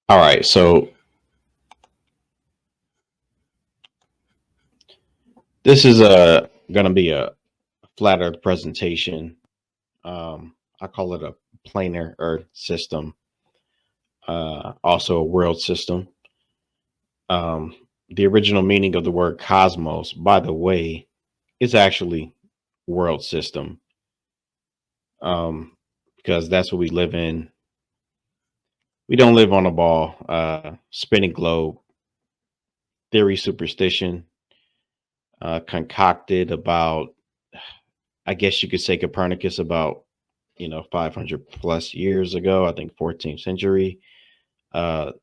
All right, so this is going to be a flat Earth presentation. I call it a planar Earth system, also a world system. Um, the original meaning of the word cosmos, by the way, is actually world system, because that's what we live in. We don't live on a ball. Spinning globe theory, superstition, concocted about, I guess you could say Copernicus about 500 plus years ago, I think 14th century,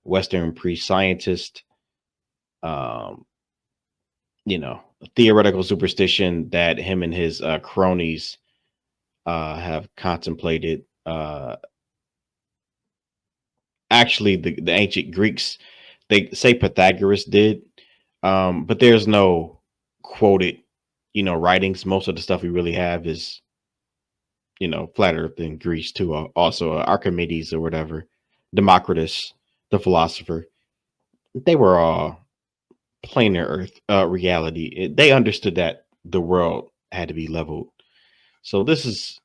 Western pre-scientist, um, theoretical superstition that him and his cronies have contemplated. Actually, the ancient Greeks, they say Pythagoras did, but there's no quoted, writings. Most of the stuff we really have is, flat Earth in Greece too. Also, Archimedes or whatever, Democritus, the philosopher. They were all planar Earth reality. They understood that the world had to be leveled. So this is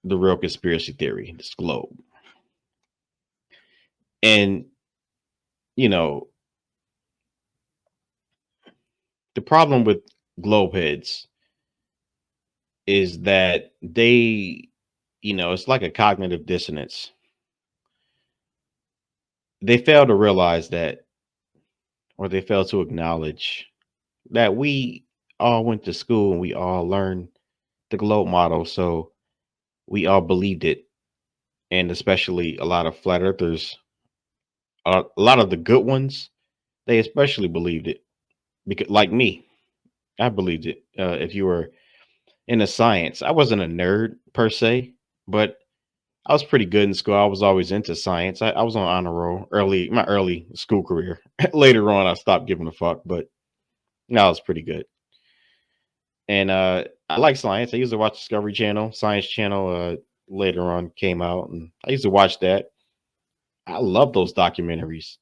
the real conspiracy theory. This globe, and you know the problem with globe heads is that they, it's like a cognitive dissonance. They fail to realize that, or they fail to acknowledge that we all went to school and we all learned the globe model. So we all believed it. And especially a lot of flat earthers, a lot of the good ones, they especially believed it. Because, like me, I believed it. If you were into science, I wasn't a nerd per se, but I was pretty good in school. I was always into science. I was on honor roll my early school career. Later on, I stopped giving a fuck, but no, I was pretty good. And I like science. I used to watch Discovery Channel, Science Channel. Later on came out, and I used to watch that. I love those documentaries.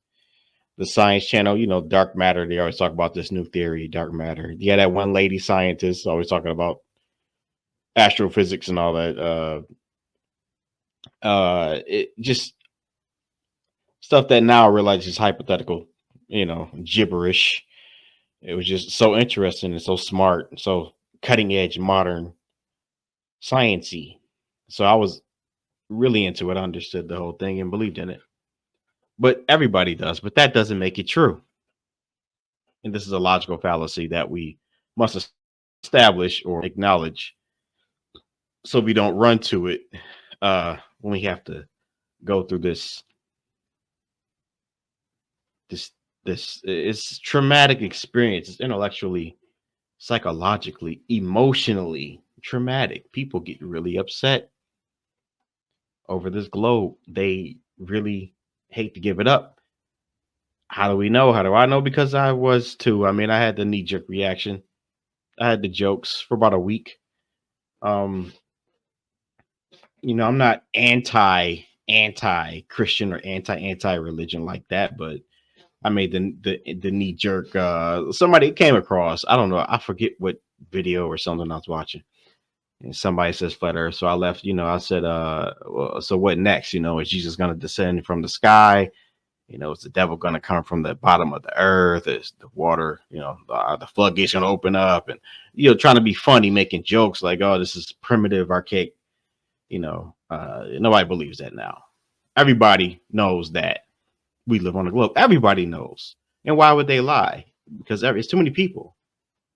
The Science Channel, dark matter. They always talk about this new theory, dark matter. Yeah, that one lady scientist always talking about astrophysics and all that. It just stuff that now I realize is hypothetical, gibberish. It was just so interesting and so smart, and so cutting edge, modern, sciency. So I was really into it. I understood the whole thing and believed in it. But everybody does, but that doesn't make it true. And this is a logical fallacy that we must establish or acknowledge so we don't run to it when we have to go through this this it's traumatic experience. It's intellectually, psychologically, emotionally traumatic. People get really upset over this globe. They really hate to give it up. How do we know? How do I know? Because I was too. I mean, I had the knee jerk reaction. I had the jokes for about a week. Um, I'm not anti Christian or anti religion like that, but I made the knee jerk. Somebody came across. I don't know. I forget what video or something I was watching, and somebody says flat Earth. So I left. I said, well, so what next? Is Jesus going to descend from the sky? Is the devil going to come from the bottom of the earth? Is the water, the floodgates going to open up? And trying to be funny, making jokes like, oh, this is primitive, archaic. Nobody believes that now. Everybody knows that we live on a globe. Everybody knows. And why would they lie? Because it's too many people.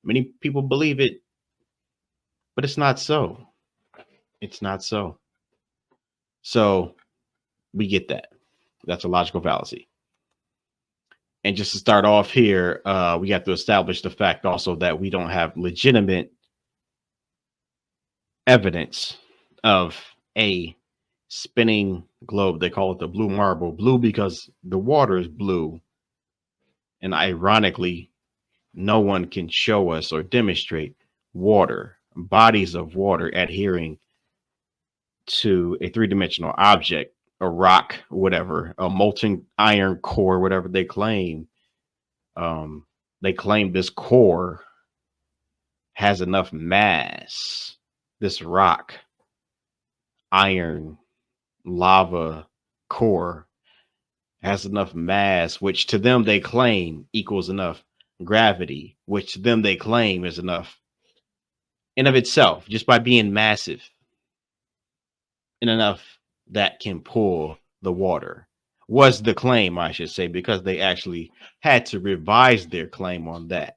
Many people believe it, but it's not so. It's not so. So we get that. That's a logical fallacy. And just to start off here, we have to establish the fact also that we don't have legitimate evidence of a spinning globe. They call it the blue marble. Blue because the water is blue. And ironically, no one can show us or demonstrate bodies of water adhering to a three-dimensional object a rock, whatever, a molten iron core, whatever they claim. They claim this core has enough mass. This rock, iron, lava core has enough mass, which to them they claim equals enough gravity, which to them they claim is enough in of itself, just by being massive and enough that can pull the water. Was the claim, I should say, because they actually had to revise their claim on that.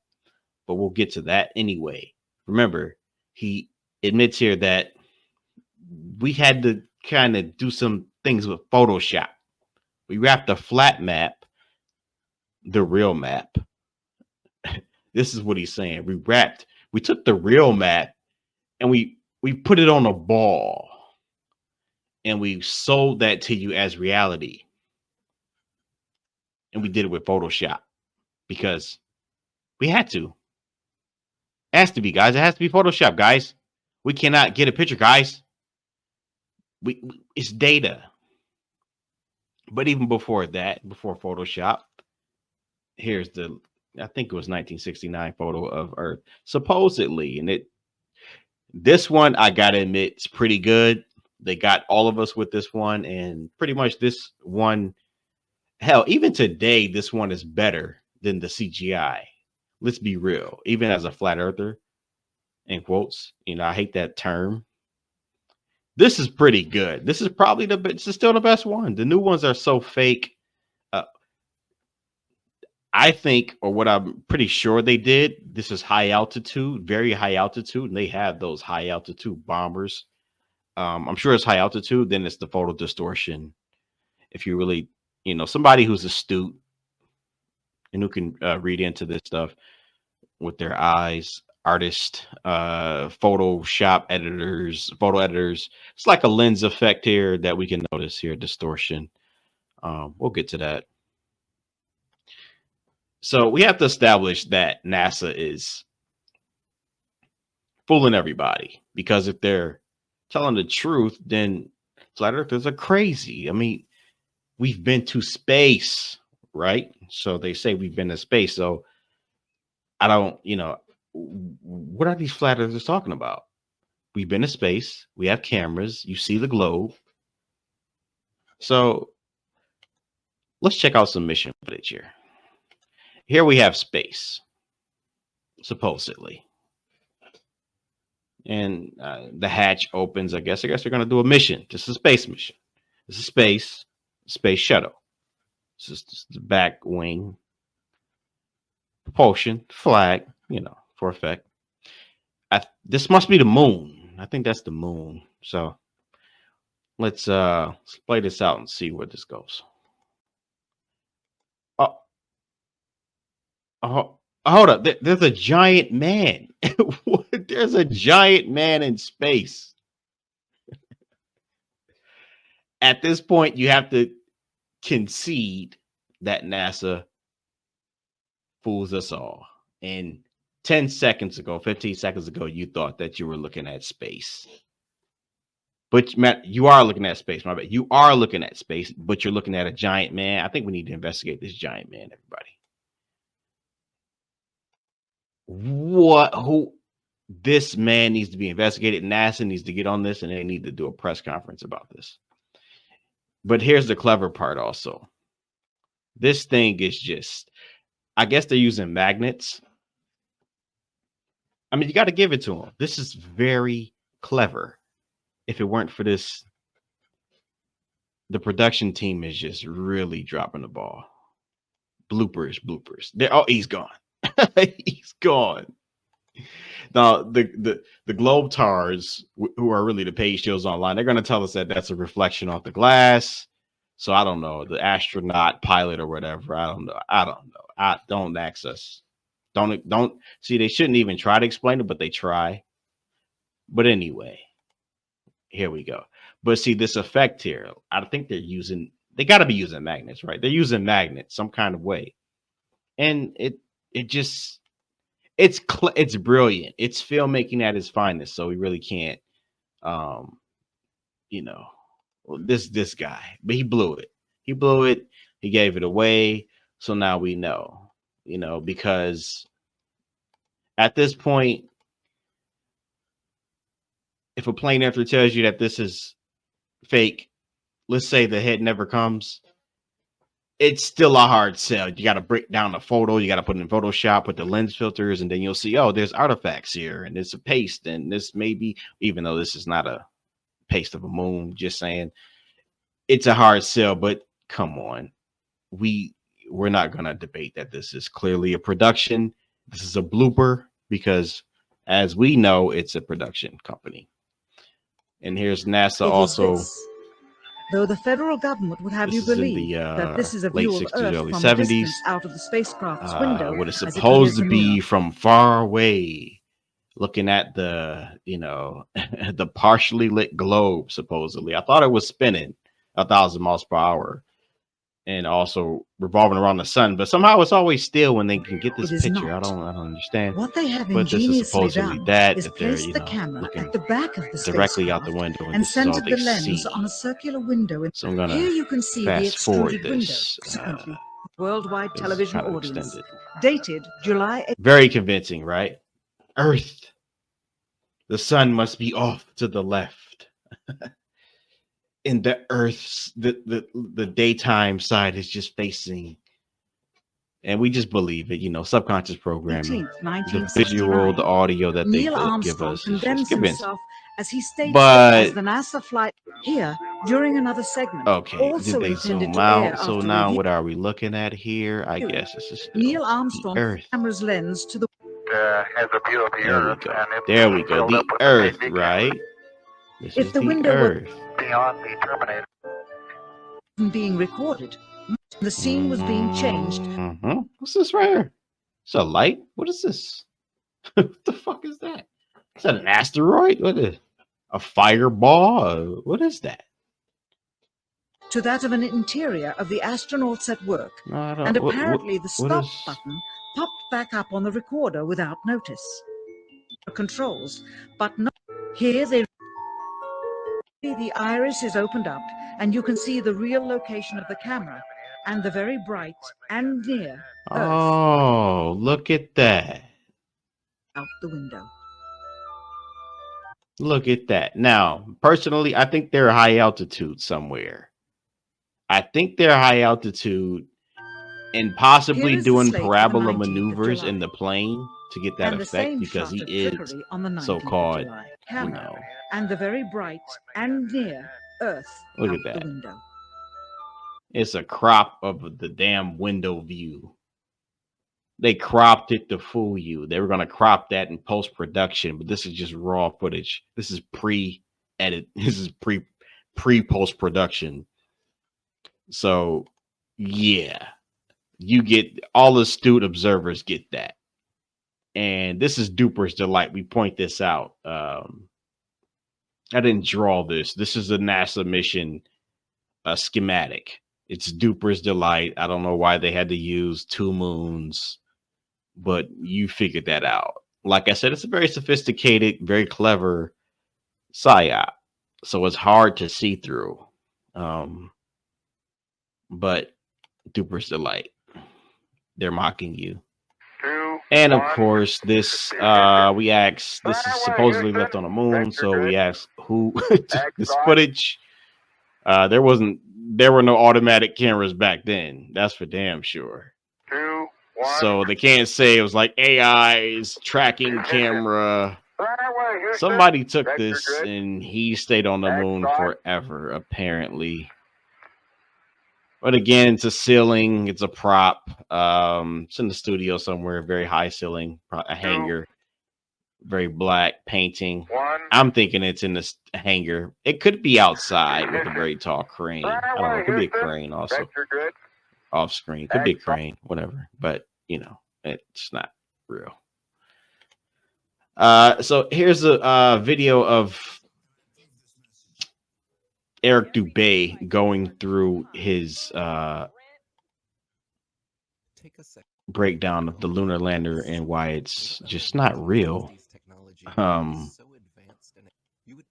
But we'll get to that anyway. Remember, he admits here that we had to kind of do some things with Photoshop. We wrapped a flat map, the real map. This is what he's saying. We took the real map and we put it on a ball and we sold that to you as reality. And we did it with Photoshop because we had to. It has to be, guys. It has to be Photoshop, guys. We cannot get a picture, guys. It's data. But even before that, before Photoshop, here's the, I think it was 1969 photo of Earth, supposedly. And this one, I gotta admit, it's pretty good. They got all of us with this one, and pretty much this one, hell, even today, this one is better than the CGI. Let's be real. Even as a flat earther, in quotes, I hate that term. This is pretty good. This is probably this is still the best one. The new ones are so fake. I think, or what I'm pretty sure they did, this is high altitude, very high altitude, and they have those high altitude bombers. I'm sure it's high altitude, then it's the photo distortion. If you really, somebody who's astute and who can read into this stuff with their eyes, artists, Photoshop editors, photo editors. It's like a lens effect here that we can notice here, distortion. We'll get to that. So we have to establish that NASA is fooling everybody, because if they're telling the truth, then flat earthers are crazy. I mean, we've been to space, right? So they say we've been to space. So I don't, what are these flat earthers talking about? We've been to space. We have cameras. You see the globe. So let's check out some mission footage here. Here we have space, supposedly. And the hatch opens. I guess they're going to do a mission. This is a space mission. This is space shuttle. This is the back wing. Propulsion, flag, for effect. This must be the moon. I think that's the moon. So let's play this out and see where this goes. Hold up. There's a giant man. There's a giant man in space. At this point, you have to concede that NASA fools us all. And 10 seconds ago, 15 seconds ago, you thought that you were looking at space. But Matt, you are looking at space, my bad. You are looking at space, but you're looking at a giant man. I think we need to investigate this giant man, everybody. This man needs to be investigated. NASA needs to get on this, and they need to do a press conference about this. But here's the clever part also. This thing is just, I guess they're using magnets. I mean, you got to give it to them. This is very clever. If it weren't for this, the production team is just really dropping the ball. Bloopers. He's gone. He's gone. Now, the Globetars, who are really the page shows online, they're going to tell us that that's a reflection off the glass. So I don't know, the astronaut pilot or whatever. I don't know. Don't ask us. Don't see. They shouldn't even try to explain it, but they try. But anyway, here we go. But see this effect here. I think they got to be using magnets, right? They're using magnets some kind of way, and it's brilliant. It's filmmaking at its finest. So we really can't, this guy, but he blew it. He blew it. He gave it away. So now we know, because at this point, if a plane after tells you that this is fake, let's say the head never comes, it's still a hard sell. You got to break down the photo. You got to put it in Photoshop with the lens filters, and then you'll see, oh, there's artifacts here, and it's a paste, and this maybe, even though this is not a paste of a moon, just saying, it's a hard sell. But come on, we're not going to debate that this is clearly a production. This is a blooper because, as we know, it's a production company. And here's NASA also. Though the federal government would have you believe that this is a view of Earth early from 70s, a distance out of the spacecraft's window, what is supposed to be from far away, looking at the, the partially lit globe, supposedly. I thought it was spinning 1,000 miles per hour and also revolving around the sun, but somehow it's always still when they can get this picture. Not. I don't understand. What they have but this is supposedly that is place the camera at the back of the directly out the window, and centered the lens on a circular window. So I'm gonna here you can see the extruded this, window. Worldwide television audience. Dated July 8th. Very convincing, right? Earth. The sun must be off to the left. In the Earth's the daytime side is just facing, and we just believe it, subconscious programming. The visual, the audio that they give us is just convincing. As he states but as the NASA flight here during another segment. Okay, did they zoom out? So now what are we looking at here? I guess this is Neil Armstrong Earth. Camera's lens to the has a view of the there Earth. We go. There we go. The Earth, right? This if is the window Earth. Beyond the Terminator. Being recorded, the scene was being changed. What's this right here? It's a light. What is this? What the fuck is that? Is that an asteroid? What is a fireball? What is that? To that of an interior of the astronauts at work, and apparently the stop button popped back up on the recorder without notice. Controls, but not here. The iris is opened up, and you can see the real location of the camera and the very bright and near Earth. Oh, look at that! Out the window. Look at that. Now, personally, I think they're high altitude somewhere. I think they're high altitude and possibly doing parabola maneuvers in the plane to get that effect, because he is so-called, and the very bright and near Earth. Look at that. Window. It's a crop of the damn window view. They cropped it to fool you. They were going to crop that in post-production, but this is just raw footage. This is pre-edit. This is pre-post-production. So, yeah, you get, all astute observers get that. And this is Duper's delight. We point this out. I didn't draw this. This is a NASA mission schematic. It's Duper's delight. I don't know why they had to use 2 moons, but you figured that out. Like I said, it's a very sophisticated, very clever psyop. So it's hard to see through. But Duper's delight. They're mocking you. And of course, this we asked, this is supposedly left on the moon, so we asked who this footage. There were no automatic cameras back then. That's for damn sure. So they can't say it was like AI's tracking camera. Somebody took this and he stayed on the moon forever, apparently. But again, it's a ceiling. It's a prop. It's in the studio somewhere. Very high ceiling. A hangar. Very black painting. I'm thinking it's in this hangar. It could be outside with a very tall crane. I don't know. It could be a crane also. Off screen. Could be a crane. Whatever. But, it's not real. So here's a video of Eric Dubé going through his breakdown of the lunar lander and why it's just not real.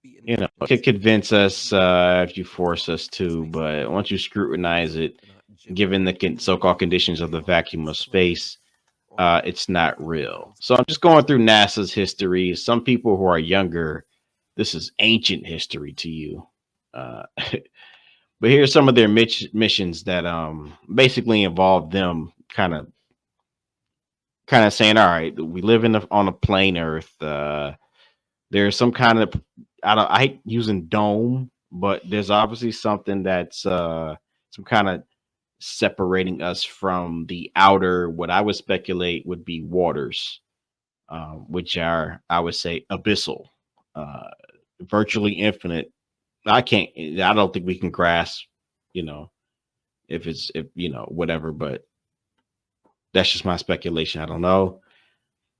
You know, it could convince us if you force us to, but once you scrutinize it, given the so-called conditions of the vacuum of space, it's not real. So I'm just going through NASA's history. Some people who are younger, this is ancient history to you. But here's some of their missions that basically involve them kind of saying, all right, we live on a plane Earth. There's some kind of, I hate using dome, but there's obviously something that's some kind of separating us from the outer, what I would speculate would be waters, which are, I would say, abyssal, virtually infinite. I don't think we can grasp, if whatever, but that's just my speculation. I don't know.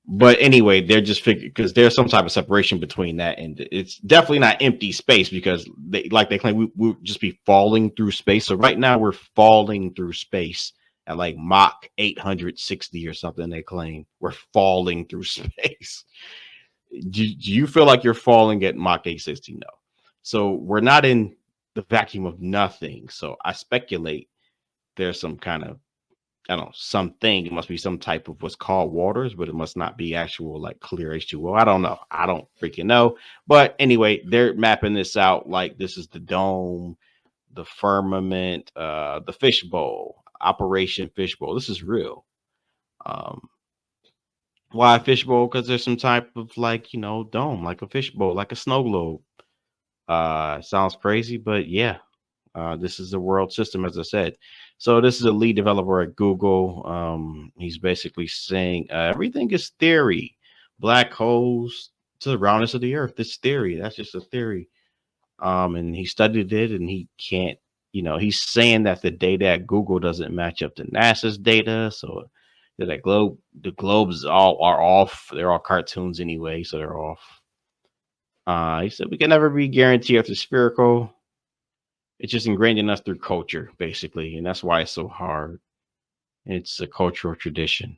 But anyway, they're just figuring, because there's some type of separation between that, and it's definitely not empty space, because they claim we'll just be falling through space. So right now we're falling through space at like Mach 860 or something. They claim we're falling through space. Do you feel like you're falling at Mach 860? No. So we're not in the vacuum of nothing. So I speculate there's some kind of, I don't know, something. It must be some type of what's called waters, but it must not be actual like clear H2O. I don't know. I don't freaking know. But anyway, they're mapping this out like this is the dome, the firmament, the fishbowl, Operation Fishbowl. This is real. Why a fishbowl? Because there's some type of dome, like a fishbowl, like a snow globe. Sounds crazy, but yeah. This is the world system, as I said. So this is a lead developer at Google. He's basically saying everything is theory. Black holes to the roundness of the Earth. This theory. That's just a theory. And he studied it, and he can't. He's saying that the data at Google doesn't match up to NASA's data. So the globes are off. They're all cartoons anyway, so they're off. He said we can never be guaranteed Earth is spherical. It's just ingrained in us through culture, basically, and that's why it's so hard. It's a cultural tradition.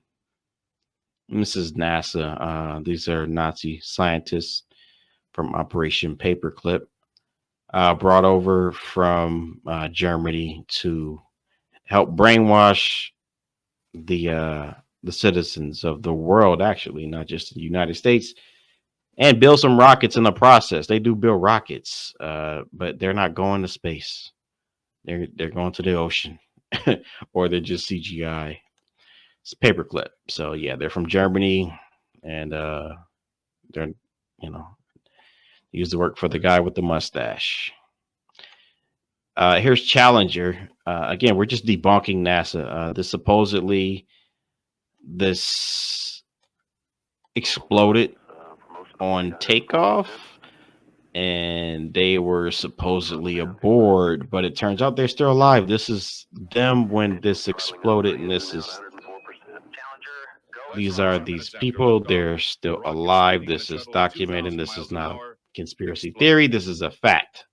And this is NASA. These are Nazi scientists from Operation Paperclip, brought over from Germany to help brainwash the citizens of the world, actually, not just the United States, and build some rockets in the process. They do build rockets, but they're not going to space. They're going to the ocean, or they're just CGI. It's paperclip. So yeah, they're from Germany, and they're used to work for the guy with the mustache. Here's Challenger. Again, we're just debunking NASA. This exploded on takeoff, and they were supposedly aboard, but it turns out they're still alive. This is them when this exploded, and these are these people. They're still alive. This is documented. This is not a conspiracy theory. This is a fact.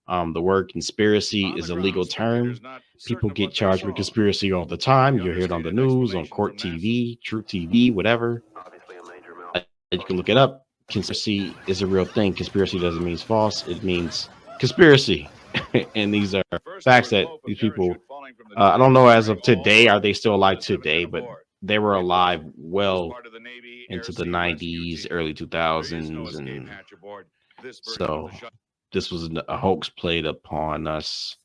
The word conspiracy is a legal term. People get charged with conspiracy all the time. You hear it on the news, on Court TV, True TV, whatever. You can look it up. Conspiracy is a real thing. Conspiracy doesn't mean false. It means conspiracy. And these are facts that these people, I don't know as of today, are they still alive today, but they were alive well into the 90s, early 2000s. And so this was a hoax played upon us.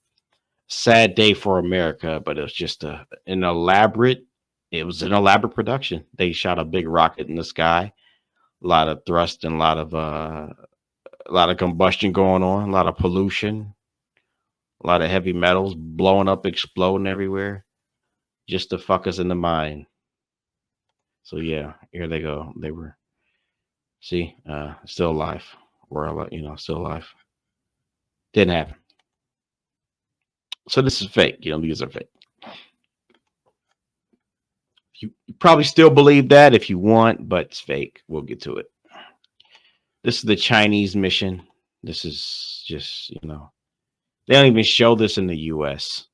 Sad day for America, but it was just an elaborate production. They shot a big rocket in the sky. A lot of thrust and a lot of combustion going on, a lot of pollution, a lot of heavy metals blowing up, exploding everywhere, just to fuck us in the mind. So yeah, here they go. They were, still alive. We're still alive. Didn't happen. So this is fake. These are fake. You probably still believe that if you want, but it's fake. We'll get to it. This is the Chinese mission. This is just, they don't even show this in the US.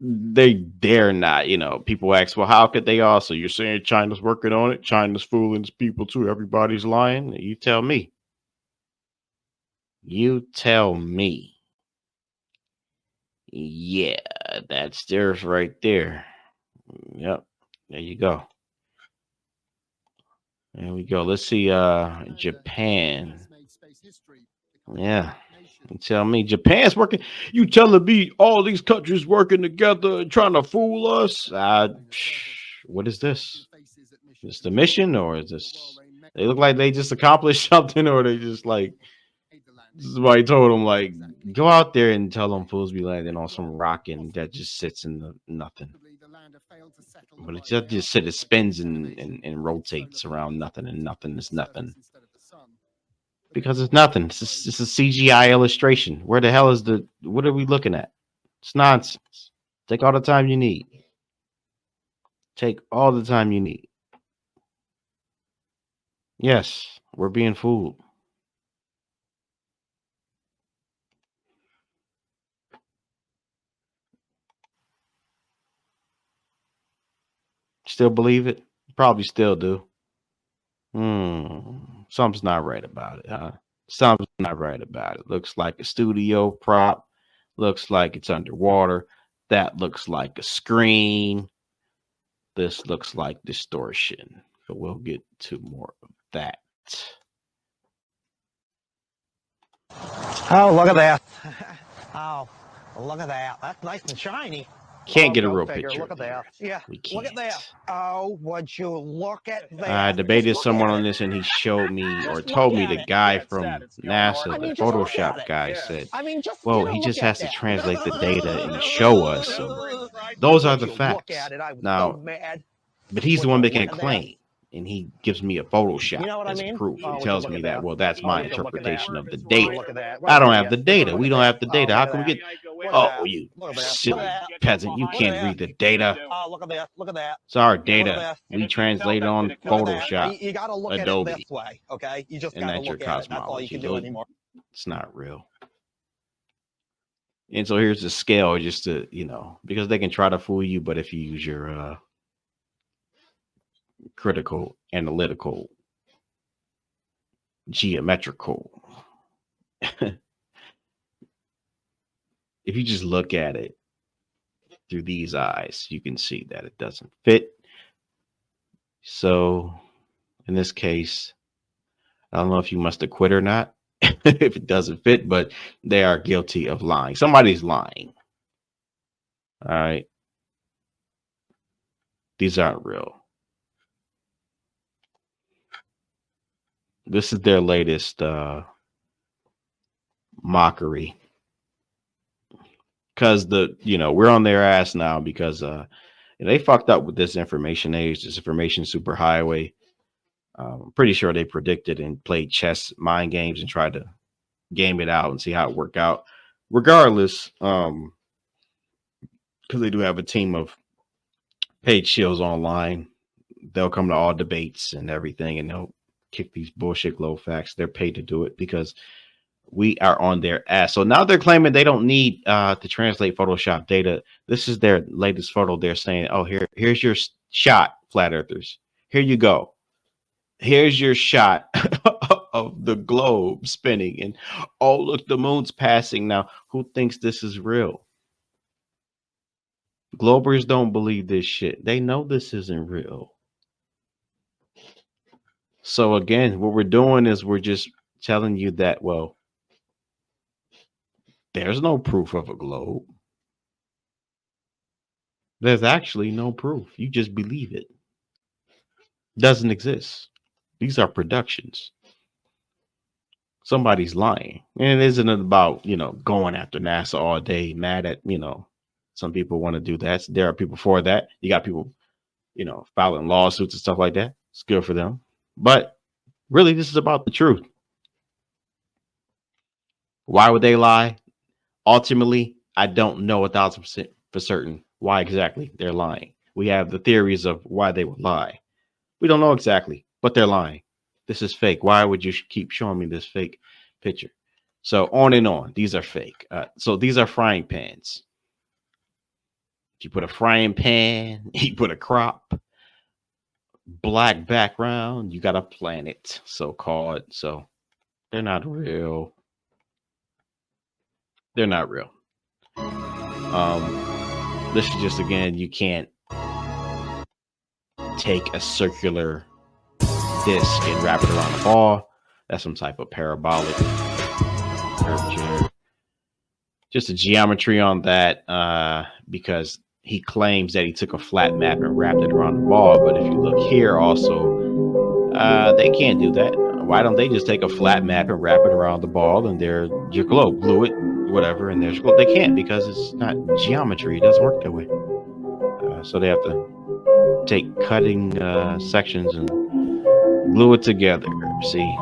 they dare not. You know, people ask, well, how could they also? You're saying China's working on it. China's fooling its people too. Everybody's lying. You tell me. You tell me. Yeah, that's theirs right there. Yep. There you go. There we go. Let's see. Japan. Yeah. You tell me Japan's working. You telling me all these countries working together and trying to fool us? What is this? Is this the mission, or is this? They look like they just accomplished something, or they just like somebody told them like go out there and tell them fools be landing on some rock and that just sits in the nothing. But it just sits, it spins and rotates around nothing, and nothing is nothing. Because it's nothing. It's a CGI illustration. Where the hell is the? What are we looking at? It's nonsense. Take all the time you need. Take all the time you need. Yes, we're being fooled. Still believe it? Probably still do. Something's not right about it, huh? Something's not right about it. Looks like a studio prop. Looks like it's underwater. That looks like a screen. This looks like distortion. But we'll get to more of that. Oh, look at that. Oh, look at that. That's nice and shiny. Can't get a real picture. Look at that. Yeah, we can't. Look at that. Oh, would you look at that? I debated someone on this, and he showed me or told me the guy from NASA, the Photoshop guy, said, well, he just has to translate the data and show us. So those are the facts. Now, but he's the one making a claim. And he gives me a Photoshop as proof. He tells me that, well, that's my interpretation of the data. I don't have the data. We don't have the data. How can we get? Oh, you silly peasant! You can't read the data. Oh, look at that! Look at that! It's our data. We translate it on Photoshop. You got to look Adobe. at it this way, okay? You just and got to that's your look at it. That's all you cosmology. can do anymore. It's not real. And so here's the scale, just to because they can try to fool you, but if you use your critical, analytical, geometrical. If you just look at it through these eyes, you can see that it doesn't fit. So in this case, I don't know if you must have quit or not, if it doesn't fit, but they are guilty of lying. Somebody's lying. All right. These aren't real. This is their latest mockery. Because we're on their ass now because they fucked up with this information age, this information superhighway. I'm pretty sure they predicted and played chess mind games and tried to game it out and see how it worked out. Regardless, because they do have a team of paid shills online, they'll come to all debates and everything, and they'll kick these bullshit glow facts. They're paid to do it because we are on their ass. So now they're claiming they don't need to translate Photoshop data. This is their latest photo. They're saying, oh, here's your shot, flat earthers. Here you go. Here's your shot of the globe spinning. And oh, look, the moon's passing now. Who thinks this is real? Globers don't believe this shit. They know this isn't real. So again, what we're doing is we're just telling you that, well, there's no proof of a globe. There's actually no proof. You just believe it. Doesn't exist. These are productions. Somebody's lying. And it isn't about, going after NASA all day, mad at, some people want to do that. There are people for that. You got people, filing lawsuits and stuff like that. It's good for them. But really, this is about the truth. Why would they lie? Ultimately, I don't know 1,000% for certain why exactly they're lying. We have the theories of why they would lie. We don't know exactly, but they're lying. This is fake. Why would you keep showing me this fake picture? So on and on. These are fake. So these are frying pans. If you put a frying pan, you put a crop, black background, you got a planet, so-called. So they're not real. They're not real. This is just, again, you can't take a circular disc and wrap it around a ball. That's some type of parabolic curvature. Just a geometry on that, because he claims that he took a flat map and wrapped it around the ball. But if you look here also, they can't do that. Why don't they just take a flat map and wrap it around the ball and there's your globe, glue it, whatever, and there's globe. They can't because it's not geometry. It doesn't work that way. So they have to take cutting sections and glue it together. See?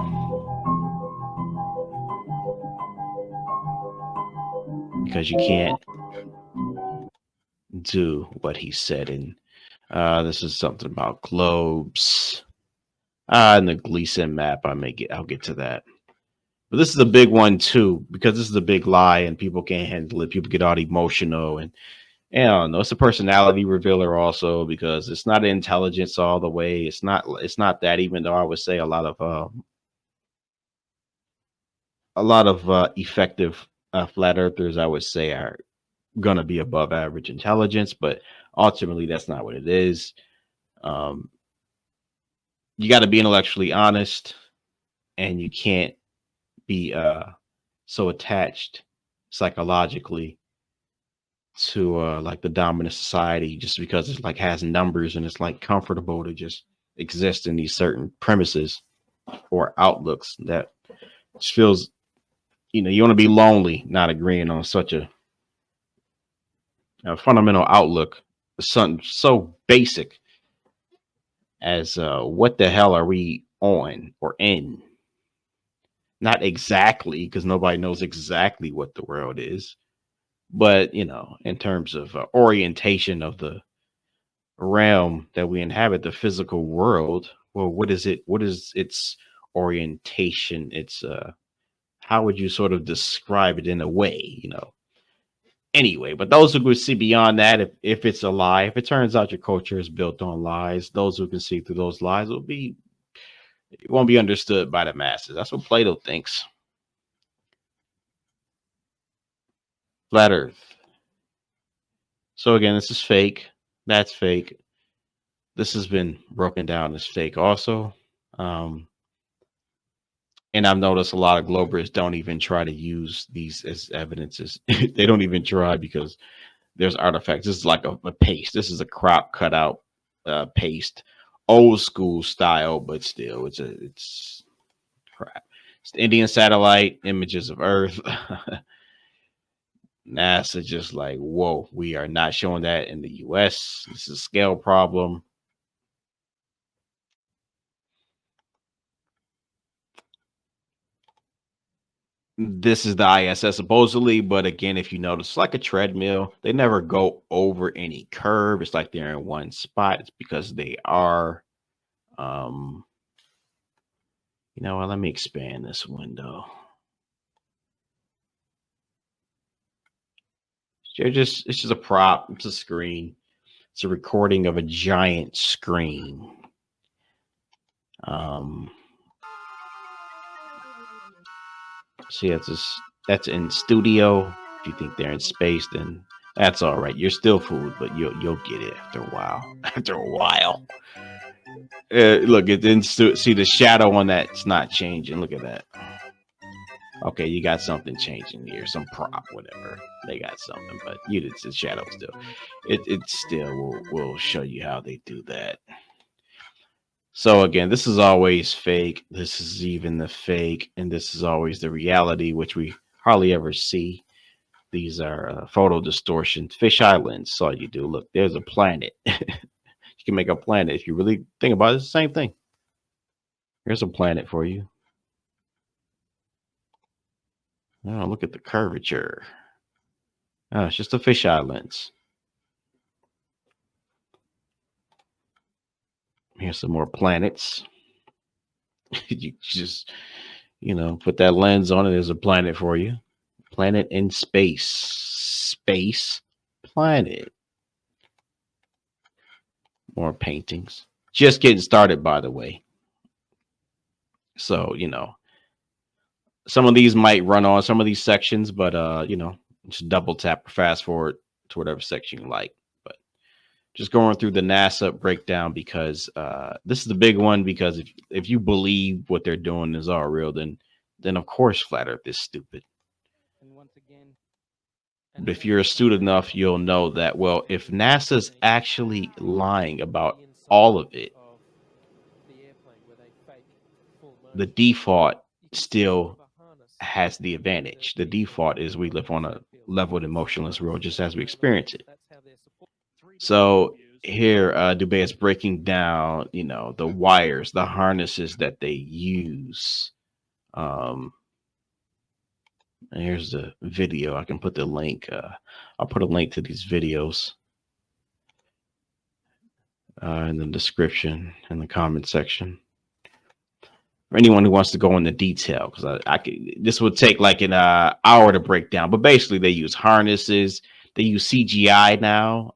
Because you can't do what he said. And this is something about globes. And the Gleason map, I'll get to that. But this is a big one too, because this is a big lie and people can't handle it. People get all emotional, and I don't know. It's a personality revealer also, because it's not intelligence all the way. It's not that, even though I would say a lot of effective flat earthers, I would say, are gonna be above average intelligence, but ultimately that's not what it is. You got to be intellectually honest, and you can't be so attached psychologically to like the dominant society just because it's like has numbers and it's like comfortable to just exist in these certain premises or outlooks that just feels, you want to be lonely not agreeing on such a fundamental outlook, something so basic as what the hell are we on or in? Not exactly, because nobody knows exactly what the world is, but in terms of orientation of the realm that we inhabit, the physical world, well, what is it? What is its orientation? It's how would you sort of describe it in a way, Anyway, but those who could see beyond that, if it's a lie, if it turns out your culture is built on lies, those who can see through those lies it won't be understood by the masses. That's what Plato thinks. Flat Earth. So again, this is fake. That's fake. This has been broken down as fake also. And I've noticed a lot of Globers don't even try to use these as evidences. They don't even try because there's artifacts. This is like a paste. This is a crop cutout paste, old school style, but still, it's crap. It's the Indian satellite images of Earth. NASA just like, whoa, we are not showing that in the US. This is a scale problem. This is the ISS supposedly, but again, if you notice, it's like a treadmill. They never go over any curve. It's like they're in one spot. It's because they are. You know what? Let me expand this window. It's just a prop. It's a screen. It's a recording of a giant screen. See, that's in studio. If you think they're in space, then that's all right. You're still fooled, but you'll get it after a while. After a while. Look, it didn't see the shadow on that. It's not changing. Look at that. Okay, you got something changing here, some prop, whatever. They got something, but it's the shadow still. It still will show you how they do that. So again, this is always fake. This is even the fake, and this is always the reality, which we hardly ever see. These are photo distortions. Fisheye lens. That's all you do. Look, there's a planet. You can make a planet if you really think about it. It's the same thing. Here's a planet for you. Oh, look at the curvature. Oh, it's just a fisheye lens. Here's some more planets. You just, put that lens on it. There's a planet for you. Planet in space. Space planet. More paintings. Just getting started, by the way. So, you know, some of these might run on some of these sections, but you know, just double tap or fast forward to whatever section you like. But just going through the NASA breakdown, because this is the big one, because if you believe what they're doing is all real, then of course flat earth is stupid. But if you're astute enough, you'll know that, well, if NASA's actually lying about all of it, the default still has the advantage. The default is we live on a level of emotionless world just as we experience it. So here, Dubé is breaking down, you know, the wires, the harnesses that they use. And here's the video. I can put the link. I'll put a link to these videos in the description in the comment section. For anyone who wants to go into detail, because I could, this would take like an hour to break down. But basically, they use harnesses. They use CGI now.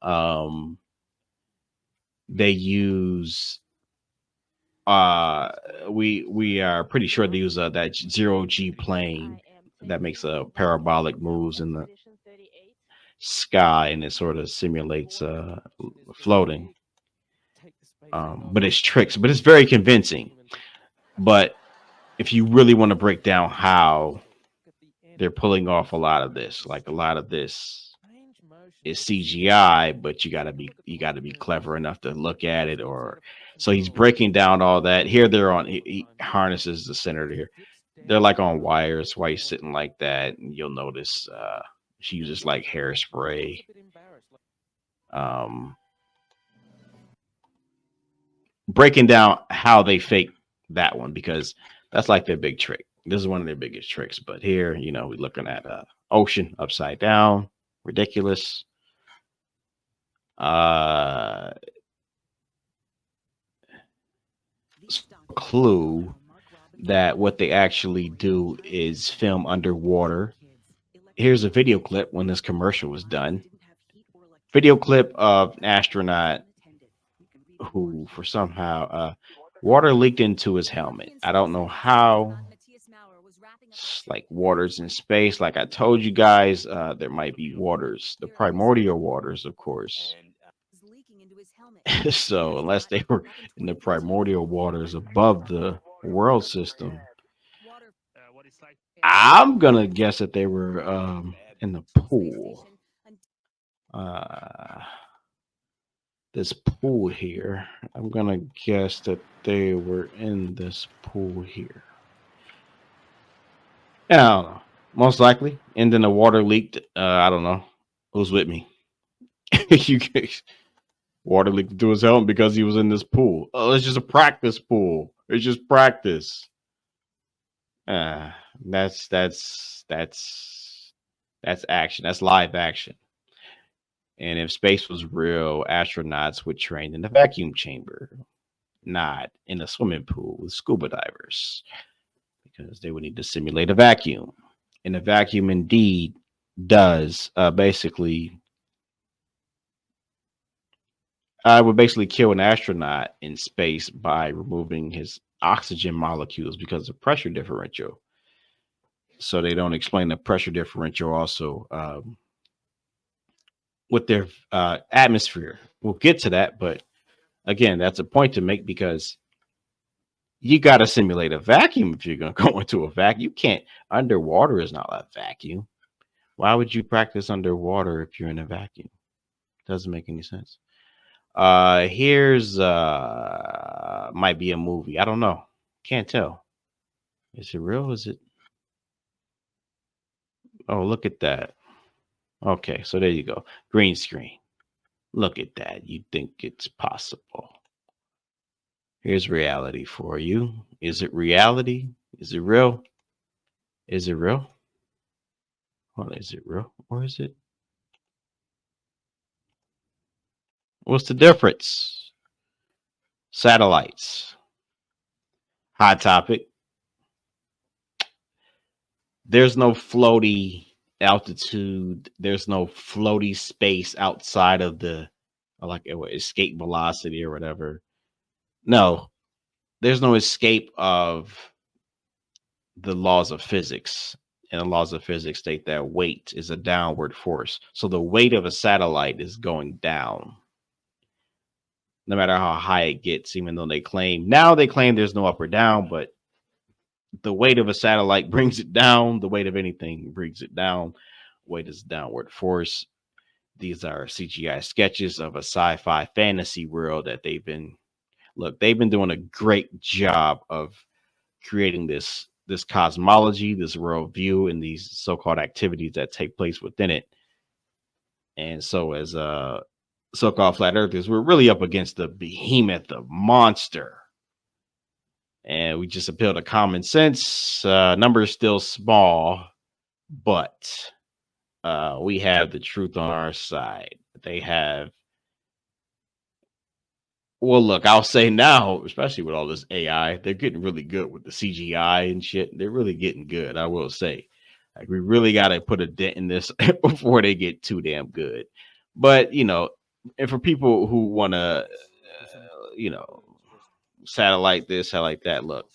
They use we are pretty sure they use that 0G plane that makes parabolic moves in the sky, and it sort of simulates floating. But it's tricks, but it's very convincing. But if you really want to break down how they're pulling off a lot of this, like a lot of this is CGI, but you gotta be clever enough to look at it. Or so he's breaking down all that. Here they're on, he harnesses the center here. They're like on wires while he's sitting like that, and you'll notice she uses like hairspray. Breaking down how they fake that one, because that's like their big trick. This is one of their biggest tricks. But here, you know, we're looking at ocean upside down, ridiculous. Clue that what they actually do is film underwater. Here's a video clip when this commercial was done. Video clip of an astronaut who, for somehow, water leaked into his helmet. I don't know how. It's like waters in space. Like I told you guys, there might be waters, the primordial waters, of course. So unless they were in the primordial waters above the world system, I'm gonna guess that they were in the pool. This pool here. I'm gonna guess that they were in this pool here. Yeah, I don't know. Most likely. And then the water leaked. I don't know. Who's with me? You guys. Water leaked into his helmet because he was in this pool. Oh, it's just a practice pool. It's just practice. That's action. That's live action. And if space was real, astronauts would train in the vacuum chamber, not in a swimming pool with scuba divers, because they would need to simulate a vacuum. And a vacuum indeed does basically would basically kill an astronaut in space by removing his oxygen molecules because of pressure differential. So they don't explain the pressure differential also with their atmosphere. We'll get to that, but again, that's a point to make, because you got to simulate a vacuum if you're going to go into a vacuum. You can't. Underwater is not a vacuum. Why would you practice underwater if you're in a vacuum? Doesn't make any sense. Here's might be a movie. I don't know. Can't tell. Is it real? Is it? Oh, look at that. Okay, so there you go. Green screen. Look at that. You think it's possible. Here's reality for you. Is it reality? Is it real? Is it real? Well, is it real or is it? What's the difference? Satellites. Hot topic. There's no floaty altitude. There's no floaty space outside of the or like escape velocity or whatever. No, there's no escape of the laws of physics. And the laws of physics state that weight is a downward force. So the weight of a satellite is going down, no matter how high it gets, even though they claim there's no up or down, but the weight of a satellite brings it down. The weight of anything brings it down. Weight is downward force. These are CGI sketches of a sci-fi fantasy world that they've been doing a great job of creating this cosmology, this worldview, and these so-called activities that take place within it. And so as so-called flat earthers, we're really up against the behemoth, the monster. And we just appeal to common sense. Numbers still small, but we have the truth on our side. They have. Well, look, I'll say now, especially with all this AI, they're getting really good with the CGI and shit. They're really getting good, I will say. Like, we really got to put a dent in this before they get too damn good. But, and for people who want to, satellite this, satellite that, look.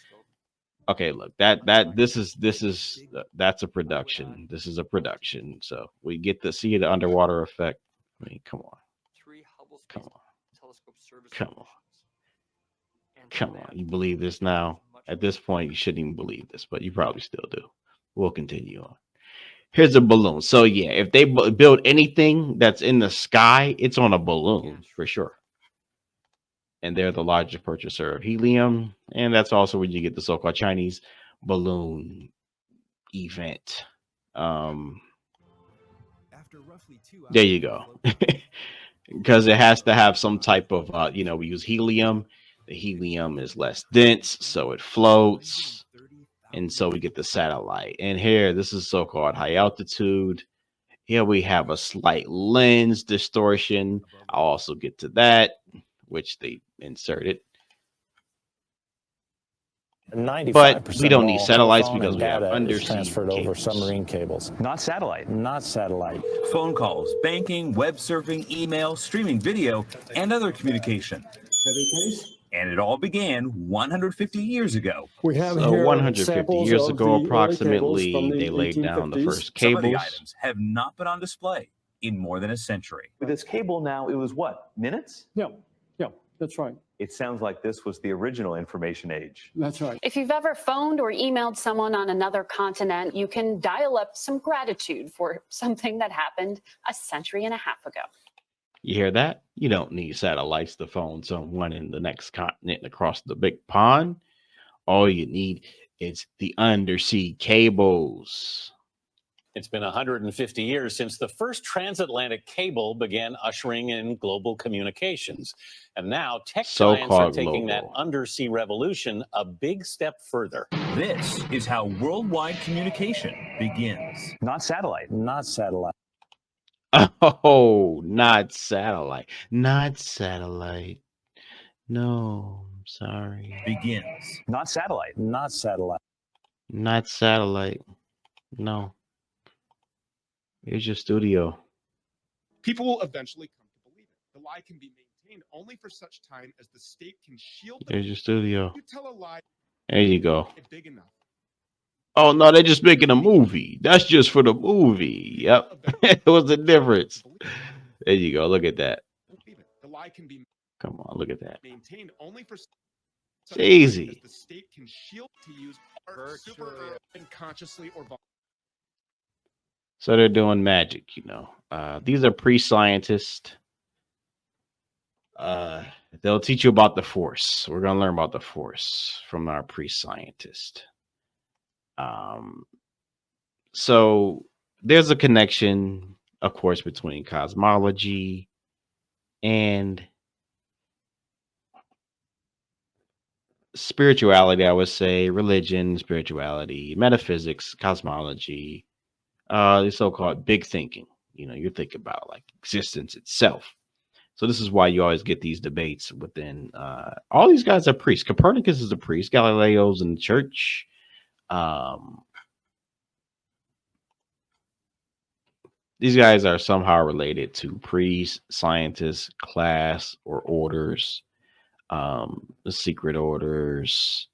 Okay, look, that's a production. This is a production. So we get to see the underwater effect. I mean, come on. Come on. You believe this now? At this point, you shouldn't even believe this, but you probably still do. We'll continue on. Here's a balloon. So yeah, if they build anything that's in the sky, it's on a balloon for sure. And they're the largest purchaser of helium. And that's also when you get the so-called Chinese balloon event. There you go. Because it has to have some type of, we use helium. The helium is less dense, so it floats. And so we get the satellite. And here, this is so-called high altitude. Here we have a slight lens distortion. I'll also get to that, which they inserted. But we don't need satellites because we have undersea transferred cables. over submarine cables. Not satellite. Not satellite. Phone calls, banking, web surfing, email, streaming video, and other communication. And it all began 150 years ago. We have So here 150 years ago, approximately, they laid down the first Some of the cables. items have not been on display in more than a century. With this cable now, it was what, minutes? Yeah, that's right. It sounds like this was the original information age. That's right. If you've ever phoned or emailed someone on another continent, you can dial up some gratitude for something that happened a century and a half ago. You hear that? You don't need satellites to phone someone in the next continent across the big pond. All you need is the undersea cables. It's been 150 years since the first transatlantic cable began ushering in global communications. And now tech giants are taking that undersea revolution a big step further. This is how worldwide communication begins. Not satellite. Not satellite. Oh, not satellite. Not satellite. No, I'm sorry. Begins. Not satellite. Not satellite. Not satellite. No. Here's your studio. People will eventually come to believe it. The lie can be maintained only for such time as the state can shield. Here's your studio. You tell a lie. There you go. Big enough. Oh no, they're just making a movie. That's just for the movie. Yep. What's the difference? There you go. Look at that. The lie can be. Come on, look at that. Maintained only for. It's easy. The state can shield to use super unconsciously or. So they're doing magic, These are pre-scientists. They'll teach you about the Force. We're gonna learn about the Force from our pre-scientist. So there's a connection, of course, between cosmology and spirituality, I would say, religion, spirituality, metaphysics, cosmology, the so-called big thinking. You think about like existence itself. So this is why you always get these debates within all these guys are priests. Copernicus is a priest, Galileo's in the church. these guys are somehow related to priests, scientists, class, or orders, the secret orders,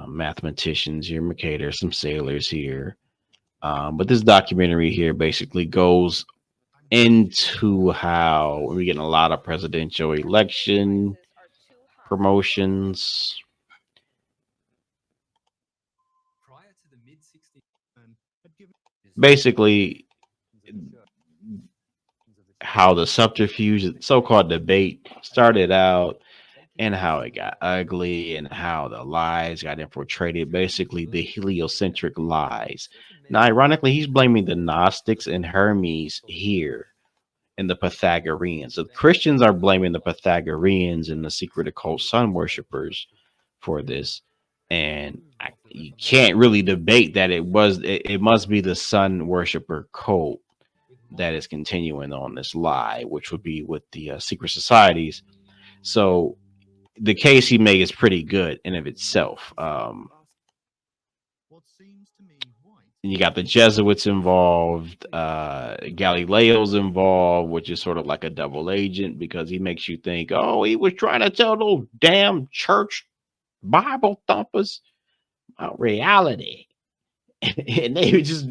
mathematicians here, Mercator, some sailors here. But this documentary here basically goes into how we're getting a lot of presidential election promotions. Basically, how the subterfuge, so-called debate, started out and how it got ugly and how the lies got infiltrated. Basically, the heliocentric lies. Now, ironically, he's blaming the Gnostics and Hermes here and the Pythagoreans. The Christians are blaming the Pythagoreans and the secret occult sun worshippers for this. And you can't really debate that it must be the sun worshipper cult that is continuing on this lie, which would be with the secret societies. So the case he made is pretty good in of itself. And you got the Jesuits involved, Galileo's involved, which is sort of like a double agent because he makes you think, oh, he was trying to tell those damn church Bible thumpers about reality. And they were just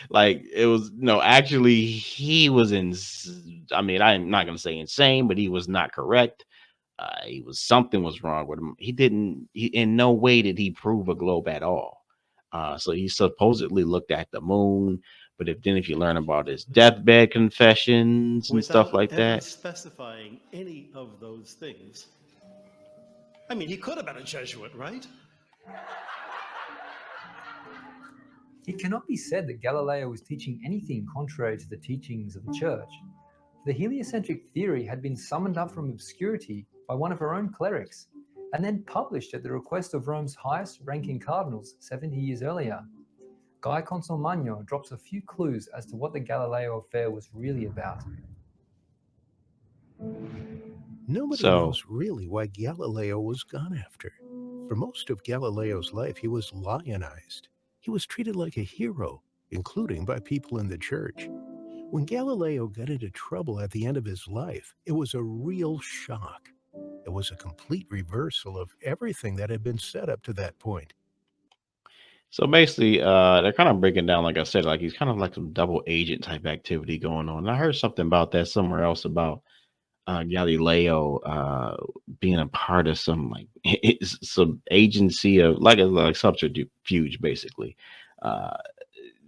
like, it was actually he was I'm not gonna say insane, but he was not correct. Something was wrong with him. He in no way did he prove a globe at all. So he supposedly looked at the moon, but if you learn about his deathbed confessions and stuff like that, specifying any of those things. I mean, he could have been a Jesuit, right? It cannot be said that Galileo was teaching anything contrary to the teachings of the Church. The heliocentric theory had been summoned up from obscurity by one of her own clerics, and then published at the request of Rome's highest-ranking cardinals 70 years earlier. Guy Consul Magno drops a few clues as to what the Galileo affair was really about. Nobody knows really why Galileo was gone after. For most of Galileo's life, he was lionized. He was treated like a hero, including by people in the church. When Galileo got into trouble at the end of his life, it was a real shock. It was a complete reversal of everything that had been set up to that point. So basically, they're kind of breaking down, like I said, like he's kind of like some double agent type activity going on. And I heard something about that somewhere else about Galileo being a part of some some agency of like subterfuge, basically.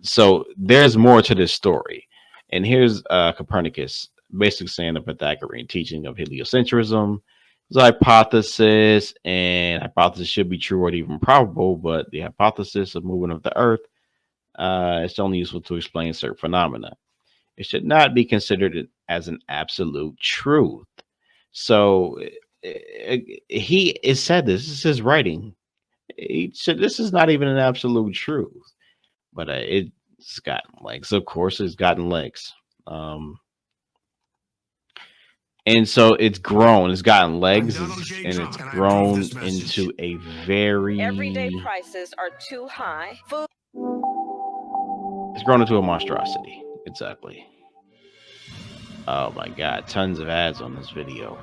So there's more to this story, and here's Copernicus basically saying the Pythagorean teaching of heliocentrism is a hypothesis, and hypothesis should be true or even probable, but the hypothesis of movement of the Earth is only useful to explain certain phenomena. It should not be considered as an absolute truth. So he is said this is his writing. He said this is not even an absolute truth, but it's gotten legs. Of course, it's gotten legs. And so it's grown. It's gotten legs, and it's grown into a very everyday prices are too high. Food. It's grown into a monstrosity. Exactly. Oh my God, tons of ads on this video.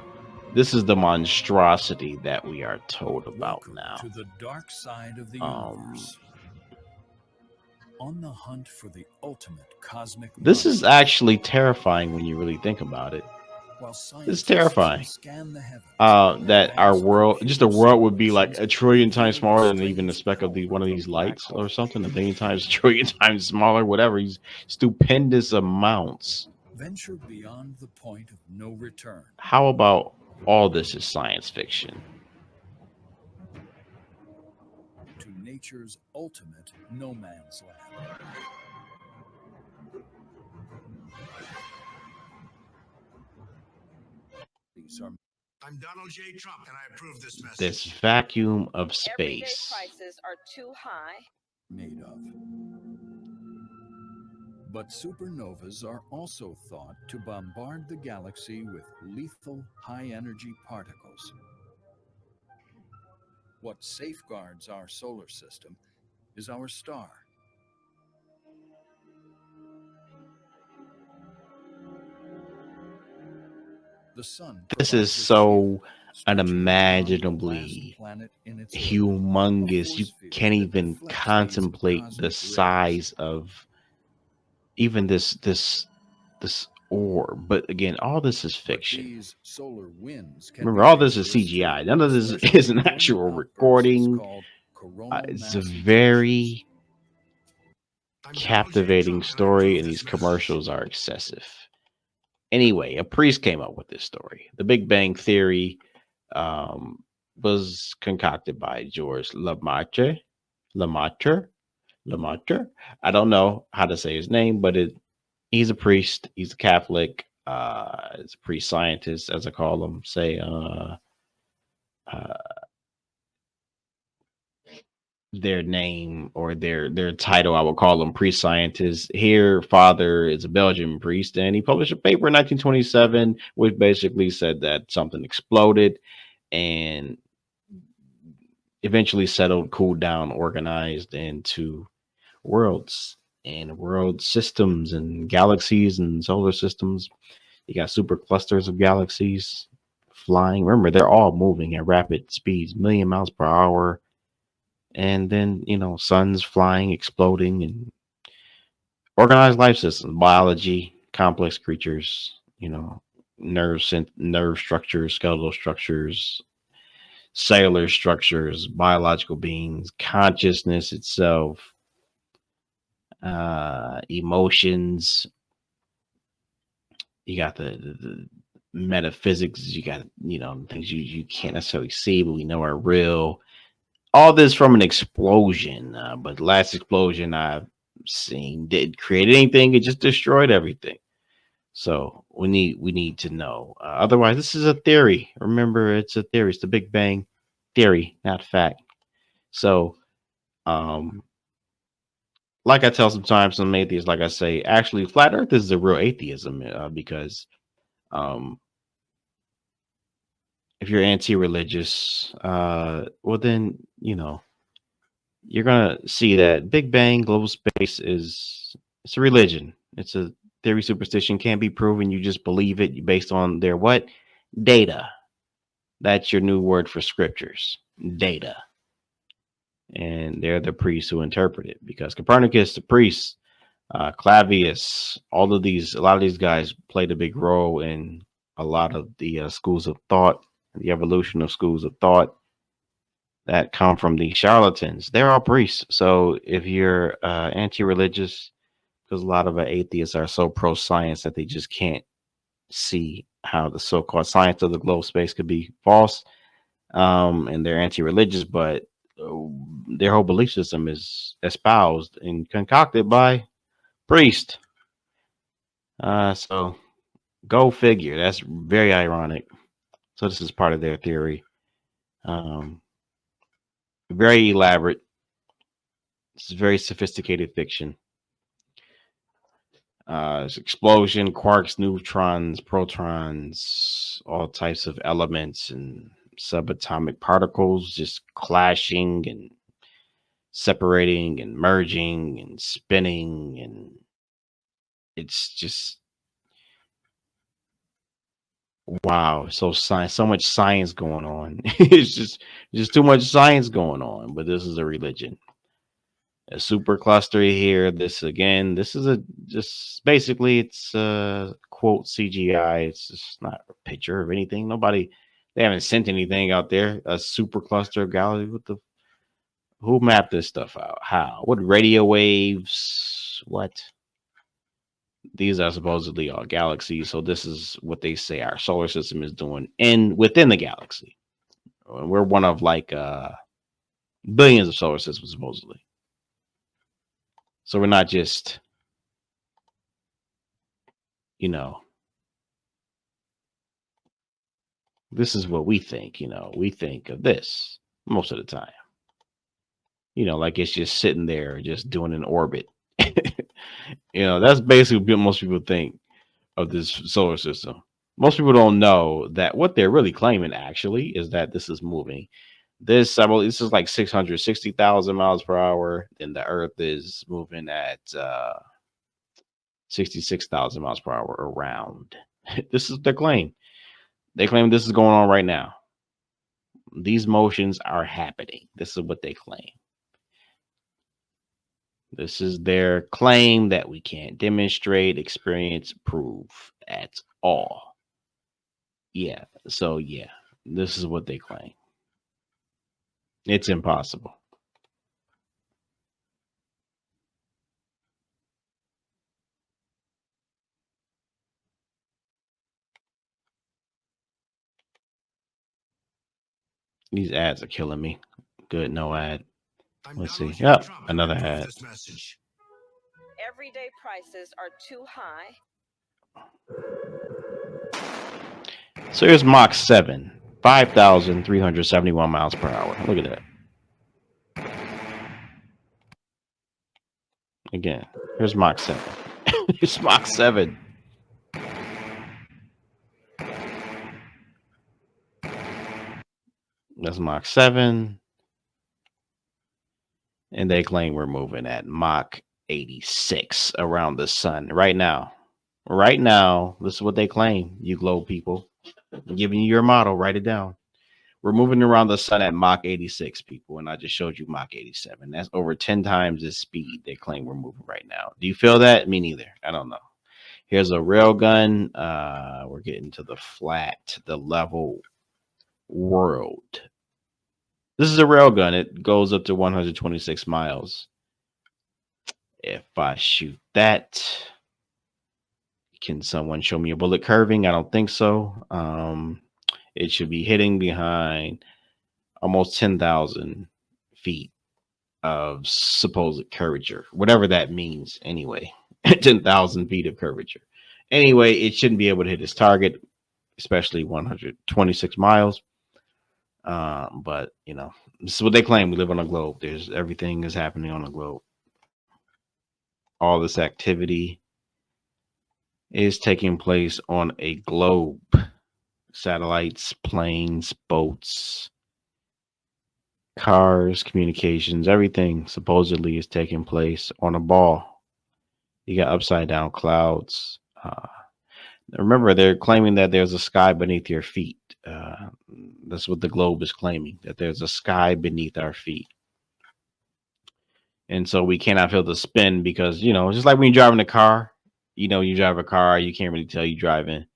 This is the monstrosity that we are told about now. To the dark side of the universe. On the hunt for the ultimate cosmic. This is actually terrifying when you really think about it. It's terrifying. That our world, just a world, would be like a trillion times smaller than even the speck of one of these lights or something. A billion times, trillion times smaller, whatever. These stupendous amounts. Venture beyond the point of no return. How about all this is science fiction? To nature's ultimate no man's land. I'm Donald J. Trump, and I approve this message. This vacuum of space. Everyday prices are too high. Made of. But supernovas are also thought to bombard the galaxy with lethal high-energy particles. What safeguards our solar system is our star. The sun This is so unimaginably humongous. You can't even contemplate the size of even this orb. But again, all this is fiction. Remember, all this is CGI. None of this is an actual recording. It's a very captivating story, and these commercials are excessive. Anyway, a priest came up with this story. The Big Bang Theory was concocted by George Lemaitre. I don't know how to say his name, but he's a priest. He's a Catholic. He's a priest scientist, as I call him. Their name or their title, I would call them priest scientists. Here, father is a Belgian priest, and he published a paper in 1927 which basically said that something exploded and eventually settled, cooled down, organized into worlds and world systems and galaxies and solar systems. You got super clusters of galaxies flying. Remember, they're all moving at rapid speeds, million miles per hour. And then, suns flying, exploding, and organized life systems, biology, complex creatures, nerve structures, skeletal structures, cellular structures, biological beings, consciousness itself, emotions. You got the metaphysics. You got, things you can't necessarily see, but we know are real. All this from an explosion, but the last explosion I've seen didn't create anything. It just destroyed everything. So we need to know. Otherwise, this is a theory. Remember, it's a theory. It's the Big Bang Theory, not fact. So, like I tell sometimes some atheists, like I say, actually, flat Earth is the real atheism because if you're anti-religious, well then, you're gonna see that Big Bang, global space it's a religion. It's a theory, superstition, can't be proven. You just believe it based on their what? Data. That's your new word for scriptures. Data. And they're the priests who interpret it, because Copernicus, the priest, Clavius, a lot of these guys played a big role in a lot of the schools of thought, the evolution of schools of thought that come from the charlatans. They're all priests. So if you're anti-religious, because a lot of atheists are so pro-science that they just can't see how the so-called science of the globe space could be false, and they're anti-religious, but their whole belief system is espoused and concocted by priests. So go figure. That's very ironic. So this is part of their theory. Very elaborate. It's very sophisticated fiction. It's explosion, quarks, neutrons, protons, all types of elements and subatomic particles just clashing and separating and merging and spinning, and it's just wow. So much science going on. It's just too much science going on. But this is a religion. A supercluster here. This is just basically it's quote CGI. It's just not a picture of anything. They haven't sent anything out there. A supercluster of galaxies. Who mapped this stuff out? How? What radio waves? What? These are supposedly all galaxies. So this is what they say our solar system is doing within the galaxy. We're one of like billions of solar systems supposedly. So we're not just, this is what we think, we think of this most of the time. Like it's just sitting there, just doing an orbit. That's basically what most people think of this solar system. Most people don't know that what they're really claiming actually is that this is moving. This is like 660,000 miles per hour. Then the Earth is moving at 66,000 miles per hour around. This is their claim. They claim this is going on right now. These motions are happening. This is what they claim. This is their claim that we can't demonstrate, experience, prove at all. Yeah. So, yeah, this is what they claim. It's impossible. These ads are killing me. Good, no ad. Let's see. Yep, another ad. Everyday prices are too high. So here's Mach 7, 5,371 miles per hour. Look at that. Again, here's Mach 7. Here's Mach 7. That's Mach 7. And they claim we're moving at Mach 86 around the sun right now. Right now, this is what they claim, you globe people. I'm giving you your model, write it down. We're moving around the sun at Mach 86, people, and I just showed you Mach 87. That's over 10 times the speed they claim we're moving right now. Do you feel that? Me neither. I don't know. Here's a railgun. We're getting to the flat, the level world. This is a railgun. It goes up to 126 miles. If I shoot that, can someone show me a bullet curving? I don't think so. It should be hitting behind almost 10,000 feet of supposed curvature, whatever that means anyway. 10,000 feet of curvature. Anyway, it shouldn't be able to hit its target, especially 126 miles. But, you know, this is what they claim. We live on a globe. There's everything is happening on a globe. All this activity is taking place on a globe. Satellites, planes, boats, cars, communications, everything supposedly is taking place on a ball. You got upside down clouds. Remember, they're claiming that there's a sky beneath your feet. That's what the globe is claiming, that there's a sky beneath our feet. And so we cannot feel the spin because, you know, just like when you're driving a car, you know, you drive a car, you can't really tell you driving.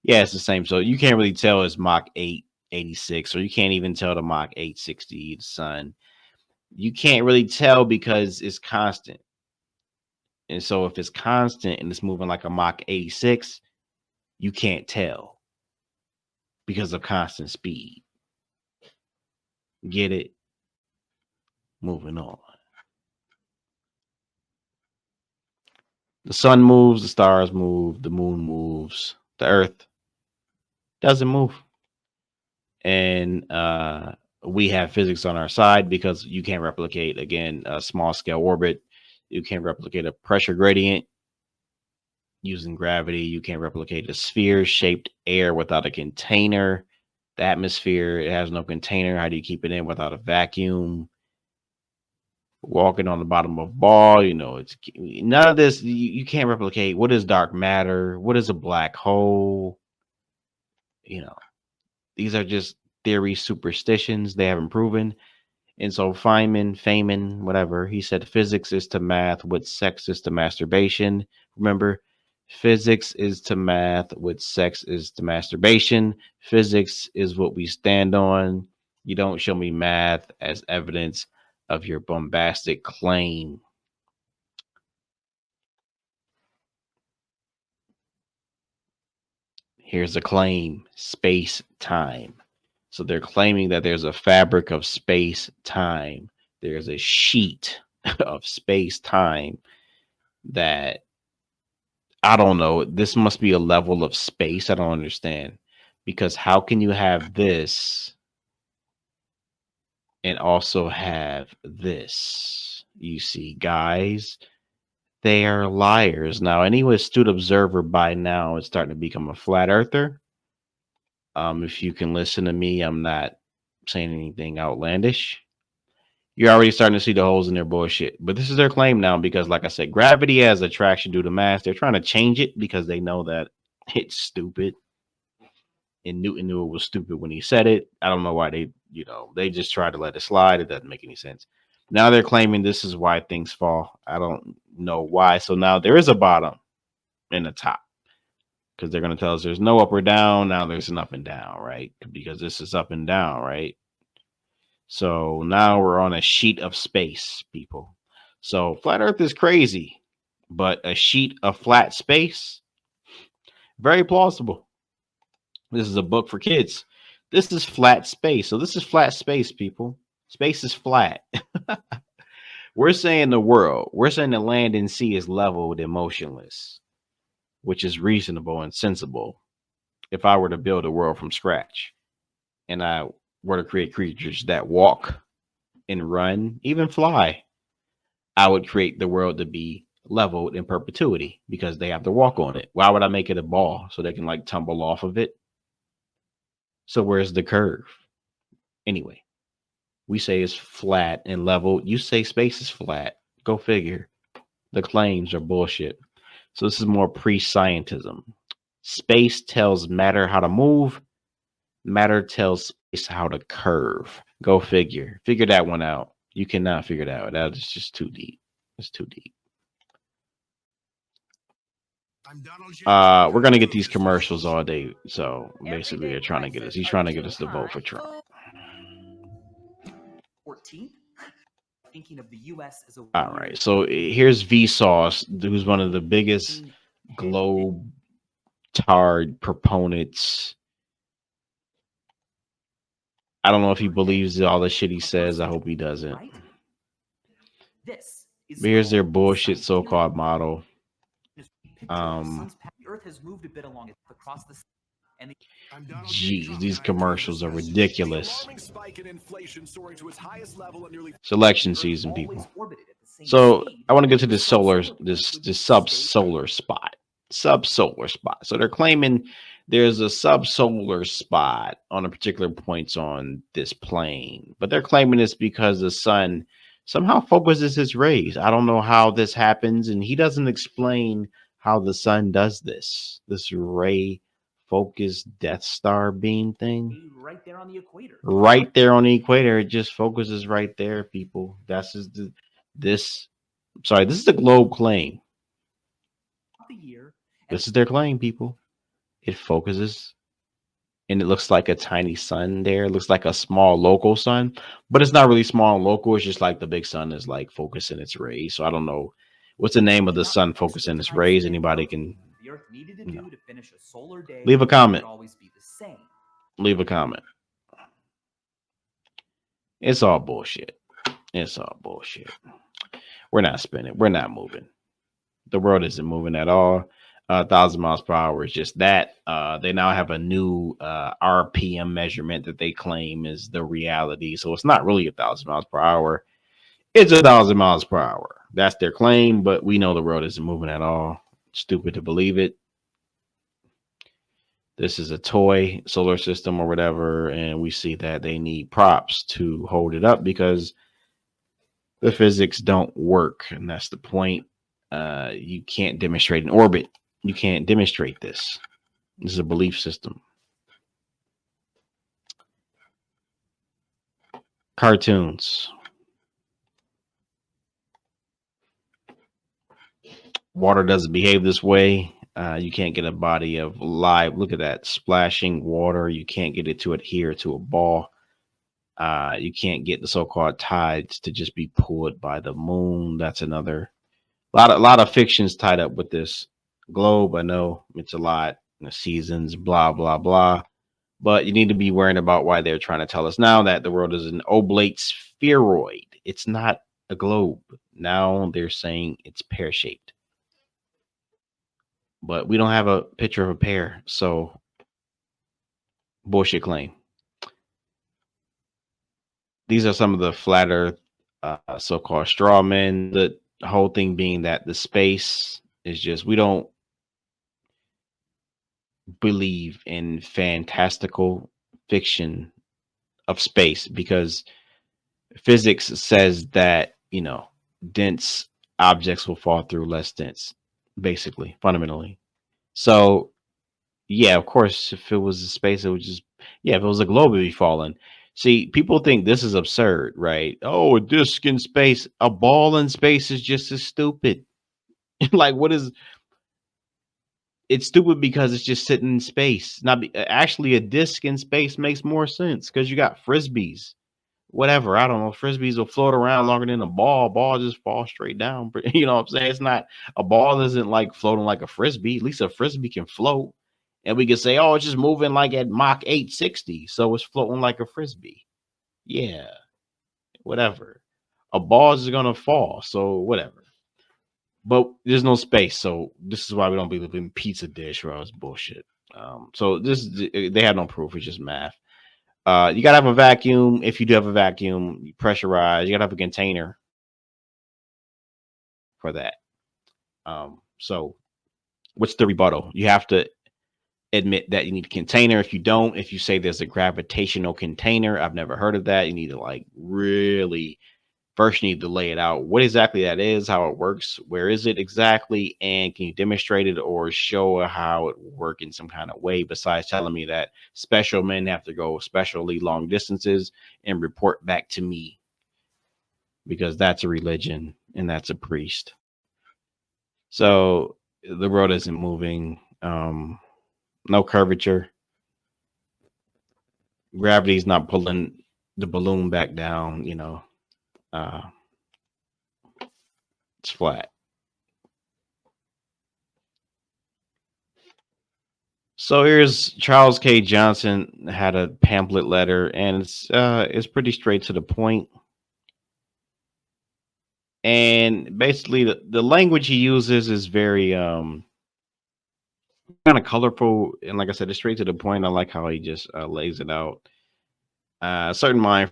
Yeah, it's the same. So you can't really tell it's Mach 886, or you can't even tell the Mach 860, the sun. You can't really tell because it's constant. And so if it's constant and it's moving like a Mach 86, you can't tell because of constant speed. Get it? Moving on. The sun moves, the stars move, the moon moves, the earth doesn't move. And we have physics on our side because you can't replicate, again, a small scale orbit. You can't replicate a pressure gradient using gravity. You can't replicate a sphere shaped air without a container. The atmosphere, it has no container. How do you keep it in without a vacuum? Walking on the bottom of a ball, you know, it's none of this. You can't replicate. What is dark matter? What is a black hole? You know, these are just theory superstitions. They haven't proven. And so Feynman, whatever, he said physics is to math what sex is to masturbation. Remember, physics is to math what sex is to masturbation. Physics is what we stand on. You don't show me math as evidence of your bombastic claim. Here's a claim: space-time. So they're claiming that there's a fabric of space-time. There's a sheet of space-time that, I don't know, this must be a level of space. I don't understand. Because how can you have this and also have this? You see, guys, they are liars. Now, any astute observer by now is starting to become a flat earther. If you can listen to me, I'm not saying anything outlandish. You're already starting to see the holes in their bullshit. But this is their claim now because, like I said, gravity has attraction due to mass. They're trying to change it because they know that it's stupid. and Newton knew it was stupid when he said it. I don't know why they just tried to let it slide. It doesn't make any sense. Now they're claiming this is why things fall. I don't know why. So now there is a bottom and a top, because they're going to tell us there's no up or down. Now there's an up and down, right? Because this is up and down, right? So now we're on a sheet of space, people. So flat Earth is crazy, but a sheet of flat space, very plausible. This is a book for kids. This is flat space. So this is flat space, people. Space is flat. We're saying the world. We're saying the land and sea is leveled and motionless, which is reasonable and sensible. If I were to build a world from scratch and I were to create creatures that walk and run, even fly, I would create the world to be leveled in perpetuity because they have to walk on it. Why would I make it a ball so they can like tumble off of it? So where's the curve? Anyway, we say it's flat and leveled. You say space is flat. Go figure. The claims are bullshit. So this is more pre-scientism. Space tells matter how to move. Matter tells space how to curve. Go figure. Figure that one out. You cannot figure that out. That is just too deep. It's too deep. We're gonna get these commercials all day. So basically, they're trying to get us. He's trying to get us to vote for Trump. 14. Thinking of the U.S. as a all right. So here's Vsauce, who's one of the biggest globe tard proponents. I don't know if he believes all the shit he says. I hope he doesn't. But here's their bullshit so-called model. The Earth has moved a bit along it across the. Jeez, these commercials are ridiculous. It's election season, people. So I want to get to this sub-solar spot. Sub-solar spot. So they're claiming there's a sub-solar spot on a particular points on this plane, but they're claiming it's because the sun somehow focuses its rays. I don't know how this happens, and he doesn't explain how the sun does this ray focus Death Star beam thing. Right there on the equator. Right there on the equator. It just focuses right there, people. That's just this is the globe claim. This is their claim, people. It focuses and it looks like a tiny sun there. It looks like a small local sun, but it's not really small and local. It's just like the big sun is like focusing its rays. So I don't know what's the name of the sun focusing its rays. Anybody can leave a comment. Leave a comment. It's all bullshit. It's all bullshit. We're not spinning. We're not moving. The world isn't moving at all. 1,000 miles per hour is just that. They now have a new RPM measurement that they claim is the reality. So it's not really 1,000 miles per hour. It's 1,000 miles per hour. That's their claim, but we know the world isn't moving at all. Stupid to believe it. This is a toy solar system or whatever, and we see that they need props to hold it up because the physics don't work, and that's the point. You can't demonstrate an orbit. You can't demonstrate this. This is a belief system. Cartoons. Water doesn't behave this way. You can't get a body of live. Look at that splashing water. You can't get it to adhere to a ball. You can't get the so-called tides to just be pulled by the moon. That's another lot of fictions tied up with this globe. I know it's a lot. The seasons, blah blah blah. But you need to be worrying about why they're trying to tell us now that the world is an oblate spheroid. It's not a globe. Now they're saying it's pear-shaped. But we don't have a picture of a pear, so bullshit claim. These are some of the flat earth so-called straw men. The whole thing being that the space is just, we don't believe in fantastical fiction of space because physics says that, dense objects will fall through less dense, basically, fundamentally. So Yeah, of course, if it was a space, it would just, yeah, if it was a globe, it'd be falling. See, people think this is absurd, right? Oh, a disc in space, a ball in space is just as stupid. Like, what is it's stupid because it's just sitting in space. Not be, actually, a disc in space makes more sense because you got frisbees, whatever. I don't know. Frisbees will float around longer than a ball. Ball just falls straight down. You know what I'm saying? It's not a ball isn't like floating like a frisbee. At least a frisbee can float. And we can say, oh, it's just moving like at Mach 860. So it's floating like a frisbee. Yeah, whatever. A ball is going to fall. So whatever. But there's no space. So this is why we don't believe in pizza dish, or else bullshit. So they have no proof. It's just math. You gotta have a vacuum. If you do have a vacuum, you pressurize. You gotta have a container for that. So what's the rebuttal? You have to admit that you need a container. If you don't, if you say there's a gravitational container, I've never heard of that. You need to like really first you need to lay it out what exactly that is, how it works, where is it exactly, and can you demonstrate it or show how it work in some kind of way besides telling me that special men have to go especially long distances and report back to me, because that's a religion and that's a priest. So the world isn't moving. No curvature. Gravity's not pulling the balloon back down, you know. It's flat. So here's Charles K. Johnson had a pamphlet letter, and it's pretty straight to the point. And basically the language he uses is very kind of colorful, and like I said, it's straight to the point. I like how he just lays it out. Certain mind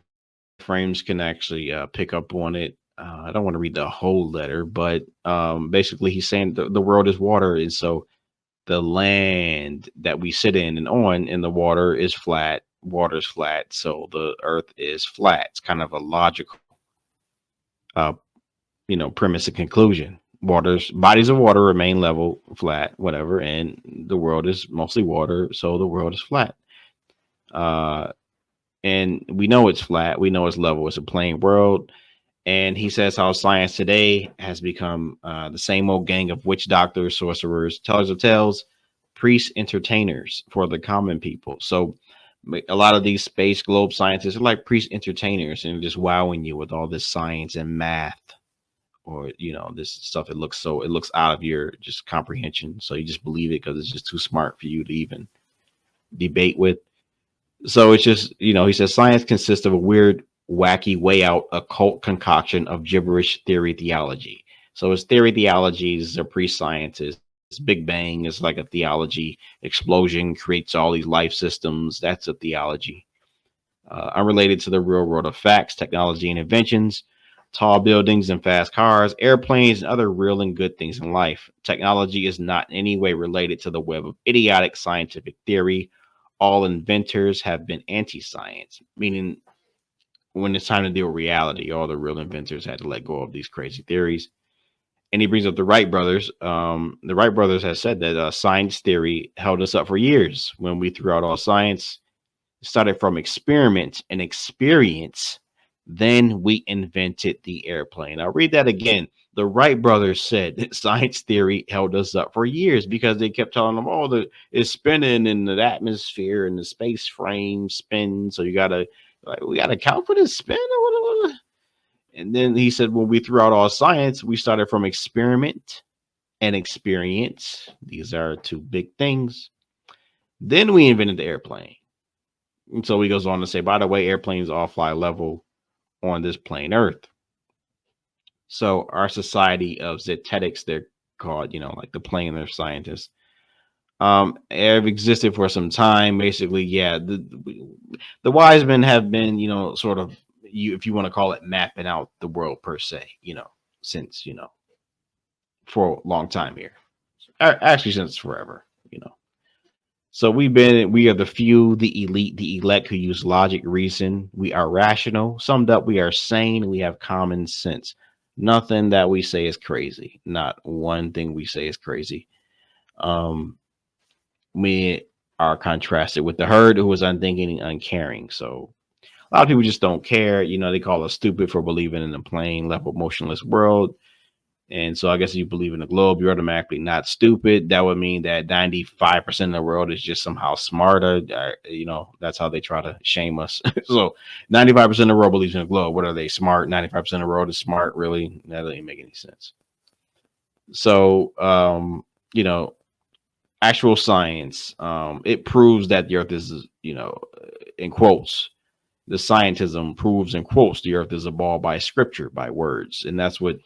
frames can actually pick up on it. I don't want to read the whole letter, but basically he's saying the world is water, and so the land that we sit in and on in the water is flat. Water's flat, so the earth is flat. It's kind of a logical premise and conclusion. Bodies of water remain level, flat, whatever, and the world is mostly water, so the world is flat. And we know it's flat, we know it's level, it's a plane world. And he says how science today has become the same old gang of witch doctors, sorcerers, tellers of tales, priests, entertainers for the common people. So a lot of these space globe scientists are like priest entertainers and just wowing you with all this science and math, or this stuff. It looks out of your just comprehension, so you just believe it because it's just too smart for you to even debate with. So it's just, he says science consists of a weird, wacky, way out, occult concoction of gibberish theory theology. So it's theory theologies are pre-scientists. Big Bang is like a theology. Explosion creates all these life systems. That's a theology. Unrelated to the real world of facts, technology, and inventions. Tall buildings and fast cars, airplanes, and other real and good things in life. Technology is not in any way related to the web of idiotic scientific theory. All inventors have been anti-science, meaning when it's time to deal with reality, all the real inventors had to let go of these crazy theories. And he brings up the Wright brothers. The Wright brothers have said that science theory held us up for years. When we threw out all science, it started from experiment and experience. Then we invented the airplane. I'll read that again. The Wright brothers said that science theory held us up for years because they kept telling them, oh, it's spinning in the atmosphere and the space frame spins. So we gotta account for this spin or whatever. And then he said, when we threw out all science, we started from experiment and experience. These are two big things. Then we invented the airplane. And so he goes on to say, by the way, airplanes all fly level on this plane Earth. So our society of Zetetics, they're called, like the planar scientists, have existed for some time. Basically, yeah, the wise men have been, sort of, if you want to call it, mapping out the world per se, since, for a long time here. Actually, since forever, So we are the few, the elite, the elect who use logic, reason. We are rational. Summed up, we are sane. We have common sense. Nothing that we say is crazy. Not one thing we say is crazy. we are contrasted with the herd who was unthinking and uncaring. So a lot of people just don't care. You know, they call us stupid for believing in a plain, level, motionless world. And so I guess if you believe in the globe, you're automatically not stupid. That would mean that 95% of the world is just somehow smarter. You know, that's how they try to shame us. So 95% of the world believes in the globe. What are they, smart? 95% of the world is smart. Really? That doesn't make any sense. So, you know, actual science, it proves that the earth is, you know, in quotes, the scientism proves in quotes the earth is a ball by scripture, by words. And that's what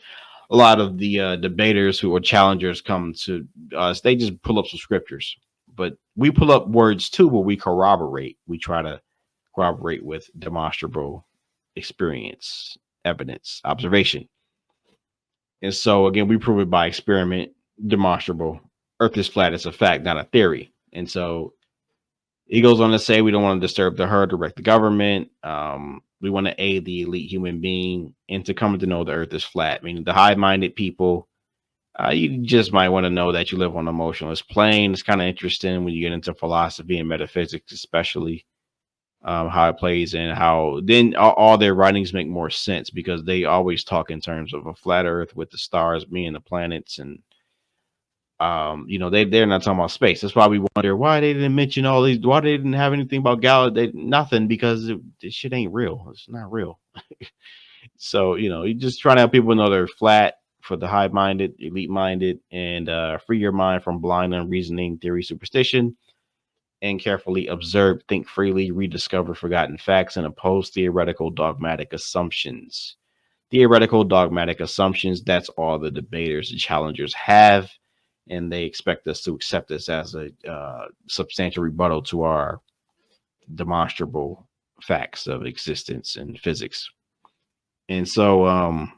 a lot of the debaters who are challengers come to us. They just pull up some scriptures, but we pull up words too, but we corroborate. We try to corroborate with demonstrable experience, evidence, observation. And so again, we prove it by experiment, demonstrable. Earth is flat. It's a fact, not a theory. And so he goes on to say we don't want to disturb the herd, direct the government. We want to aid the elite human being into coming to know the earth is flat. Meaning the high-minded people, you just might want to know that you live on a motionless plane. It's kind of interesting when you get into philosophy and metaphysics, especially how it plays and how then all their writings make more sense because they always talk in terms of a flat earth with the stars being the planets. And you know, they're not talking about space. That's why we wonder why they didn't mention all these, why they didn't have anything about Galactic. Nothing, because this shit ain't real. It's not real. So, you know, you just trying to help people know they're flat for the high-minded, elite-minded, and free your mind from blind unreasoning theory, superstition, and carefully observe, think freely, rediscover forgotten facts, and oppose theoretical dogmatic assumptions. Theoretical dogmatic assumptions, that's all the debaters and challengers have. And they expect us to accept this as a substantial rebuttal to our demonstrable facts of existence and physics. And so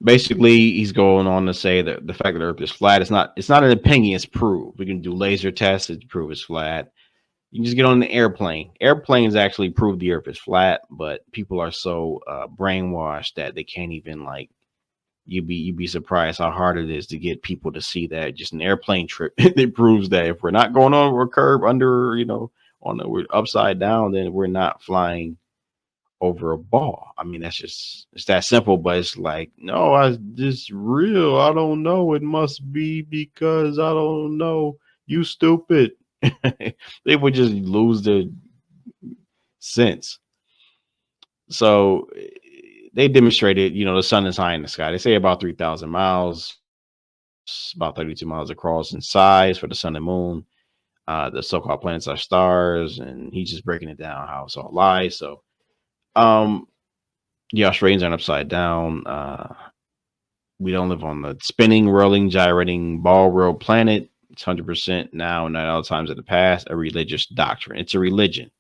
basically he's going on to say that the fact that the earth is flat, it's not an opinion, it's proved. We can do laser tests to prove it's flat. You can just get on the airplane. Airplanes actually prove the earth is flat, but people are so brainwashed that they can't even, like, you'd be surprised how hard it is to get people to see that just an airplane trip. It proves that if we're not going over a curve under, you know, we're upside down, then we're not flying over a ball. I mean, it's that simple. But it's like, no, this real. I don't know. It must be because I don't know. You stupid. They would just lose their sense. So they demonstrated, you know, the sun is high in the sky. They say about 3,000 miles, about 32 miles across in size for the sun and moon. The so-called planets are stars, and he's just breaking it down how it's all lies. So, the Australians aren't upside down. We don't live on the spinning, whirling, gyrating ball world planet. It's 100% now and at all times of the past a religious doctrine. It's a religion.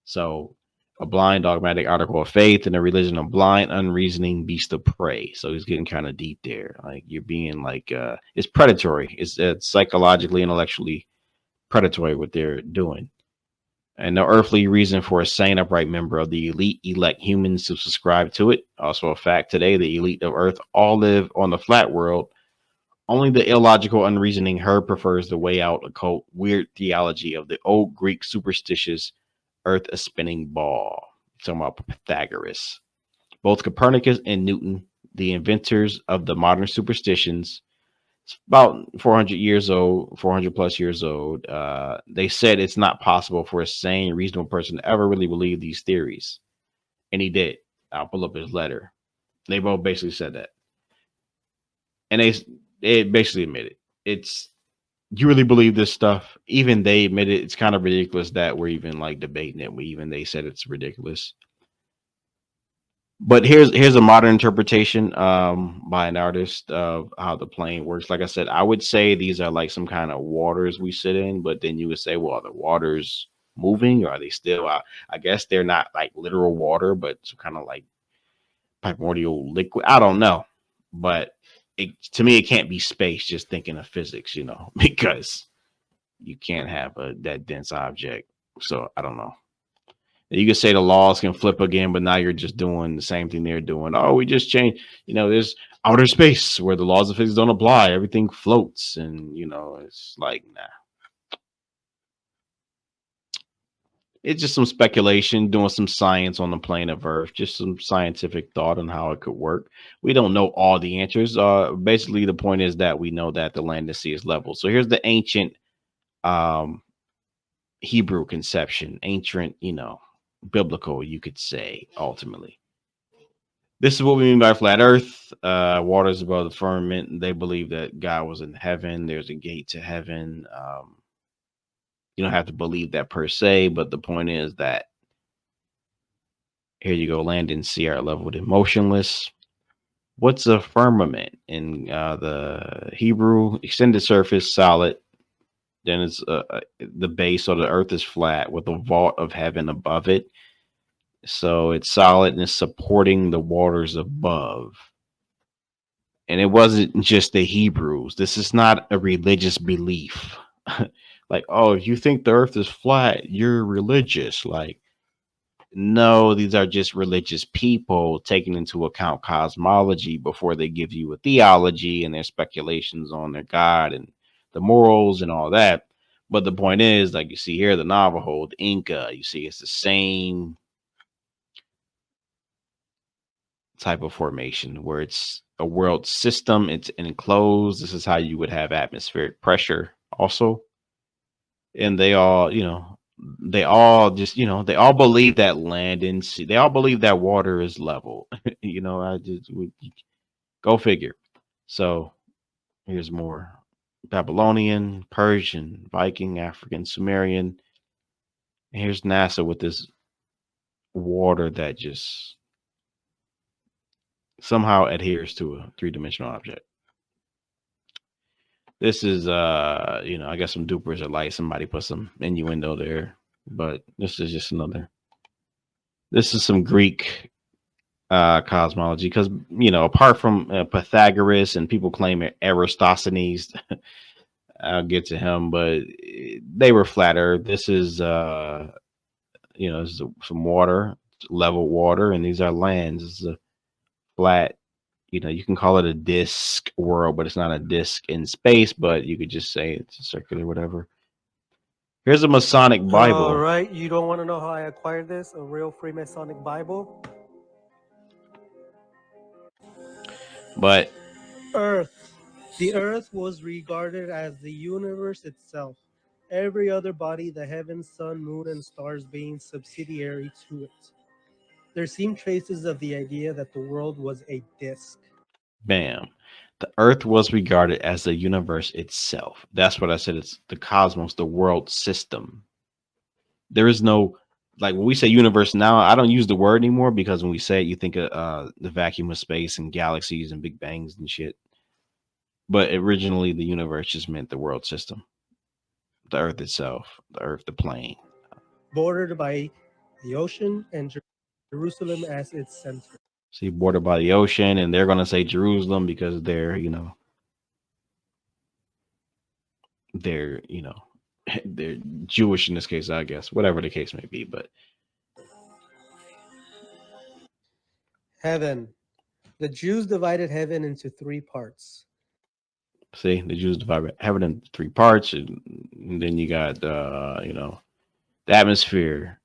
So, a blind dogmatic article of faith and a religion of blind unreasoning beast of prey. So he's getting kind of deep there. Like you're being like it's predatory. It's psychologically, intellectually predatory what they're doing. And no earthly reason for a sane, upright member of the elite elect humans to subscribe to it. Also a fact today, the elite of earth all live on the flat world. Only the illogical, unreasoning herd prefers the way out occult, weird theology of the old Greek superstitious earth a spinning ball. Talking about Pythagoras. Both Copernicus and Newton, the inventors of the modern superstitions, it's about 400 years old, 400 plus years old. They said it's not possible for a sane, reasonable person to ever really believe these theories. And he did. I'll pull up his letter. They both basically said that. And they basically admitted it's, you really believe this stuff? Even they admit it. It's kind of ridiculous that we're even like debating it. They said it's ridiculous. But here's a modern interpretation by an artist of how the plane works. Like I said, I would say these are like some kind of waters we sit in, but then you would say, well, are the waters moving? Or are they still I guess they're not like literal water, but some kind of like primordial liquid. I don't know. But to me, it can't be space, just thinking of physics, you know, because you can't have that dense object. So I don't know. You could say the laws can flip again, but now you're just doing the same thing they're doing. Oh, we just changed. There's outer space where the laws of physics don't apply. Everything floats, and it's like, nah. It's just some speculation, doing some science on the plane of Earth, just some scientific thought on how it could work. We don't know all the answers. Basically, the point is that we know that the land and sea is level. So here's the ancient Hebrew conception, ancient, biblical, you could say, ultimately. This is what we mean by flat Earth. Waters above the firmament. They believe that God was in heaven. There's a gate to heaven. You don't have to believe that per se, but the point is that here you go, land and sea are leveled and motionless. What's a firmament? In the Hebrew, extended surface, solid. Then it's the base, or the earth is flat with a vault of heaven above it. So it's solid and it's supporting the waters above. And it wasn't just the Hebrews. This is not a religious belief. Like, oh, if you think the earth is flat, you're religious. Like, no, these are just religious people taking into account cosmology before they give you a theology and their speculations on their God and the morals and all that. But the point is, like you see here, the Navajo, the Inca, you see it's the same type of formation where it's a world system. It's enclosed. This is how you would have atmospheric pressure also. And they all, they all just, they all believe that land and sea, they all believe that water is level. I just would go figure. So here's more Babylonian, Persian, Viking, African, Sumerian. And here's NASA with this water that just somehow adheres to a three-dimensional object. This is, I guess some dupers are light. Somebody put some innuendo there, but this is just this is some Greek cosmology, because, apart from Pythagoras and people claim Eratosthenes, I'll get to him, but they were flat earth. This is, this is some water, level water, and these are lands. This is a flat, you can call it a disc world, but it's not a disc in space, but you could just say it's a circular, whatever. Here's a Masonic Bible. All right, you don't want to know how I acquired this, a real Freemasonic Bible? But Earth. The Earth was regarded as the universe itself. Every other body, the heavens, sun, moon, and stars being subsidiary to it. There seem traces of the idea that the world was a disk. Bam. The Earth was regarded as the universe itself. That's what I said. It's the cosmos, the world system. There is no, like when we say universe now, I don't use the word anymore, because when we say it, you think of the vacuum of space and galaxies and big bangs and shit. But originally, the universe just meant the world system, the Earth itself, the Earth, the plane. Bordered by the ocean and Jerusalem as its center. See, bordered by the ocean, and they're going to say Jerusalem because they're, they're Jewish in this case, I guess, whatever the case may be. But heaven. The Jews divided heaven into three parts. See, the Jews divided heaven into three parts, and then you got, the atmosphere.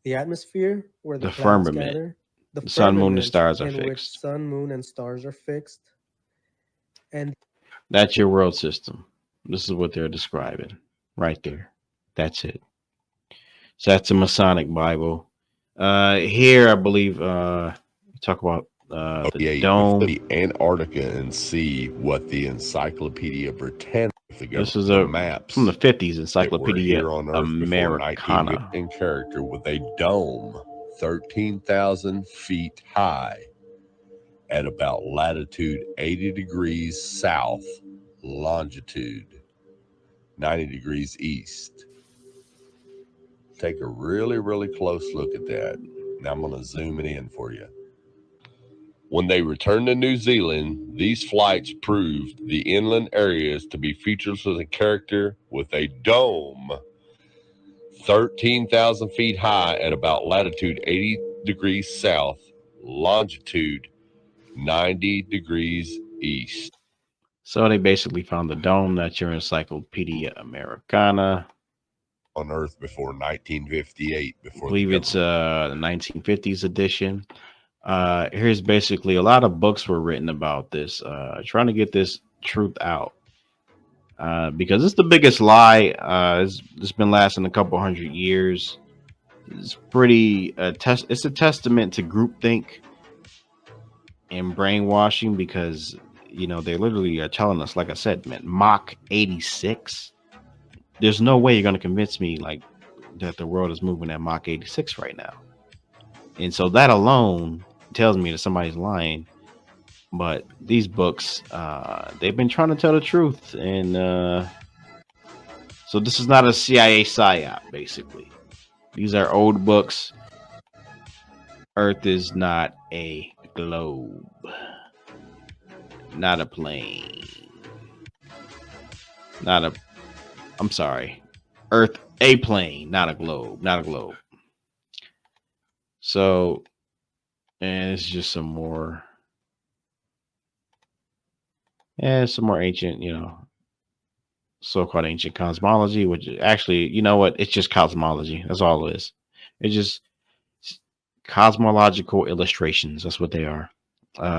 The atmosphere, where the firmament, gather. The sun, moon, and stars are in which fixed. Sun, moon, and stars are fixed. And that's your world system. This is what they're describing right there. That's it. So that's a Masonic Bible. Here, I believe, talk about the dome. The Antarctica and see what the Encyclopedia Britannica. This is a maps from the 50s, Encyclopedia Americana. In character with a dome 13,000 feet high at about latitude 80 degrees south, longitude 90 degrees east. Take a really, really close look at that. Now I'm going to zoom it in for you. When they returned to New Zealand, these flights proved the inland areas to be featureless in character with a dome 13,000 feet high at about latitude 80 degrees south, longitude 90 degrees east. So they basically found the dome. That's your Encyclopedia Americana. On Earth before 1958. I believe it's the 1950s edition. Here's basically a lot of books were written about this, trying to get this truth out. Because it's the biggest lie. It's been lasting a couple hundred years. It's pretty it's a testament to groupthink and brainwashing, because they literally are telling us, like I said, man, Mach 86. There's no way you're going to convince me like that the world is moving at Mach 86 right now. And so that alone tells me that somebody's lying. But these books, they've been trying to tell the truth. And so this is not a CIA psyop, basically. These are old books. Earth is not a globe. Not a plane. I'm sorry. Earth, a plane, not a globe. Not a globe. So, and it's just some more ancient, so-called ancient cosmology, which actually, you know what? It's just cosmology. That's all it is. It's just cosmological illustrations. That's what they are.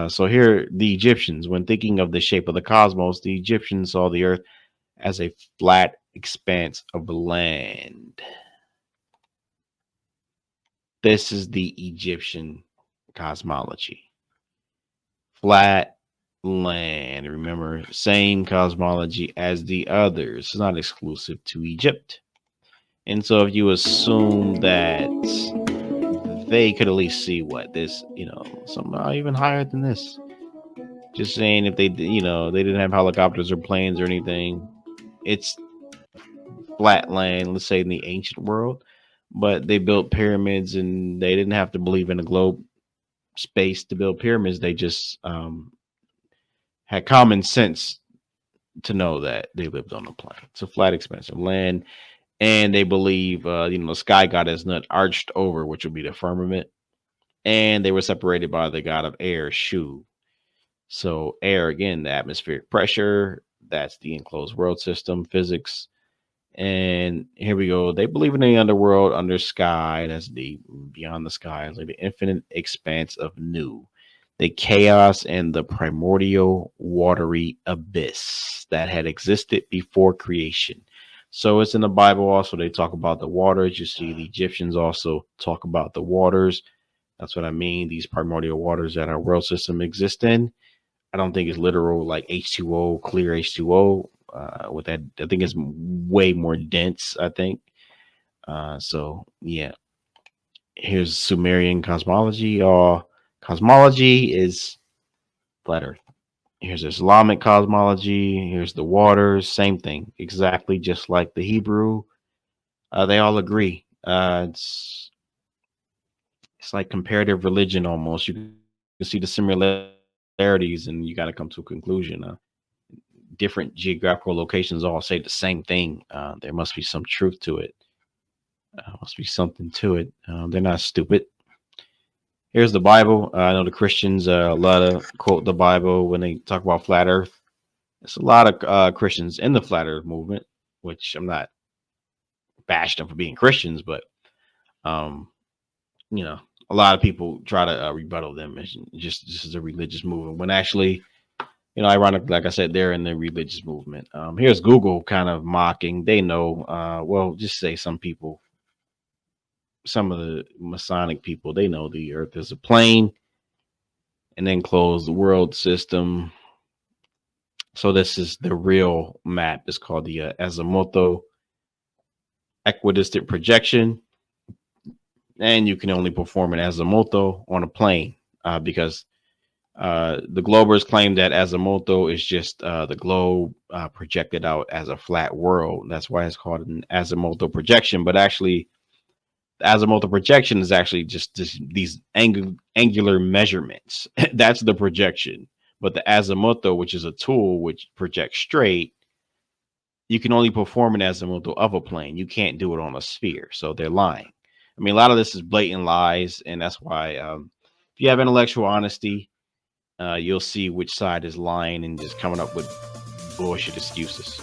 So here, the Egyptians, when thinking of the shape of the cosmos, the Egyptians saw the Earth as a flat expanse of land. This is the Egyptian cosmology. Flat land. Remember, same cosmology as the others. It's not exclusive to Egypt. And so if you assume that they could at least see what this, somehow even higher than this. Just saying, if they, they didn't have helicopters or planes or anything, it's flat land, let's say in the ancient world, but they built pyramids and they didn't have to believe in a globe space to build pyramids. They just had common sense to know that they lived on a planet. It's a flat expanse of land. And they believe, the sky god is not arched over, which would be the firmament. And they were separated by the god of air, Shu. So air, again, the atmospheric pressure, that's the enclosed world system, physics. And here we go. They believe in the underworld, under sky, that's deep, beyond the sky, like the infinite expanse of new, the chaos and the primordial watery abyss that had existed before creation. So it's in the Bible also. They talk about the waters. You see the Egyptians also talk about the waters. That's what I mean. These primordial waters that our world system exists in. I don't think it's literal like H2O, clear H2O. With that, I think it's way more dense, I think. So yeah. Here's Sumerian cosmology. Cosmology is flat Earth. Here's Islamic cosmology. Here's the waters. Same thing. Exactly just like the Hebrew. They all agree. It's like comparative religion almost. You can see the similarities and you got to come to a conclusion. Different geographical locations all say the same thing. There must be some truth to it. Must be something to it. They're not stupid. Here's the Bible. I know the Christians love to quote the Bible when they talk about flat Earth. There's a lot of Christians in the flat Earth movement, which I'm not bashing them for being Christians, but a lot of people try to rebuttal them as just as a religious movement, when actually, ironic, like I said, they're in the religious movement. Here's Google kind of mocking. They know, well, just say some people. Some of the Masonic people, they know the Earth is a plane and then close the world system. So this is the real map. It's called the azimuthal equidistant projection. And you can only perform an azimuthal on a plane because the Globers claim that azimuthal is just the globe projected out as a flat world. That's why it's called an azimuthal projection. But actually, the azimuthal projection is actually just these angular measurements. That's the projection. But the azimuthal, which is a tool which projects straight, you can only perform an azimuthal of a plane. You can't do it on a sphere. So they're lying. I mean, a lot of this is blatant lies, and that's why if you have intellectual honesty, you'll see which side is lying and just coming up with bullshit excuses.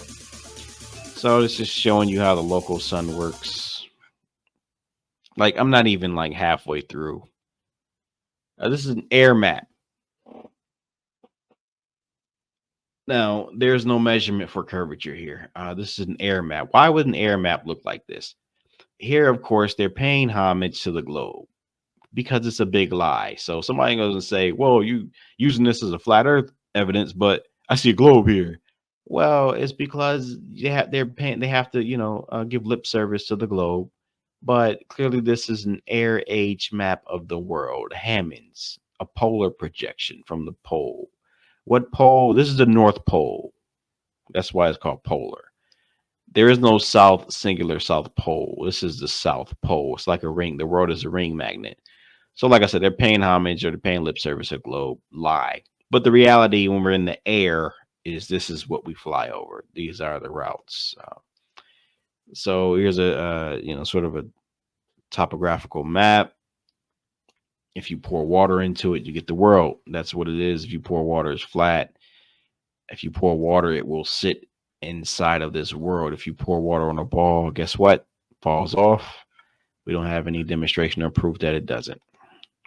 So this is showing you how the local sun works. Like, I'm not even like halfway through. This is an air map. Now, there's no measurement for curvature here. This is an air map. Why would an air map look like this? Here, of course, they're paying homage to the globe because it's a big lie. So somebody goes and say, "Whoa, you using this as a flat Earth evidence, but I see a globe here." Well, it's because they have to, give lip service to the globe. But clearly, this is an air age map of the world. Hammond's, a polar projection from the pole. What pole? This is the North Pole. That's why it's called polar. There is no singular South Pole. This is the South Pole. It's like a ring. The world is a ring magnet. So like I said, they're paying homage or they're paying lip service to globe. Lie. But the reality when we're in the air is this is what we fly over. These are the routes. So here's a, sort of a topographical map. If you pour water into it, you get the world. That's what it is. If you pour water, it's flat. If you pour water, it will sit inside of this world. If you pour water on a ball, guess what? Falls off. We don't have any demonstration or proof that it doesn't.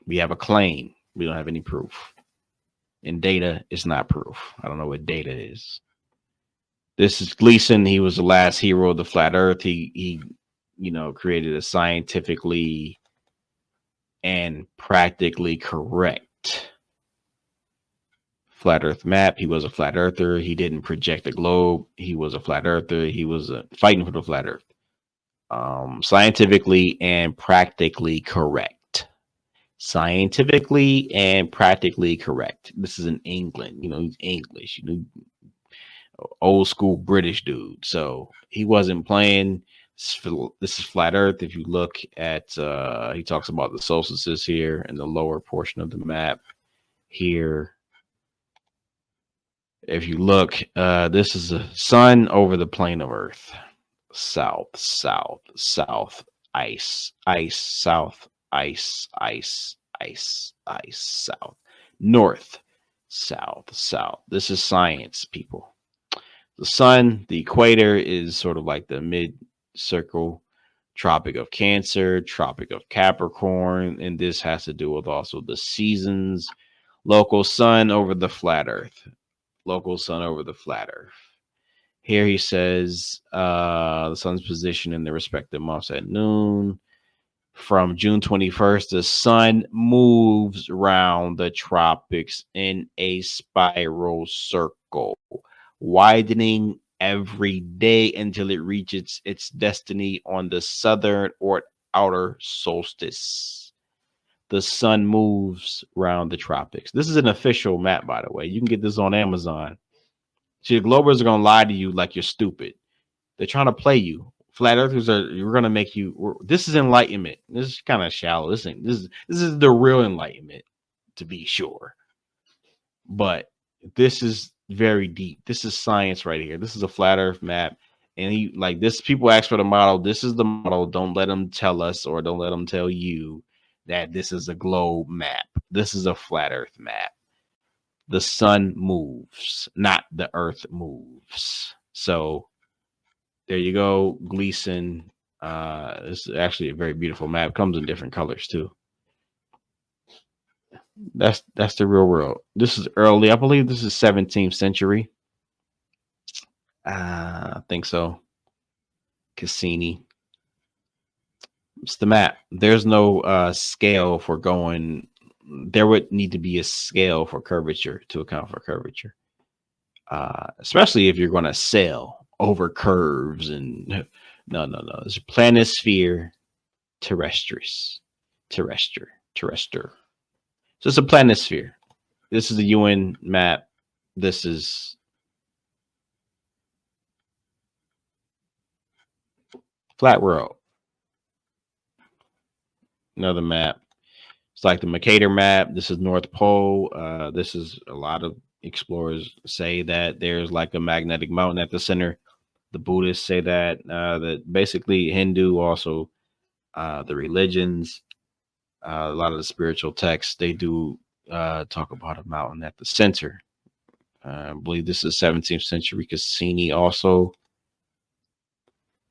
We have a claim. We don't have any proof. And data is not proof. I don't know what data is. This is Gleason. He was the last hero of the flat Earth. He created a scientifically and practically correct flat Earth map. He was a flat earther. He didn't project the globe. He was a flat earther. He was fighting for the flat Earth. Scientifically and practically correct. Scientifically and practically correct. This is in England. He's English. Old school British dude. So he wasn't playing. This is flat Earth. If you look at, he talks about the solstices here in the lower portion of the map here. If you look, this is the sun over the plane of Earth. South, south, south, ice, ice, south, ice, ice, ice, ice, south, north, south, south. This is science, people. The sun, the equator is sort of like the mid-circle, Tropic of Cancer, Tropic of Capricorn, and this has to do with also the seasons. Local sun over the flat Earth. Local sun over the flat Earth. Here he says the sun's position in the respective months at noon. From June 21st, the sun moves around the tropics in a spiral circle, widening every day until it reaches its destiny on the southern or outer solstice. The sun moves around the tropics. This is an official map, by the way. You can get this on Amazon. See, the Globers are going to lie to you like you're stupid. They're trying to play you. Flat Earthers you're going to make you. This is enlightenment. This is kind of shallow. This is the real enlightenment, to be sure. But this is very deep. This is science right here. This is a flat Earth map. And people ask for the model. This is the model. Don't let them tell us or don't let them tell you that this is a globe map. This is a flat Earth map. The sun moves, not the Earth moves. So there you go, Gleason. This is actually a very beautiful map. Comes in different colors too. That's the real world. This is early. I believe this is 17th century. I think so. Cassini. It's the map. There's no scale for going. There would need to be a scale for curvature to account for curvature, especially if you're going to sail over curves. And no. It's a planisphere terrestris. Terrestre. So it's a planisphere. This is the UN map. This is flat world. Another map. It's like the Mercator map. This is North Pole. This is a lot of explorers say that there's like a magnetic mountain at the center The Buddhists say that. That basically Hindu also, the religions, a lot of the spiritual texts, they do talk about a mountain at the center. I believe this is 17th century Cassini also.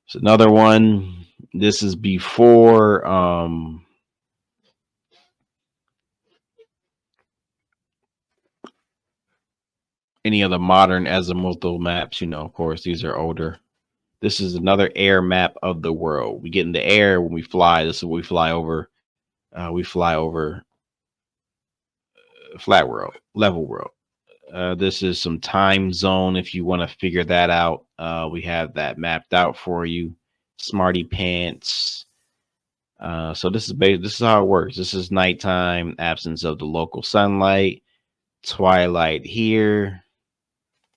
It's another one. This is before any of the modern azimuthal maps. Of course, these are older. This is another air map of the world. We get in the air when we fly. This is what we fly over. We fly over flat world, level world. This is some time zone if you want to figure that out. We have that mapped out for you. Smarty pants. So this is how it works. This is nighttime, absence of the local sunlight, twilight here.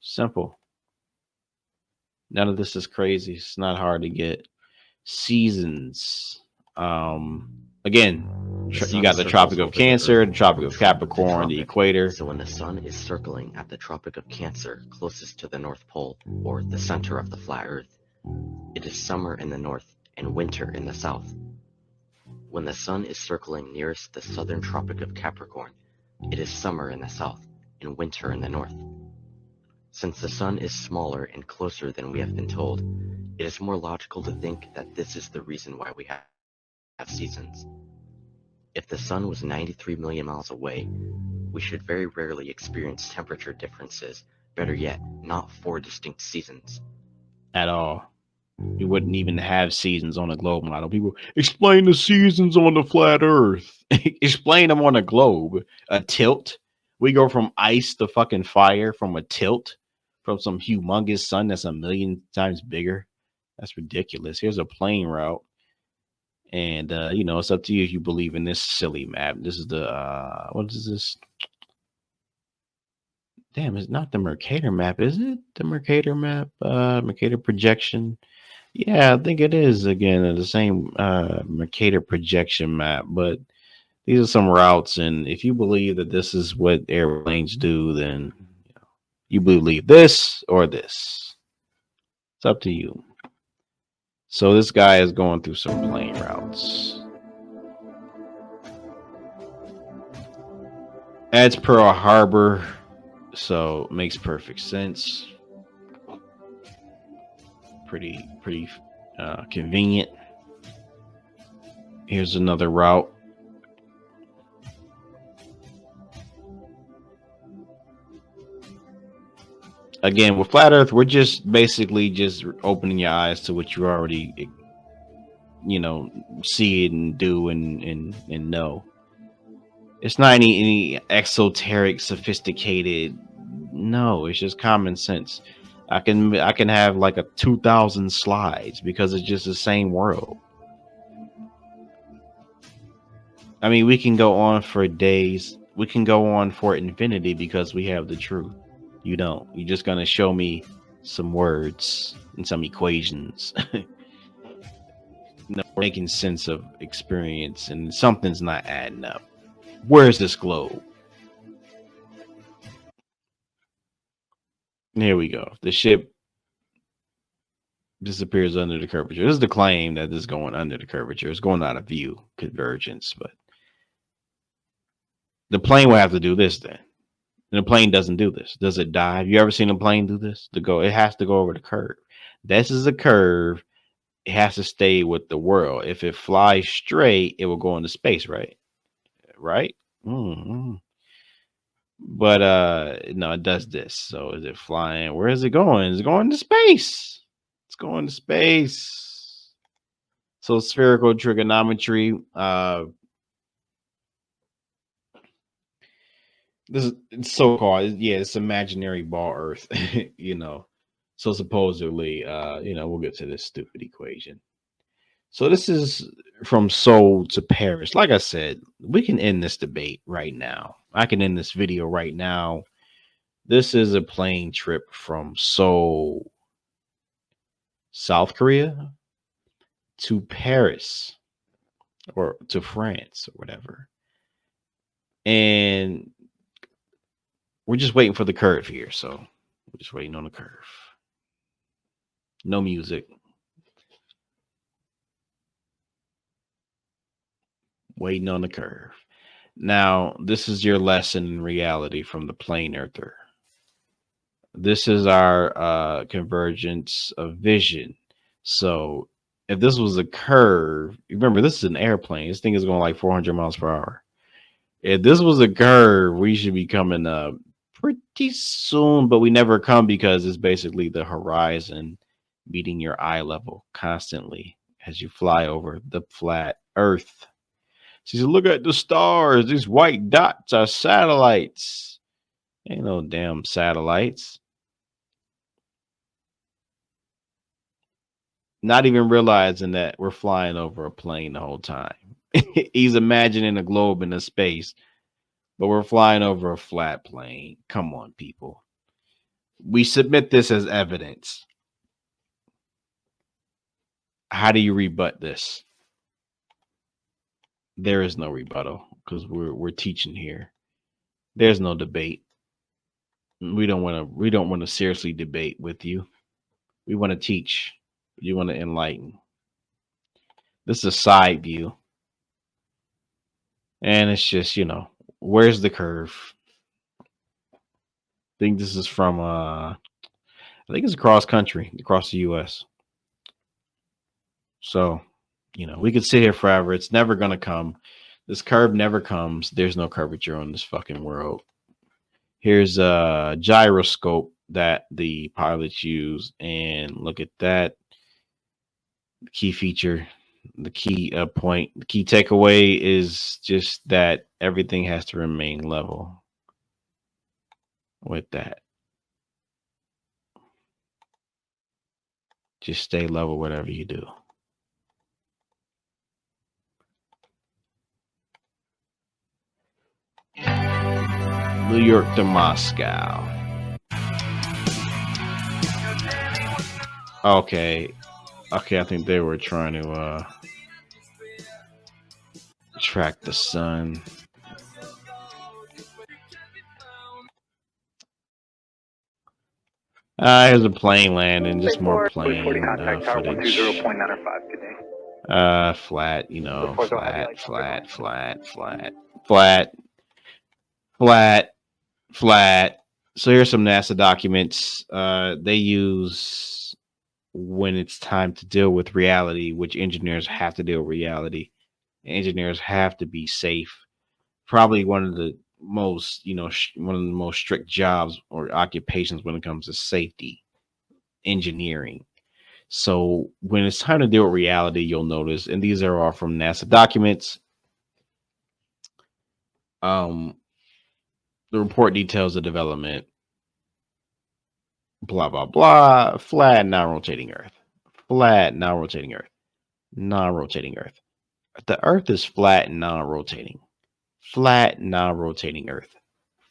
Simple. None of this is crazy. It's not hard to get. Seasons. Again, you got the Tropic of Cancer, the Tropic of Capricorn, the equator. So when the sun is circling at the Tropic of Cancer, closest to the North Pole, or the center of the flat Earth, it is summer in the north and winter in the south. When the sun is circling nearest the southern Tropic of Capricorn, it is summer in the south and winter in the north. Since the sun is smaller and closer than we have been told, it is more logical to think that this is the reason why we have seasons. If the sun was 93 million miles away, we should very rarely experience temperature differences, better yet, not 4 distinct seasons. At all. We wouldn't even have seasons on a globe model. People explain the seasons on the flat Earth. Explain them on a globe. A tilt. We go from ice to fucking fire from a tilt, from some humongous sun that's a million times bigger. That's ridiculous. Here's a plane route. And, it's up to you if you believe in this silly map. This is the, what is this? Damn, it's not the Mercator map, is it? The Mercator map, Mercator projection. Yeah, I think it is, again, the same Mercator projection map, but these are some routes, and if you believe that this is what airplanes do, then you believe this or this. It's up to you. So this guy is going through some plane routes. That's Pearl Harbor, so it makes perfect sense. Pretty convenient. Here's another route. Again, with Flat Earth, we're just basically just opening your eyes to what you already, see it and do and know. It's not any exoteric, sophisticated. No, it's just common sense. I can have like a 2,000 slides because it's just the same world. I mean, we can go on for days. We can go on for infinity because we have the truth. You don't. You're just going to show me some words and some equations. No, making sense of experience, and something's not adding up. Where's this globe? Here we go. The ship disappears under the curvature. This is the claim that this is going under the curvature. It's going out of view, convergence, but the plane will have to do this then. And the plane doesn't do this. Does it dive? You ever seen a plane do this? It has to go over the curve. This is a curve. It has to stay with the world. If it flies straight, it will go into space, right? Right? Mm-hmm. But no, it does this. So is it flying? Where is it going? Is it going to space? It's going to space. So spherical trigonometry. This is so-called, it's imaginary ball Earth, So supposedly, we'll get to this stupid equation. So this is from Seoul to Paris. Like I said, we can end this debate right now. I can end this video right now. This is a plane trip from Seoul, South Korea, to Paris, or to France, or whatever. And we're just waiting for the curve here. So we're just waiting on the curve. No music. Waiting on the curve. Now, this is your lesson in reality from the plane earther. This is our convergence of vision. So if this was a curve, remember, this is an airplane. This thing is going like 400 miles per hour. If this was a curve, we should be coming up pretty soon, but we never come because it's basically the horizon meeting your eye level constantly as you fly over the flat earth. She said, look at the stars. These white dots are satellites. Ain't no damn satellites. Not even realizing that we're flying over a plane the whole time. He's imagining a globe in a space, but we're flying over a flat plane. Come on, people. We submit this as evidence. How do you rebut this? There is no rebuttal because we're teaching here. There's no debate. We don't want to seriously debate with you. We want to teach. You want to enlighten. This is a side view. And it's just, where's the curve? I think this is from I think it's across country, across the US. So, we could sit here forever. It's never gonna come. This curve never comes. There's no curvature on this fucking world. Here's a gyroscope that the pilots use, and look at that. The key feature, the key point, the key takeaway is just that everything has to remain level with that. Just stay level whatever you do. New York to Moscow. Okay, I think they were trying to track the sun. Here's a plane landing, just more plane footage. Flat, flat. So here's some NASA documents they use when it's time to deal with reality, which engineers have to deal with reality. Engineers have to be safe. Probably one of the most, one of the most strict jobs or occupations when it comes to safety, engineering. So when it's time to deal with reality, you'll notice, and these are all from NASA documents. The report details the development. Blah, blah, blah. Flat, non-rotating Earth. Flat, non-rotating Earth. Non-rotating Earth. The Earth is flat and non-rotating. Flat, non-rotating Earth.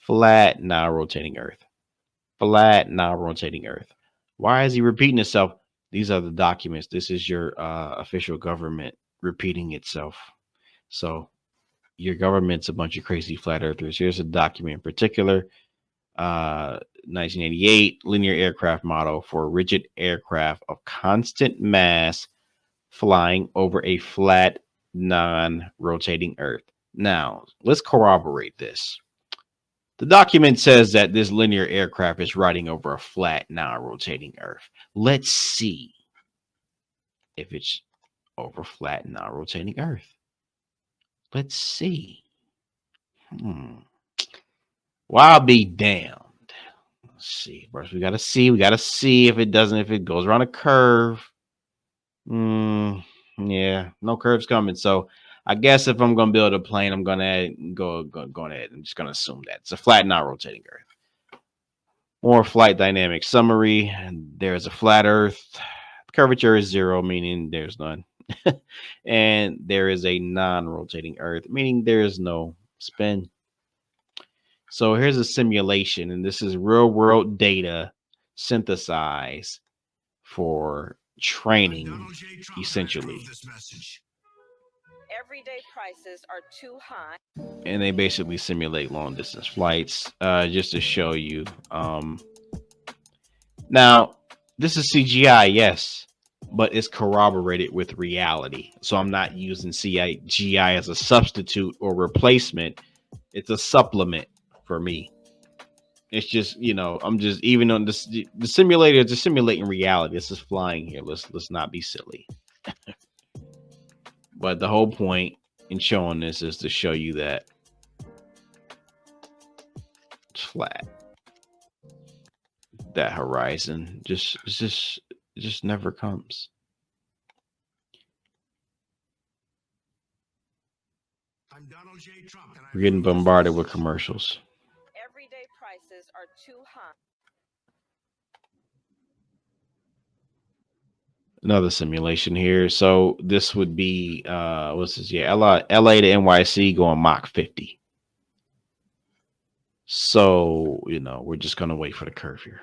Flat, non-rotating Earth. Flat, non-rotating Earth. Why is he repeating himself? These are the documents. This is your official government repeating itself. So your government's a bunch of crazy flat earthers. Here's a document in particular. 1988 linear aircraft model for rigid aircraft of constant mass flying over a flat, non-rotating Earth. Now, let's corroborate this. The document says that this linear aircraft is riding over a flat, non-rotating Earth. Let's see if it's over flat, non-rotating Earth. Let's see. Well, I'll be damned. Let's see. First, we gotta see. We gotta see if it doesn't. If it goes around a curve. Yeah, no curves coming. So I guess if I'm gonna build a plane, I'm gonna go ahead. I'm just gonna assume that it's a flat, not rotating Earth. More flight dynamics summary. There's a flat Earth. Curvature is 0, meaning there's none. And there is a non-rotating Earth, meaning there is no spin. So here's a simulation, and this is real world data synthesized for training, essentially. Everyday prices are too high. And they basically simulate long distance flights, just to show you. Now, This is CGI, yes, but it's corroborated with reality. So I'm not using CGI as a substitute or replacement. It's a supplement for me. It's just, I'm just, even on this, the simulator, it's simulating reality. This is flying here. Let's not be silly. But the whole point in showing this is to show you that it's flat. That horizon just never comes. I'm Donald J. Trump, and We're getting bombarded with commercials. Everyday prices are too high. Another simulation here. So this would be what's this? Yeah, LA to NYC going Mach 50. So we're just gonna wait for the curve here.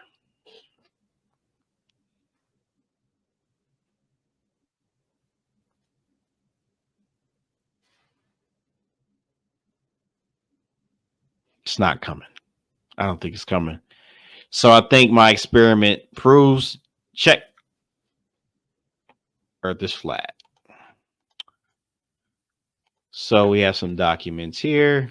It's not coming. I don't think it's coming. So I think my experiment proves check. Earth is flat. So we have some documents here.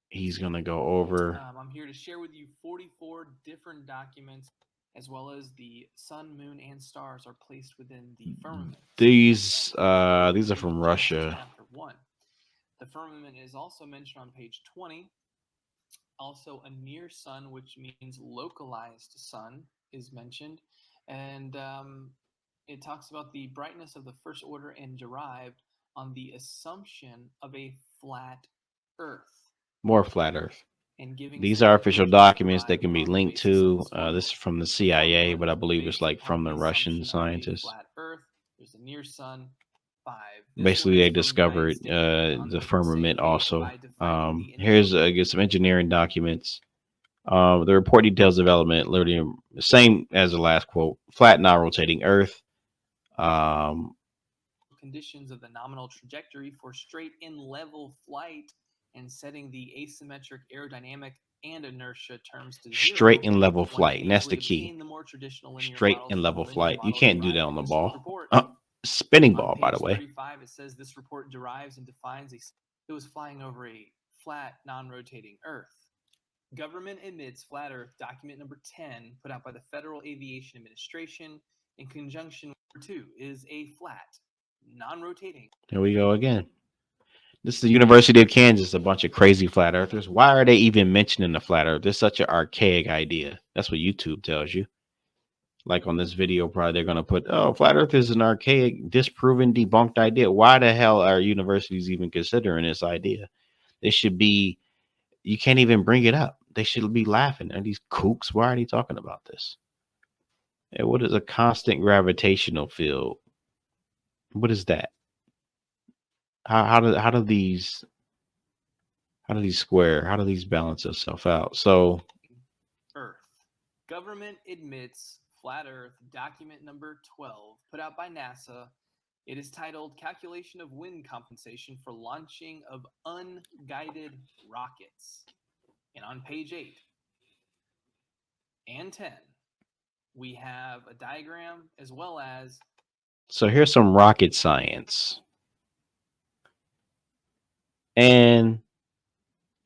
He's going to go over. I'm here to share with you 44 different documents, as well as the sun, moon, and stars are placed within the firmament. These are from Russia. Chapter 1. The firmament is also mentioned on page 20. Also, a near sun, which means localized sun, is mentioned. And it talks about the brightness of the first order and derived on the assumption of a flat Earth. More flat Earth. And these are official documents that can be linked to. This is from the CIA, but I believe it's like from the Russian scientists. Flat Earth. There's a near sun. 5. Basically, they discovered the firmament also. Here's get some engineering documents. The report details development, literally the same as the last quote. Flat, non-rotating Earth. Conditions of the nominal trajectory for straight and level flight, and setting the asymmetric aerodynamic and inertia terms to 0. Straight and level flight, and that's the key. Straight and level flight. You can't do that on the ball. Spinning ball, by the way. 35, it says this report derives and defines it was flying over a flat, non-rotating Earth. Government admits flat Earth, document number 10, put out by the Federal Aviation Administration in conjunction with 2, is a flat, non-rotating. Here we go again. This is the University of Kansas, a bunch of crazy flat earthers. Why are they even mentioning the flat Earth? It's such an archaic idea. That's what YouTube tells you. Like on this video, probably they're going to put, oh, flat Earth is an archaic, disproven, debunked idea. Why the hell are universities even considering this idea? They should be, you can't even bring it up. They should be laughing. Are these kooks? Why are they talking about this? And what is a constant gravitational field? What is that? How do these square? How do these balance themselves out? So Earth. Government admits flat Earth, document number 12, put out by NASA. It is titled Calculation of Wind Compensation for Launching of Unguided Rockets. And on page 8 and 10, we have a diagram as well as. So here's some rocket science. And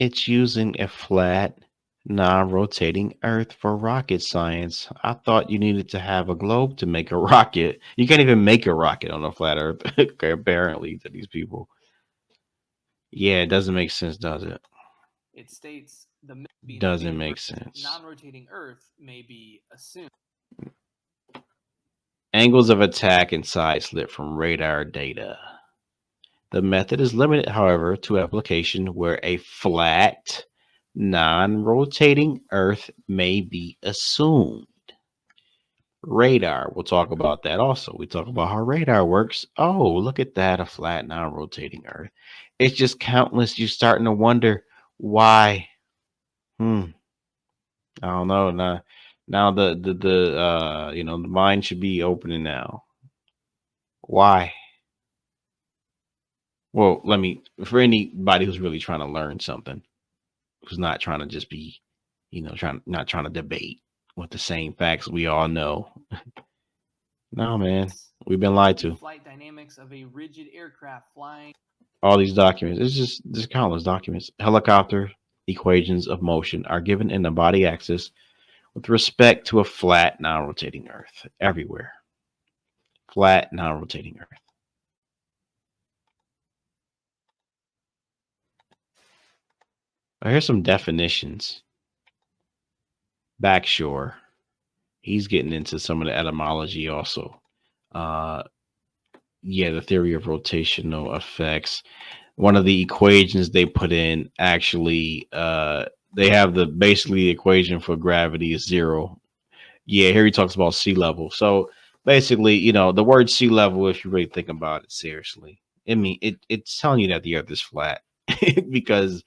it's using a flat, non-rotating Earth for rocket science. I thought you needed to have a globe to make a rocket. You can't even make a rocket on a flat Earth, apparently, to these people. Yeah, it doesn't make sense, does it? It states the doesn't make sense. Non-rotating Earth may be assumed. Angles of attack and side slip from radar data. The method is limited, however, to application where a flat, non-rotating Earth may be assumed. Radar, we'll talk about that also. We talk about how radar works. Oh, look at that, a flat, non-rotating Earth. It's just countless. You're starting to wonder why. I don't know. Now the mind should be opening now. Why? Well, for anybody who's really trying to learn something, who's not trying to just be, not trying to debate. with the same facts we all know. No, man, we've been lied to. Flight dynamics of a rigid aircraft flying. All these documents, it's just countless documents. Helicopter equations of motion are given in the body axis with respect to a flat, non-rotating Earth everywhere. Flat, non-rotating Earth. Here's some definitions. Backshore. He's getting into some of the etymology also. Yeah, the theory of rotational effects. One of the equations they put in, actually, they have basically the equation for gravity is 0. Yeah, here he talks about sea level. So basically, you know, the word sea level, if you really think about it seriously, it's telling you that the Earth is flat. Because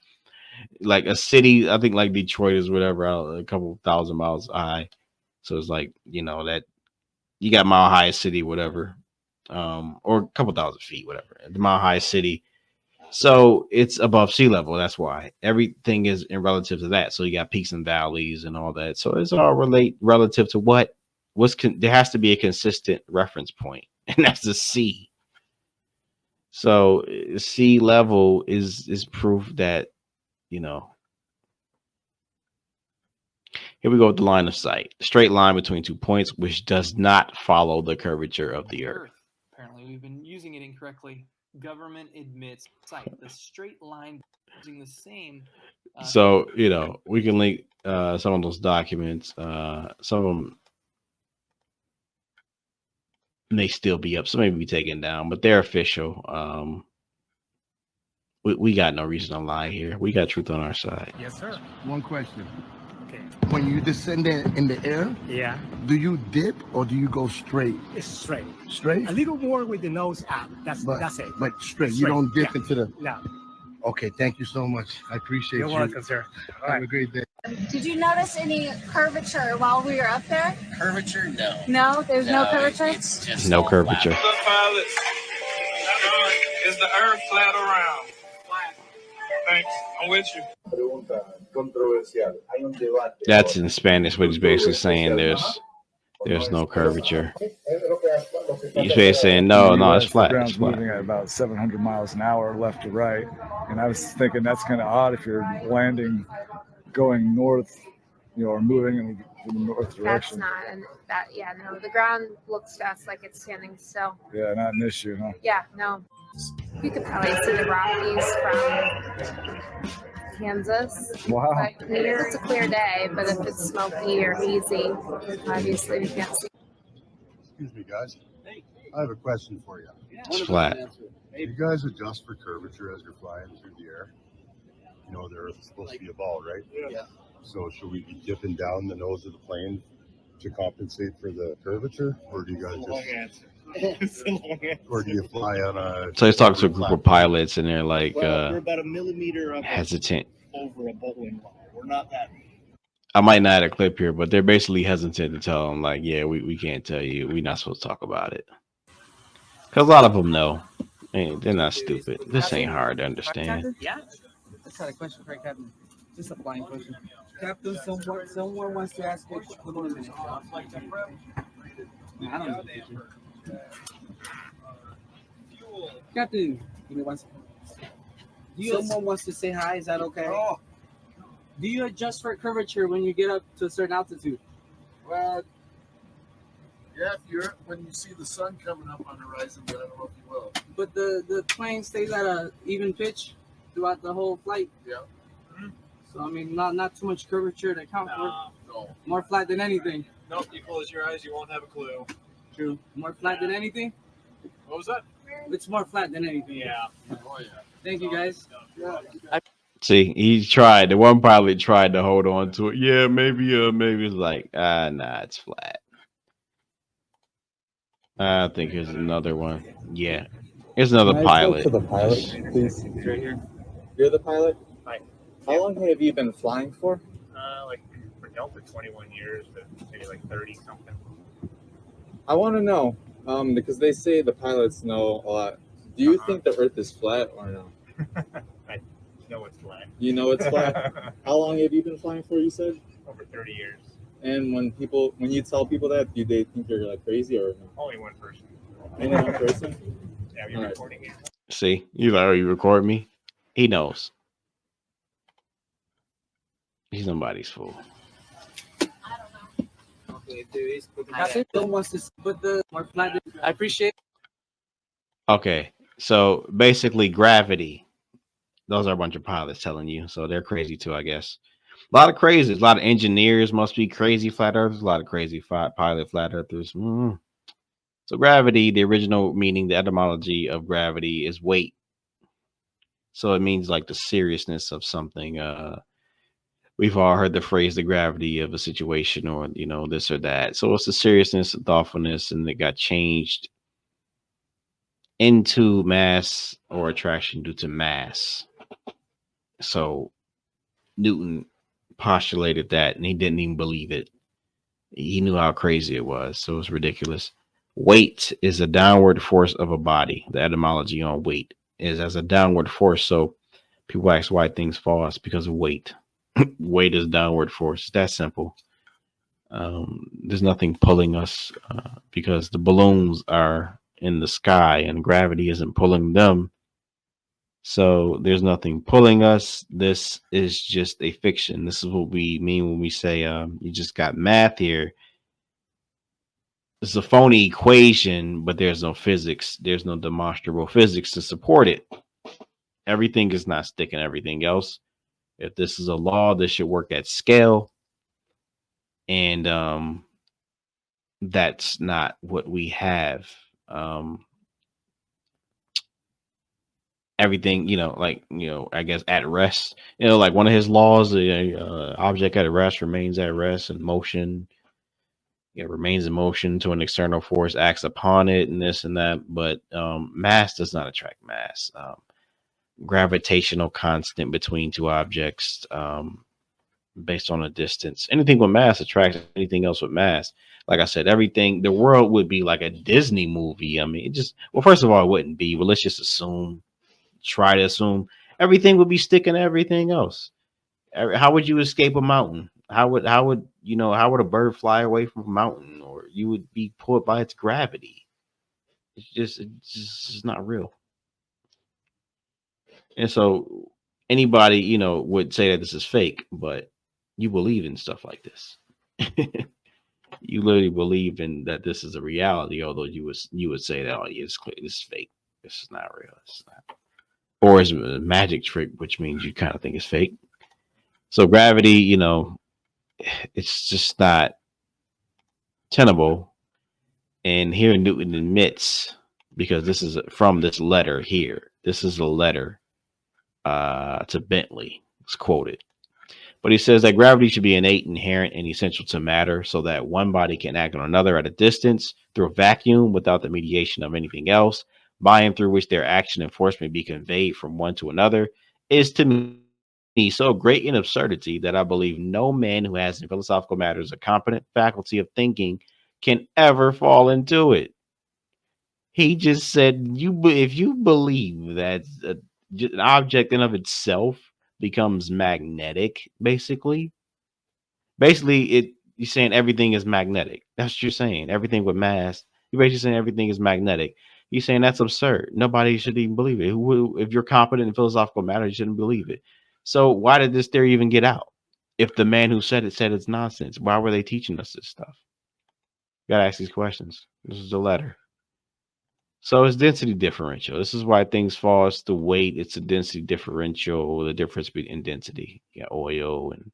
like a city, I think like Detroit is whatever, a couple thousand miles high. So it's like, you know, that you got Mile High City, whatever, or a couple thousand feet, whatever, the Mile High City. So it's above sea level. That's why everything is in relative to that. So you got peaks and valleys and all that. So it's all relative to there has to be a consistent reference point, and that's the sea. So sea level is proof that, you know. Here we go with the line of sight. Straight line between 2 points, which does not follow the curvature of the Earth. Apparently, we've been using it incorrectly. Government admits sight. The straight line using the same. So, you know, we can link some of those documents. Some of them may still be up. Some may be taken down, but they're official. We got no reason to lie here. We got truth on our side. Yes, sir. One question. Okay. When you descend in the air, yeah, do you dip or do you go straight? it's straight. Straight? A little more with the nose out. That's it. But straight. You don't dip yeah. into the. No. Okay. Thank you so much. I appreciate you. You're welcome, sir. All Have right. a great day. Did you notice any curvature while we were up there? Curvature? No. No, there's no curvature? It's just No all curvature. flat. Pilots, is the Earth flat or round? Thanks. I'm with you. That's in Spanish, what he's basically saying. There's no curvature. He's basically saying no, it's flat. The ground's It's flat. moving at about 700 miles an hour left to right, and I was thinking that's kind of odd if you're landing, going north, you know, or moving in the north direction. That's not, no. The ground looks to us like it's standing still. Yeah, not an issue, huh? Yeah, no. You could probably see the Rockies from Kansas. Wow. But here it's a clear day, but if it's smoky or hazy, obviously we can't see. Excuse me, guys. I have a question for you. It's flat. You guys adjust for curvature as you're flying through the air. You know, the Earth is supposed to be a ball, right? Yeah. So should we be dipping down the nose of the plane to compensate for the curvature, or do you guys just? Or do you fly on a? So he's talking to a group of pilots, and they're like we're about a millimeter up hesitant. over a bowling ball. We're not that. I might not add a clip here, but they're basically hesitant to tell them, like, yeah, we can't tell you. We're not supposed to talk about it. Because a lot of them know. They're not stupid. This ain't hard to understand. Yeah. That's not a question for Captain. Just a blind question. Captain, someone wants to ask you a question. I don't know. Captain, give me one second. Someone wants to say hi. Is that okay? Oh. Do you adjust for curvature when you get up to a certain altitude? Well, yeah, when you see the sun coming up on the horizon, but I don't know if you will. But the plane stays at a even pitch throughout the whole flight. Yeah. So I mean, not too much curvature to account for. No. More flat than anything. Nope. You close your eyes, you won't have a clue. True. More flat than anything. What was that? It's more flat than anything. Yeah. Oh yeah. Thank you guys. Yeah. See, he tried. The one pilot tried to hold on to it. Yeah, maybe it's like, nah, it's flat. I think here's another one. Yeah, here's another pilot. To the pilot, please. Right here. You're the pilot? Hi. How long have you been flying for? Like for Delta, 21 years, but maybe like 30 something. I want to know, because they say the pilots know a lot. Do you think the Earth is flat or no? I know it's flat. You know it's flat? How long have you been flying for, you said? Over 30 years. And when you tell people that, do they think you're like crazy or no? Only one person. Only one person? Yeah, you're recording it. See, you already record me. He knows. He's somebody's fool. Okay, there is. Captain Tom wants to put the more flat. I appreciate. Okay, so basically gravity. Those are a bunch of pilots telling you, so they're crazy too, I guess. A lot of crazies, a lot of engineers must be crazy flat earthers, a lot of crazy pilot flat earthers. So gravity, the original meaning, the etymology of gravity is weight. So it means like the seriousness of something. We've all heard the phrase the gravity of a situation, or this or that. So it's the seriousness, the thoughtfulness, and it got changed into mass or attraction due to mass. So Newton postulated that, and he didn't even believe it. He knew how crazy it was, so it's ridiculous. Weight is a downward force of a body. The etymology on weight is as a downward force. So people ask why things fall. It's because of weight. Weight is downward force. It's that simple. There's nothing pulling us because the balloons are in the sky and gravity isn't pulling them. So there's nothing pulling us. This is just a fiction. This is what we mean when we say you just got math here. It's a phony equation, but there's no physics. There's no demonstrable physics to support it. Everything is not sticking everything else. If this is a law, this should work at scale. And that's not what we have. Everything, I guess at rest, like one of his laws, the object at rest remains at rest, and motion, it remains in motion to an external force acts upon it, and this and that. But mass does not attract mass. Gravitational constant between two objects based on a distance. Anything with mass attracts anything else with mass. Like I said, the world would be like a Disney movie. I mean, first of all, it wouldn't be, but let's just try to assume everything would be sticking to everything else. How would you escape a mountain? How would a bird fly away from a mountain? Or you would be pulled by its gravity. It's just not real. And so anybody, would say that this is fake, but you believe in stuff like this. You literally believe in that this is a reality, although you would say that, oh yeah, it's clear, this is fake. This is not real. It's not. Or it's a magic trick, which means you kind of think it's fake. So gravity, it's just not tenable. And here Newton admits, because this is from this letter here. This is a letter to Bentley. It's quoted. But he says that gravity should be innate, inherent, and essential to matter, so that one body can act on another at a distance through a vacuum without the mediation of anything else. By and through which their action and force may be conveyed from one to another, is to me so great an absurdity that I believe no man who has in philosophical matters a competent faculty of thinking can ever fall into it. He just said, if you believe that an object in of itself becomes magnetic, basically you're saying everything is magnetic. That's what you're saying. Everything with mass, you're basically saying everything is magnetic. You're saying that's absurd. Nobody should even believe it. If you're competent in philosophical matter, you shouldn't believe it. So why did this theory even get out? If the man who said it's nonsense, why were they teaching us this stuff? You gotta ask these questions. This is the letter. So it's density differential. This is why things fall. It's the weight. It's the density differential. The difference between density. Yeah, oil, and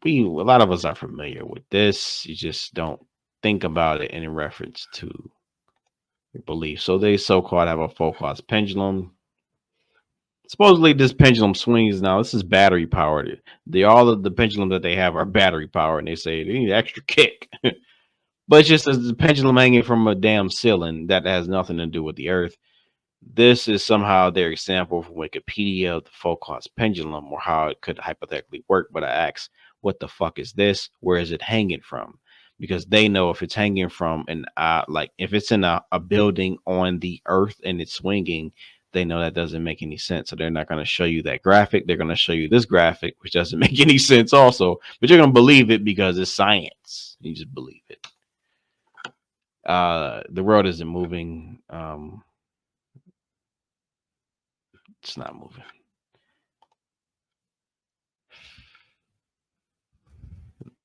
a lot of us are familiar with this. You just don't think about it in reference to your belief. So they so-called have a Foucault's pendulum. Supposedly this pendulum swings now. This is battery powered. All of the pendulums that they have are battery powered, and they say they need extra kick. But it's just a pendulum hanging from a damn ceiling that has nothing to do with the earth. This is somehow their example from Wikipedia of the Foucault's pendulum, or how it could hypothetically work. But I ask, what the fuck is this? Where is it hanging from? Because they know if it's hanging from if it's in a building on the earth and it's swinging, they know that doesn't make any sense. So they're not going to show you that graphic. They're going to show you this graphic, which doesn't make any sense also. But you're going to believe it because it's science. You just believe it. The world isn't moving. It's not moving.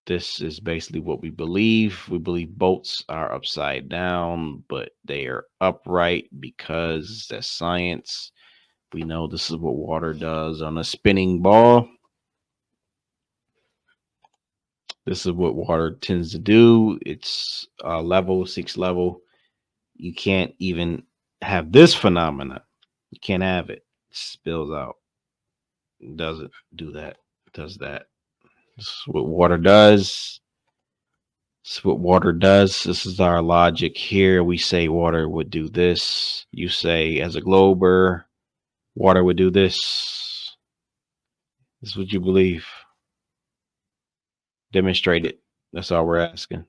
This is basically what we believe. We believe boats are upside down, but they are upright because that's science. We know this is what water does on a spinning ball. This is what water tends to do. It's level, 6 level. You can't even have this phenomena. You can't have it. It spills out. It doesn't do that. It does that. This is what water does. This is what water does. This is our logic here. We say water would do this. You say, as a glober, water would do this. This is what you believe. Demonstrate it. That's all we're asking.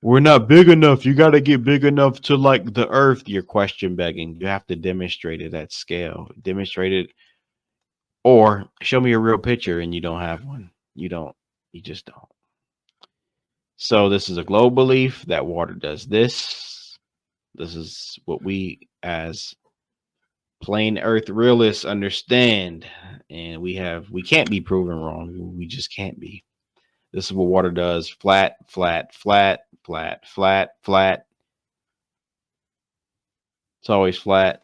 We're not big enough. You got to get big enough to like the earth. You're question begging. You have to demonstrate it at scale. Demonstrate it. Or show me a real picture and you don't have one. You don't. You just don't. So this is a globe belief that water does this. This is what we as plain earth realists understand. And we can't be proven wrong. We just can't be. This is what water does. Flat, flat, flat, flat, flat, flat. It's always flat.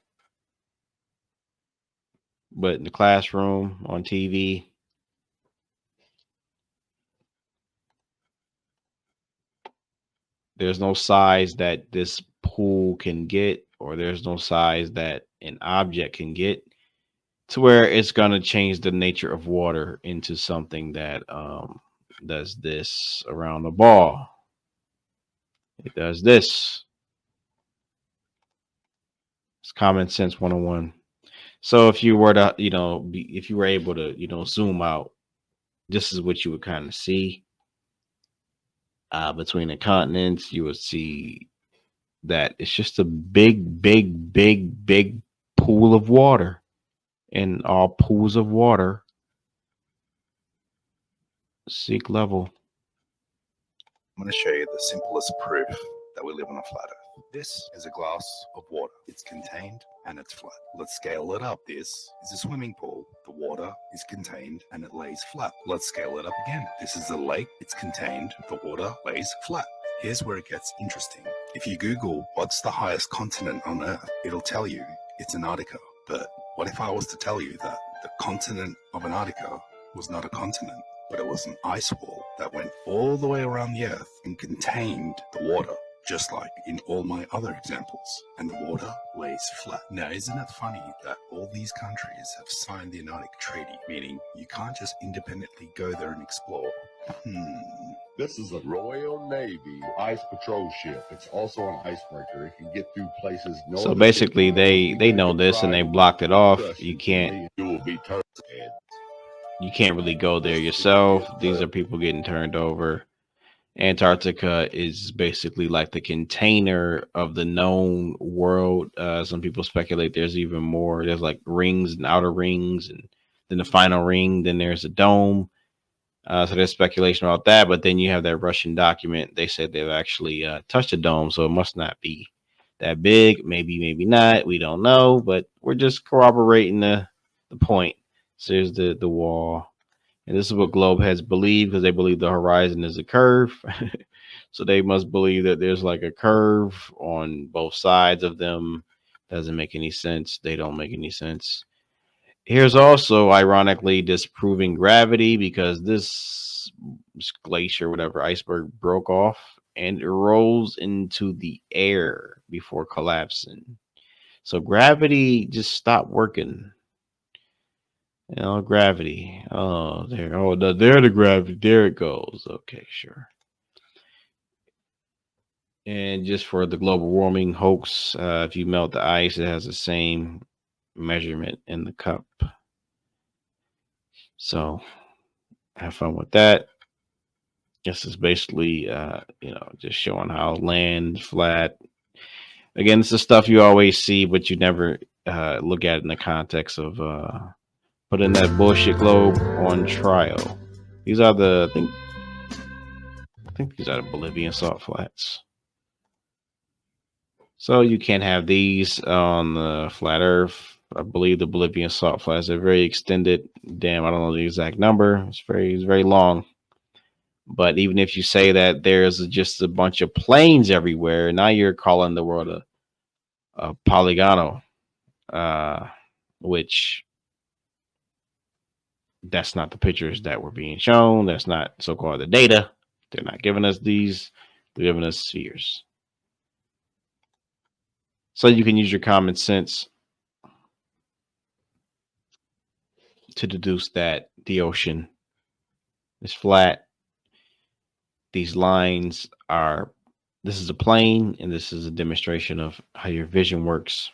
But in the classroom, on TV, there's no size that this pool can get, or there's no size that an object can get to where it's going to change the nature of water into something that does this around the ball. It does this. It's common sense 101. So if you were to, if you were able to, zoom out, this is what you would kind of see. Between the continents, you would see that it's just a big, big, big, big pool of water. And all pools of water seek level. I'm going to show you the simplest proof that we live on a flat Earth. This is a glass of water. It's contained and it's flat. Let's scale it up. This is a swimming pool. The water is contained and it lays flat. Let's scale it up again. This is a lake. It's contained. The water lays flat. Here's where it gets interesting. If you Google what's the highest continent on Earth, it'll tell you it's Antarctica. But what if I was to tell you that the continent of Antarctica was not a continent, but it was an ice wall that went all the way around the Earth and contained the water, just like in all my other examples, and the water lays flat. Now, isn't it funny that all these countries have signed the Antarctic Treaty, meaning you can't just independently go there and explore? This is a Royal Navy ice patrol ship. It's also an icebreaker. It can get through places. So basically, they know this and they blocked it off. You can't really go there yourself. These are people getting turned over. Antarctica is basically like the container of the known world. Some people speculate there's even more. There's like rings and outer rings, and then the final ring. Then there's a dome. So there's speculation about that. But then you have that Russian document. They said they've actually touched the dome, so it must not be that big. Maybe, maybe not. We don't know. But we're just corroborating the point. So here's the wall. And this is what globe heads believe, because they believe the horizon is a curve. So they must believe that there's like a curve on both sides of them. Doesn't make any sense. They don't make any sense. Here's also, ironically, disproving gravity, because this glacier, whatever, iceberg broke off and it rolls into the air before collapsing. So gravity just stopped working. Gravity. Oh, there. Oh, there the gravity. There it goes. Okay, sure. And just for the global warming hoax, if you melt the ice, it has the same measurement in the cup. So have fun with that. This is basically, just showing how land flat. Again, this is stuff you always see, but you never look at it in the context of putting that bullshit globe on trial. These are the I think these are the Bolivian salt flats. So you can't have these on the flat Earth. I believe the Bolivian salt flats are very extended. Damn, I don't know the exact number. It's very long. But even if you say that there's just a bunch of planes everywhere, now you're calling the world a polygonal, which that's not the pictures that were being shown. That's not so-called the data. They're not giving us these. They're giving us spheres. So you can use your common sense to deduce that the ocean is flat. These lines are, this is a plane, and this is a demonstration of how your vision works.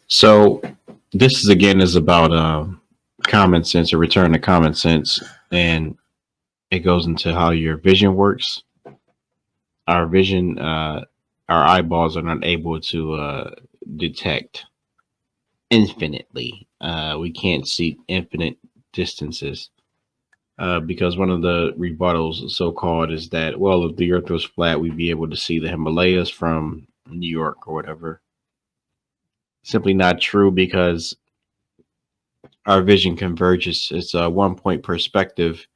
So this is again is about common sense, a return to common sense, and it goes into how your vision works. Our vision, our eyeballs are not able to detect infinitely. We can't see infinite distances because one of the rebuttals, so-called, is that, well, if the Earth was flat, we'd be able to see the Himalayas from New York or whatever. Simply not true, because our vision converges. It's a one-point perspective,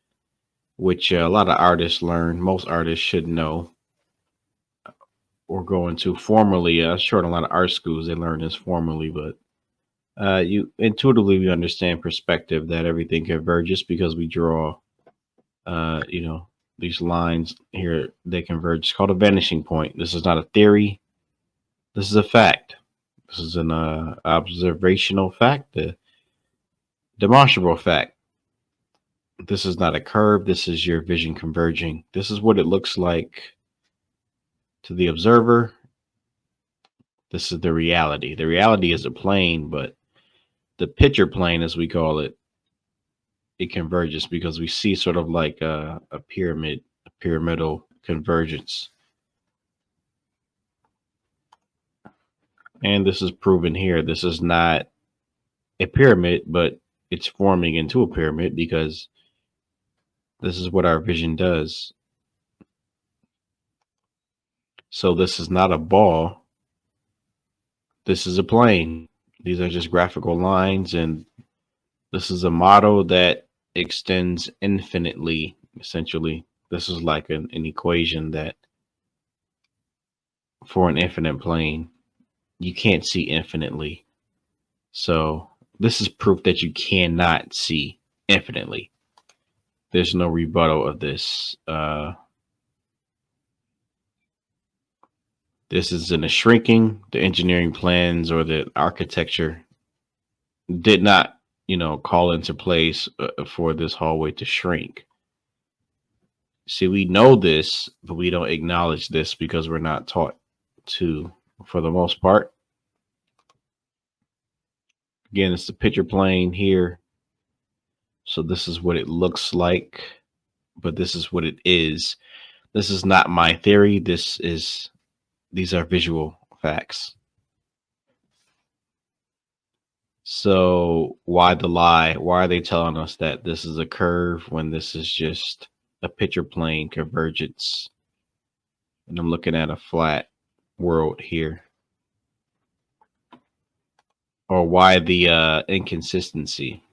which a lot of artists learn. Most artists should know or go into formally. Sure, in a lot of art schools they learn this formally, but you intuitively we understand perspective, that everything converges because we draw, you know, these lines here. They converge. It's called a vanishing point. This is not a theory. This is a fact. This is an observational fact, a demonstrable fact. This is not a curve. This is your vision converging. This is what it looks like to the observer. This is the reality. The reality is a plane, but the picture plane, as we call it, it converges because we see sort of like a pyramid, a pyramidal convergence. And this is proven here. This is not a pyramid, but it's forming into a pyramid because this is what our vision does. So this is not a ball. This is a plane. These are just graphical lines, and this is a model that extends infinitely, essentially. This is like an equation that for an infinite plane, you can't see infinitely. So this is proof that you cannot see infinitely. There's no rebuttal of this. This is in a shrinking. The engineering plans or the architecture did not, you know, call into place for this hallway to shrink. See, we know this, but we don't acknowledge this because we're not taught to, for the most part. Again, it's the picture plane here. So this is what it looks like, but this is what it is. This is not my theory. These are visual facts. So why the lie? Why are they telling us that this is a curve when this is just a picture plane convergence? And I'm looking at a flat world here. Or why the inconsistency?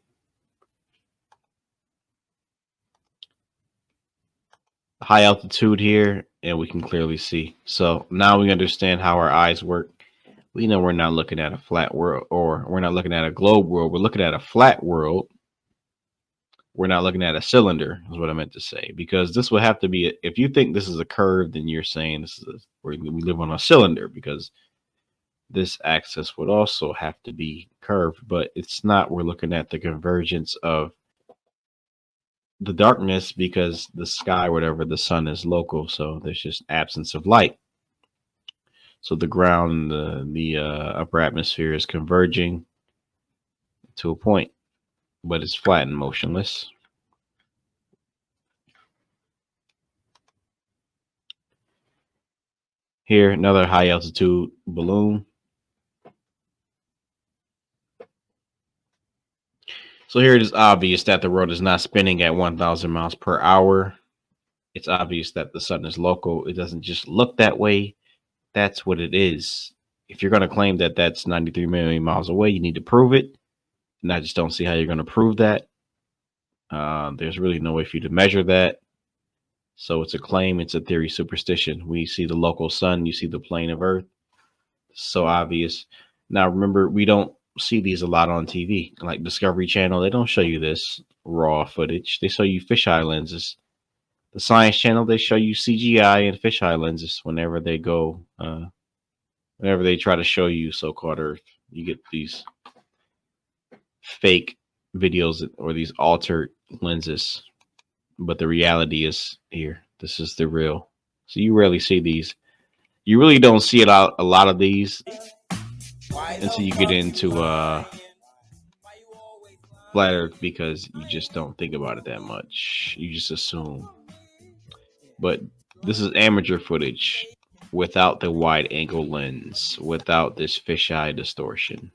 High altitude here, and we can clearly see. So now we understand how our eyes work. We know we're not looking at a flat world, or we're not looking at a globe world. We're looking at a flat world. We're not looking at a cylinder, is what I meant to say. Because this would have to be, if you think this is a curve, then you're saying this is we live on a cylinder, because this axis would also have to be curved, but it's not. We're looking at the convergence of the darkness, because the sky, whatever, the sun is local, so there's just absence of light. So the ground, the upper atmosphere is converging to a point. but it's flat and motionless. Here, another high altitude balloon. So here it is obvious that the world is not spinning at 1,000 miles per hour. It's obvious that the sun is local. It doesn't just look that way. That's what it is. If you're going to claim that that's 93 million miles away, you need to prove it. And I just don't see how you're going to prove that. There's really no way for you to measure that. So it's a claim. It's a theory superstition. We see the local sun. You see the plane of Earth. So obvious. Now, remember, we don't see these a lot on TV. Like Discovery Channel, they don't show you this raw footage. They show you fisheye lenses. The Science Channel, they show you CGI and fisheye lenses whenever they go, whenever they try to show you so-called Earth. You get these fake videos or these altered lenses. But the reality is here. This is the real. So you rarely see these. You really don't see a lot of these until you get into flat Earth, because you just don't think about it that much. You just assume. But this is amateur footage without the wide angle lens, without this fisheye distortion.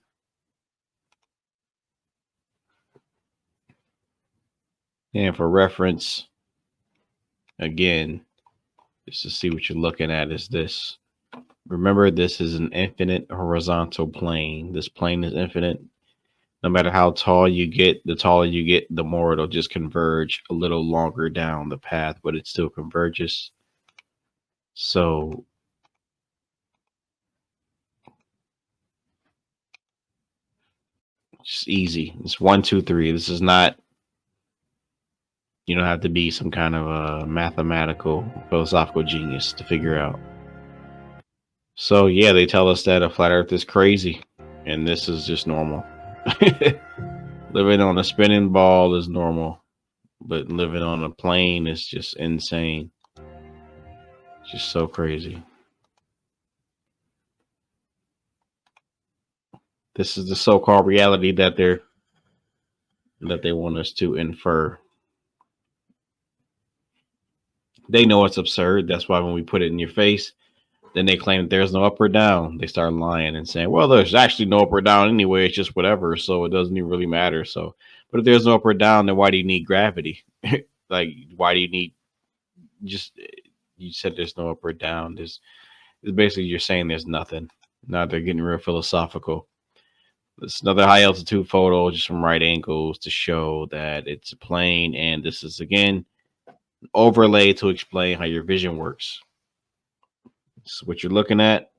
And for reference, again, just to see what you're looking at is this. Remember, this is an infinite horizontal plane. This plane is infinite. No matter how tall you get, the taller you get, the more it'll just converge a little longer down the path, but it still converges. So it's easy. It's 1, 2, 3. This is not, you don't have to be some kind of a mathematical, philosophical genius to figure out. So yeah, they tell us that a flat Earth is crazy, and this is just normal. Living on a spinning ball is normal, but living on a plane is just insane. It's just so crazy. This is the so-called reality that they want us to infer. They know it's absurd. That's why when we put it in your face, then they claim that there's no up or down. They start lying and saying, well, there's actually no up or down anyway. It's just whatever. So it doesn't even really matter. So, but if there's no up or down, then why do you need gravity? Like, why do you need just, you said there's no up or down. It's basically you're saying there's nothing. Now they're getting real philosophical. It's another high altitude photo just from right angles to show that it's a plane. And this is, again, an overlay to explain how your vision works. This is what you're looking at.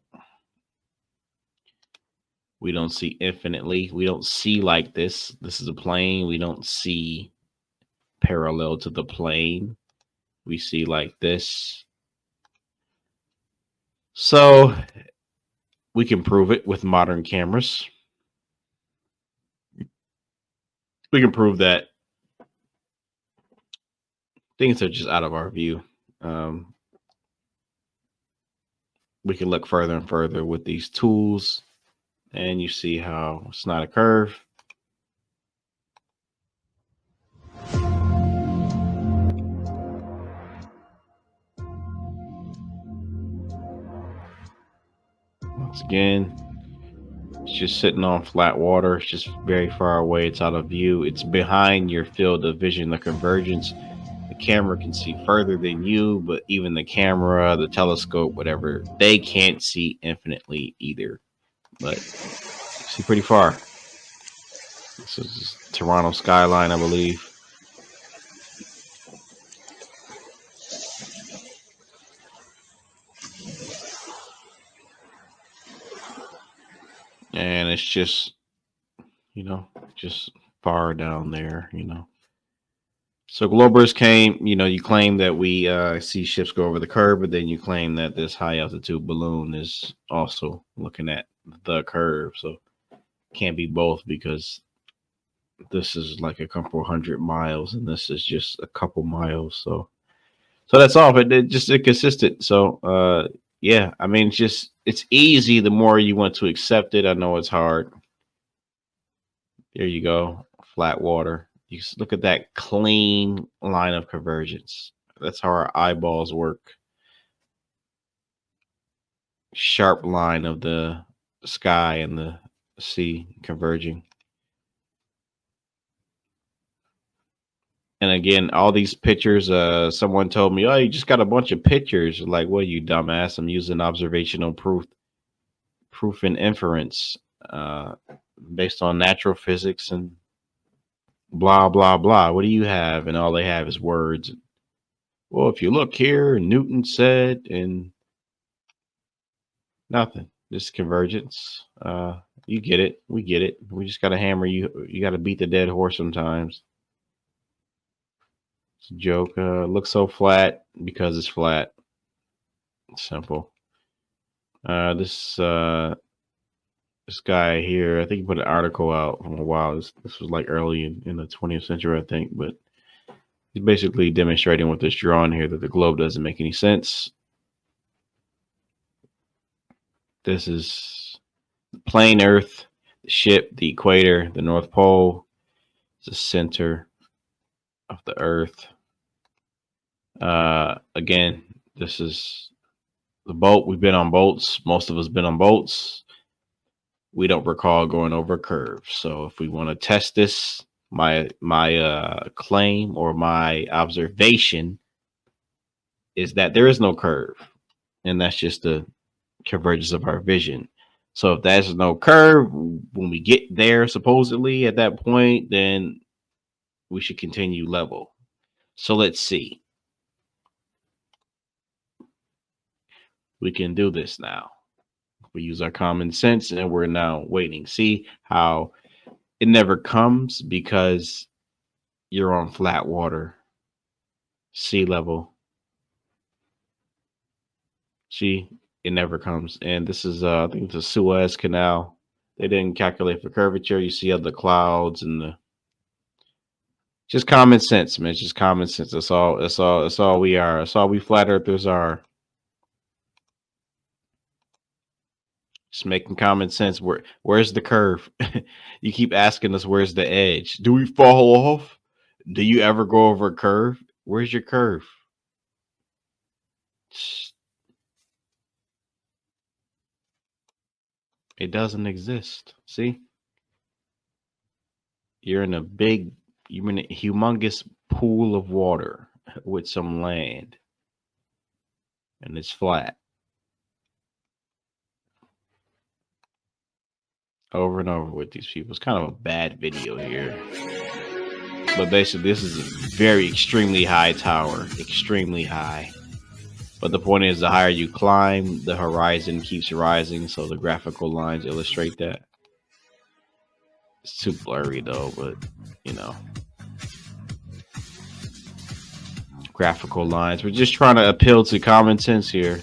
We don't see infinitely. We don't see like this. This is a plane. We don't see parallel to the plane. We see like this. So we can prove it with modern cameras. We can prove that things are just out of our view. We can look further and further with these tools, and you see how it's not a curve. Once again, it's just sitting on flat water. It's just very far away. It's out of view. It's behind your field of vision, the convergence. The camera can see further than you, but even the camera, the telescope, whatever, they can't see infinitely either. But see pretty far. This is Toronto skyline, I believe. And it's just, just far down there, So Globers came, you claim that we see ships go over the curve, but then you claim that this high altitude balloon is also looking at the curve. So can't be both, because this is like a couple 100 miles and this is just a couple miles. So that's all, but it just inconsistent. So yeah, I mean, it's easy the more you want to accept it. I know it's hard. There you go. flat water. You look at that clean line of convergence. That's how our eyeballs work. Sharp line of the sky and the sea converging. And again, all these pictures, someone told me, oh, you just got a bunch of pictures. Like, well, you dumbass, I'm using observational proof and inference based on natural physics and blah, blah, blah. What do you have? And all they have is words. Well, if you look here, Newton said, and nothing. Just convergence. You get it. We get it. We just got to hammer you. You got to beat the dead horse sometimes. It's a joke. Looks so flat because it's flat. Simple. This guy here, I think he put an article out from a while. This was like early in the 20th century, I think, but he's basically demonstrating with this drawing here that the globe doesn't make any sense. This is the plain Earth, the ship, the equator, the North Pole. It's the center of the Earth. Again, this is the boat. We've been on boats. Most of us been on boats. We don't recall going over curves. So if we want to test this, my claim or my observation is that there is no curve, and that's just the convergence of our vision. So if there's no curve, when we get there, supposedly at that point, then we should continue level. So let's see. We can do this now. We use our common sense, and we're now waiting. See how it never comes because you're on flat water, sea level. See, it never comes. And this is, I think, the Suez Canal. They didn't calculate for curvature. You see other clouds and the. Just common sense, man. It's just common sense. That's all. That's all we are. That's all we flat earthers are. Just making common sense. Where's the curve? You keep asking us, where's the edge? Do we fall off? Do you ever go over a curve? Where's your curve? It doesn't exist. See? You're in a humongous pool of water with some land. And it's flat. Over and over with these people. It's kind of a bad video here. But basically, this is a very extremely high tower. Extremely high. But the point is, the higher you climb, the horizon keeps rising. So the graphical lines illustrate that. It's too blurry though, but you know. Graphical lines. We're just trying to appeal to common sense here.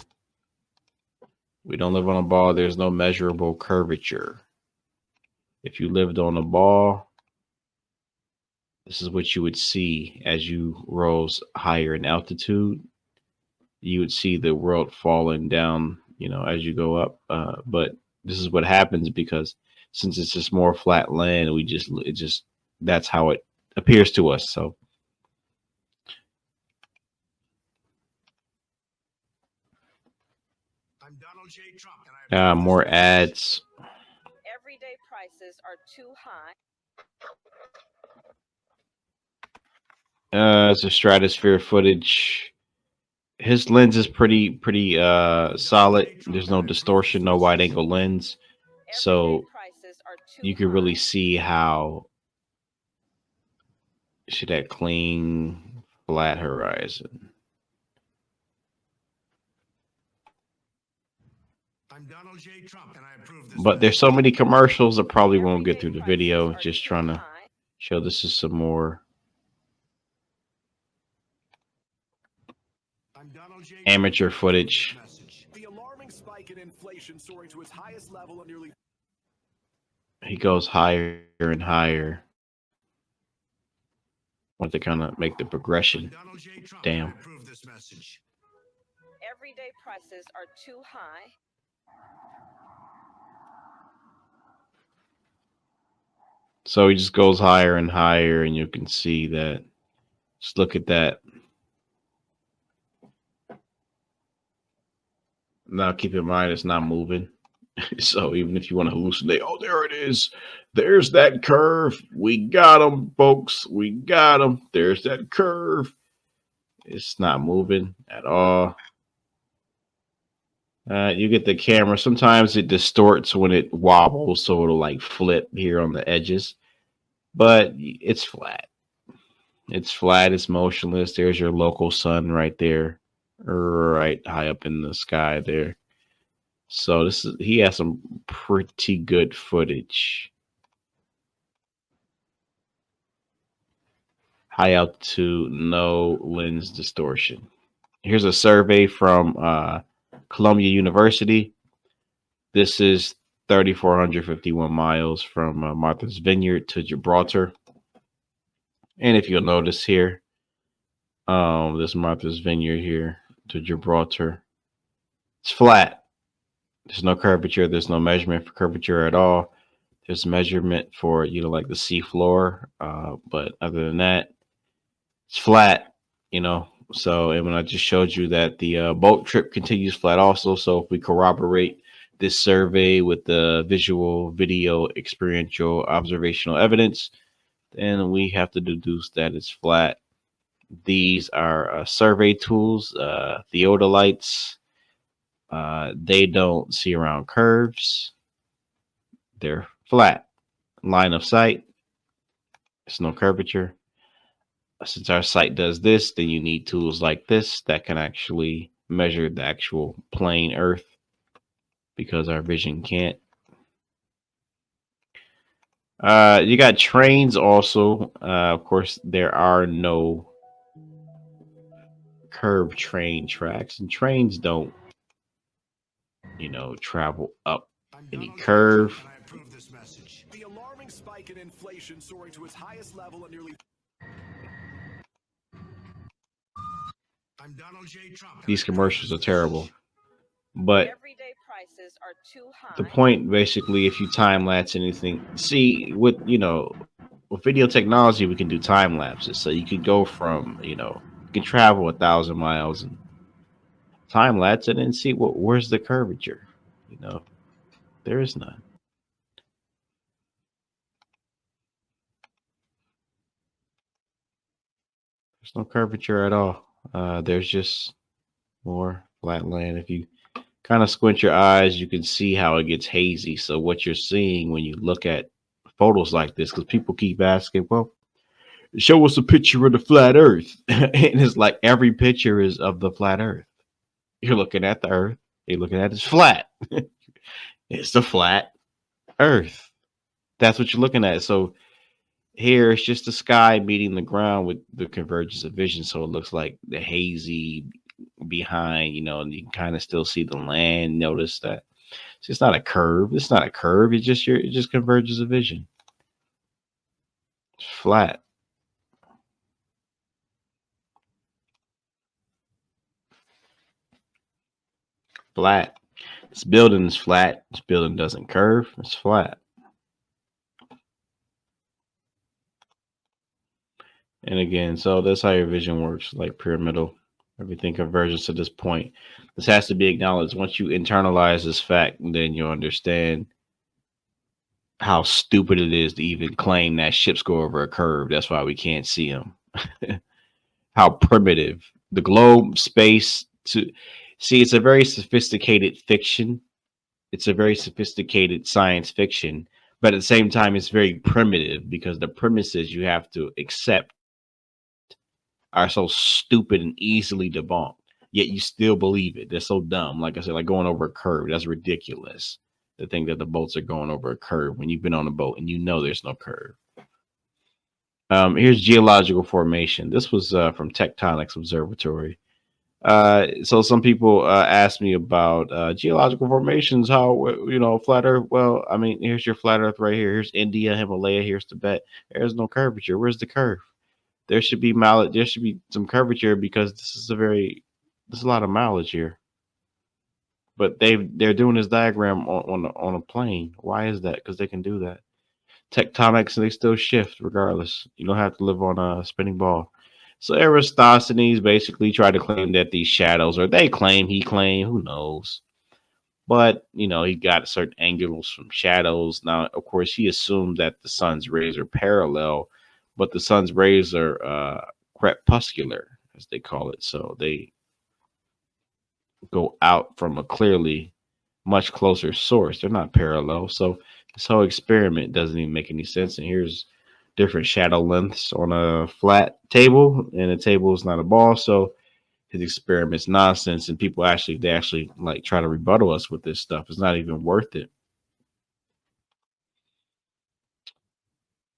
We don't live on a ball. There's no measurable curvature. If you lived on a ball, this is what you would see as you rose higher in altitude. You would see the world falling down, you know, as you go up. But this is what happens because since it's just more flat land, that's how it appears to us. So more ads. Everyday prices are too high. It's a stratosphere footage. His lens is pretty solid. There's no distortion, no wide angle lens. So you can really see how that clean flat horizon. But there's so many commercials that probably won't get through the video. Just trying to show this is some more amateur footage. He goes higher and higher. Want to kind of make the progression. Damn. Everyday prices are too high. So he just goes higher and higher, and you can see that. Just look at that. Now keep in mind it's not moving. So even if you want to hallucinate, oh, there it is. There's that curve. We got him, folks. We got him. There's that curve. It's not moving at all. You get the camera. Sometimes it distorts when it wobbles, so it'll like flip here on the edges. But it's flat. It's flat. It's motionless. There's your local sun right there, right high up in the sky there. So he has some pretty good footage. High altitude, no lens distortion. Here's a survey from Columbia University. This is 3,451 miles from Martha's Vineyard to Gibraltar. And if you'll notice here, this Martha's Vineyard here to Gibraltar, it's flat. There's no curvature. There's no measurement for curvature at all. There's measurement for, like the sea floor. But other than that, it's flat, So, and when I just showed you that the boat trip continues flat also. So if we corroborate this survey with the visual, video, experiential, observational evidence, then we have to deduce that it's flat. These are survey tools, theodolites. They don't see around curves. They're flat. Line of sight. There's no curvature. Since our sight does this, then you need tools like this that can actually measure the actual plane Earth, because our vision can't. You got trains also. Of course, there are no curved train tracks, and trains don't, travel up any curve. The alarming spike in inflation soaring to its highest level at nearly. These commercials are terrible, but Everyday prices are too high. the point, basically, if you time lapse anything, see, with with video technology, we can do time lapses. So you could go from, you can travel 1,000 miles and time lapse it and see where's the curvature. There is none. There's no curvature at all. There's just more flat land. If you kind of squint your eyes, you can see how it gets hazy. So what you're seeing when you look at photos like this, because people keep asking, well, show us a picture of the flat Earth. And it's like every picture is of the flat Earth. You're looking at the Earth. You're looking at it's flat. It's the flat Earth. That's what you're looking at. So here it's just the sky meeting the ground with the convergence of vision. So it looks like the hazy behind, and you can kind of still see the land. Notice that it's not a curve. It's not a curve. It just converges of vision. It's flat. Flat. This building is flat. This building doesn't curve. It's flat. And again, so that's how your vision works, like pyramidal. Everything converges to this point. This has to be acknowledged. Once you internalize this fact, then you'll understand how stupid it is to even claim that ships go over a curve. That's why we can't see them. How primitive. The globe, space, it's a very sophisticated fiction. It's a very sophisticated science fiction. But at the same time, it's very primitive, because the premises you have to accept are so stupid and easily debunked, yet you still believe it. They're so dumb. Like I said, like going over a curve. That's ridiculous to think that the boats are going over a curve when you've been on a boat and there's no curve. Here's geological formation. This was from Tectonics Observatory. So some people ask me about geological formations, how, flat Earth. Well, I mean, here's your flat Earth right here. Here's India, Himalaya, here's Tibet. There's no curvature. Where's the curve? There should be some curvature, because this is there's a lot of mileage here. But they're doing this diagram on a plane. Why is that? Because they can do that. tectonics, and they still shift regardless. You don't have to live on a spinning ball. So Eratosthenes basically tried to claim that these shadows, or he claimed, who knows? But, he got certain angles from shadows. Now, of course, he assumed that the sun's rays are parallel, but the sun's rays are crepuscular, as they call it. So they go out from a clearly much closer source. They're not parallel. So this whole experiment doesn't even make any sense. And here's different shadow lengths on a flat table, and the table is not a ball. So his experiment's nonsense, and people actually like try to rebuttal us with this stuff. It's not even worth it.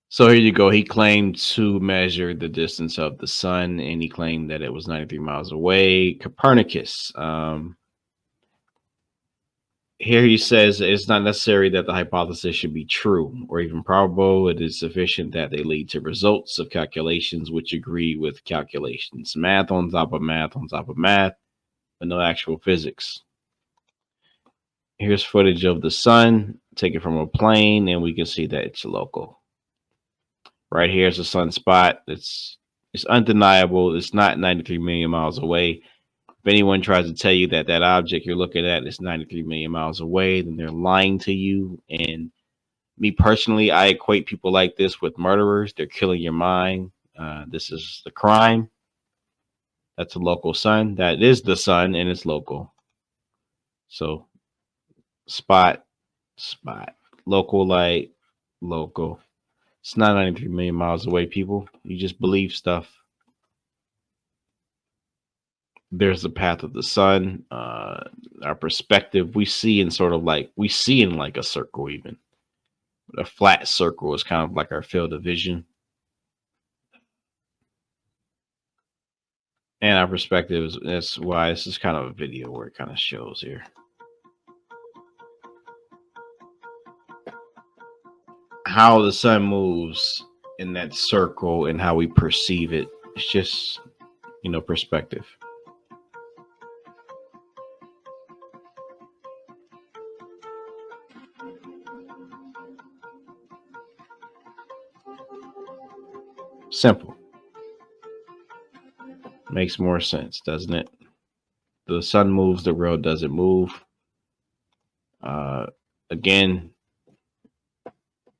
So here you go. He claimed to measure the distance of the sun, and he claimed that it was 93 miles away. Copernicus. Here he says it's not necessary that the hypothesis should be true or even probable. It is sufficient that they lead to results of calculations which agree with calculations. Math on top of math on top of math, but no actual physics. Here's footage of the sun taken from a plane, and we can see that it's local. Right here is a sunspot. It's undeniable. It's not 93 million miles away. If anyone tries to tell you that that object you're looking at is 93 million miles away, then they're lying to you. And me personally, I equate people like this with murderers. They're killing your mind. This is the crime. That's a local sun. That is the sun, and it's local. So spot, local light, local. It's not 93 million miles away, people. You just believe stuff. There's the path of the sun. Our perspective, we see in like a circle, even. A flat circle is kind of like our field of vision. And our perspective that's why this is kind of a video where it kind of shows here. How the sun moves in that circle and how we perceive it. It's just, perspective. Simple. Makes more sense, doesn't it? The sun moves, the world doesn't move. Again,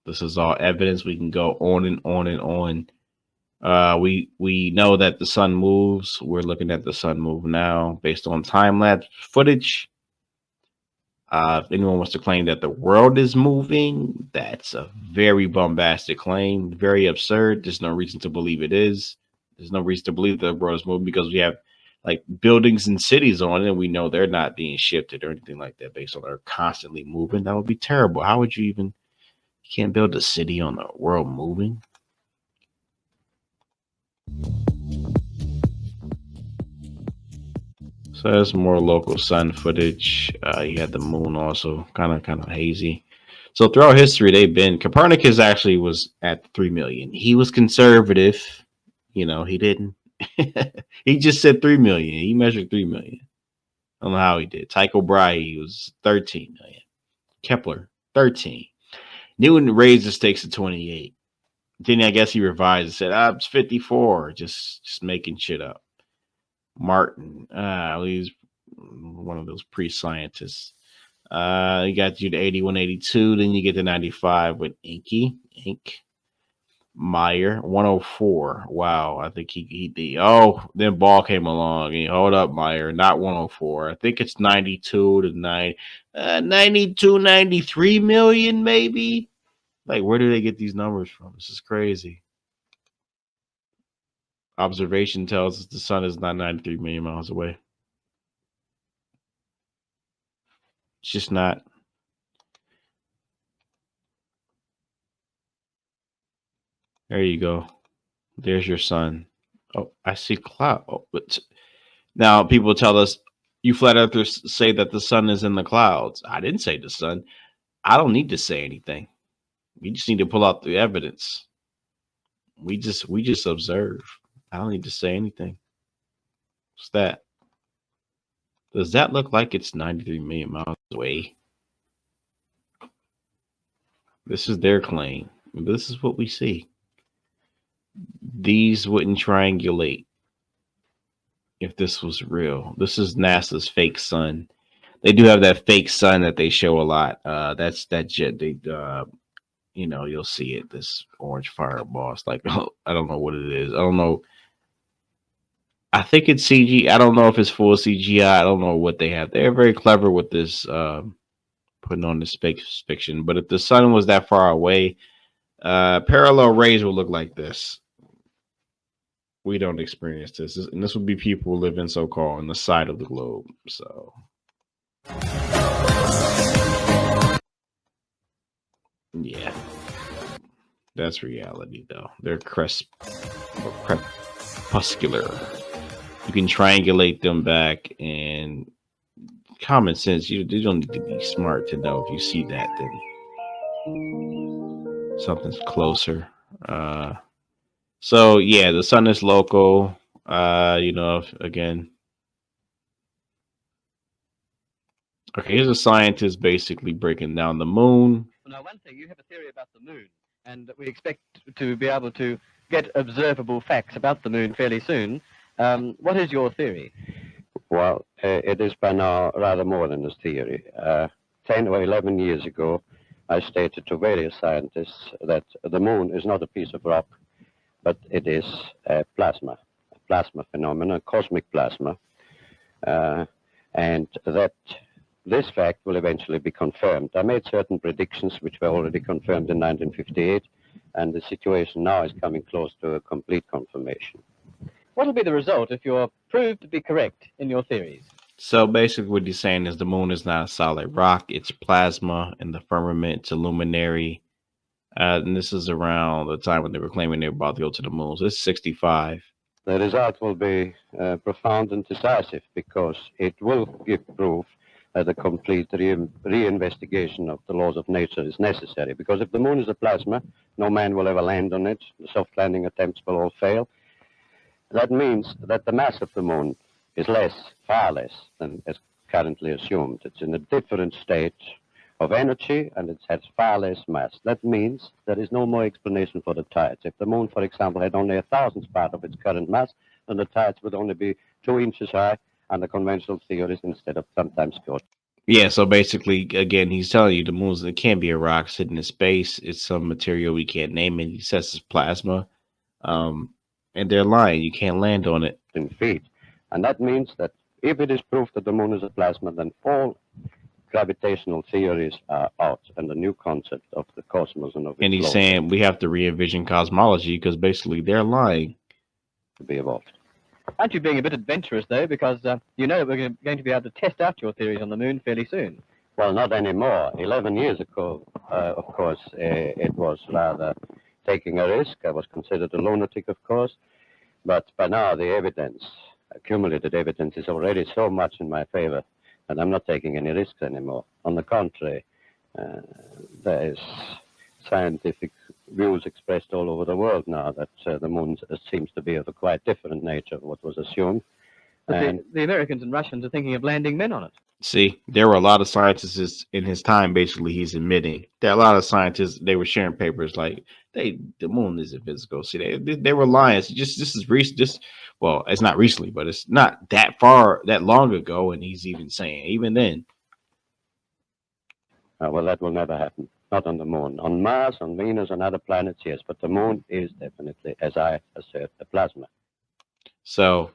this is all evidence. We can go on and on and on. We know that the sun moves. We're looking at the sun move now based on time-lapse footage. If anyone wants to claim that the world is moving, that's a very bombastic claim, very absurd. There's no reason to believe it is. There's no reason to believe the world is moving because we have like buildings and cities on it, and we know they're not being shifted or anything like that based on they're constantly moving. That would be terrible. How would you even? You can't build a city on the world moving. So there's more local sun footage. You had the moon also, kind of hazy. So throughout history, Copernicus actually was at 3 million. He was conservative. He didn't. He just said 3 million. He measured 3 million. I don't know how he did. Tycho Brahe was 13 million. Kepler, 13. Newton raised the stakes to 28. Then I guess he revised and said, it's 54. Just making shit up. Martin, he's one of those pre-scientists. You got you to 81, 82. Then you get to 95 with Inc. Meyer, 104. Wow, I think then Ball came along. And hold up, Meyer, not 104. I think it's 92 to 92, 93 million, maybe. Like, where do they get these numbers from? This is crazy. Observation tells us the sun is not 93 million miles away. It's just not. There you go. There's your sun. Oh, I see cloud. Oh, but now people tell us, you flat earthers say that the sun is in the clouds. I didn't say the sun. I don't need to say anything. We just need to pull out the evidence. We just observe. I don't need to say anything. What's that? Does that look like it's 93 million miles away? This is their claim. This is what we see. These wouldn't triangulate if this was real. This is NASA's fake sun. They do have that fake sun that they show a lot. That's that jet. They, you'll see it. This orange fireball. It's like, I don't know what it is. I don't know. I think it's CG. I don't know if it's full CGI. I don't know what they have. They're very clever with this, putting on the space fiction. But if the sun was that far away, parallel rays will look like this. We don't experience this, and this would be people living so-called on the side of the globe. So, yeah, that's reality, though. They're crepuscular. You can triangulate them back, and common sense. You don't need to be smart to know if you see that, then something's closer. So yeah, the sun is local. Again. Okay, here's a scientist basically breaking down the moon. Now, one thing, you have a theory about the moon, and we expect to be able to get observable facts about the moon fairly soon. What is your theory? Well, it is by now rather more than a theory. 10 or 11 years ago, I stated to various scientists that the moon is not a piece of rock, but it is a plasma phenomena, cosmic plasma, and that this fact will eventually be confirmed. I made certain predictions which were already confirmed in 1958, and the situation now is coming close to a complete confirmation. What will be the result if you're proved to be correct in your theories? So basically what he's saying is the moon is not a solid rock. It's plasma in the firmament. It's a luminary. And this is around the time when they were claiming they were about to go to the moon. So it's 65. The result will be profound and decisive because it will give proof that a complete reinvestigation of the laws of nature is necessary. Because if the moon is a plasma, no man will ever land on it. The soft landing attempts will all fail. That means that the mass of the moon is far less than is currently assumed. It's in a different state of energy, and it has far less mass. That means there is no more explanation for the tides. If the moon, for example, had only 1,000th part of its current mass, then the tides would only be 2 inches high under conventional theories instead of sometimes 4. Yeah, so basically, again, he's telling you the moon it can't be a rock sitting in space. It's some material we can't name it. He says it's plasma. And they're lying. You can't land on it. In feet. And that means that if it is proof that the moon is a plasma, then all gravitational theories are out, and the new concept of the cosmos and of its And he's laws saying we have to re-envision cosmology because basically they're lying. to be evolved. Aren't you being a bit adventurous, though, because you know that we're going to be able to test out your theories on the moon fairly soon? Well, not anymore. 11 years ago, of course, it was rather taking a risk. I was considered a lunatic, of course. But by now, the evidence, accumulated evidence, is already so much in my favor that I'm not taking any risks anymore. On the contrary, there is scientific views expressed all over the world now that the moon seems to be of a quite different nature of what was assumed. But And the Americans and Russians are thinking of landing men on it. See, there were a lot of scientists in his time. Basically, he's admitting there are a lot of scientists. They were sharing papers like the moon isn't physical. See, they were lying. It's just this is recent. Well, it's not recently, but it's not that long ago. And he's even saying even then. well, that will never happen. Not on the moon. On Mars, on Venus, on other planets, yes. But the moon is definitely, as I assert, a plasma. So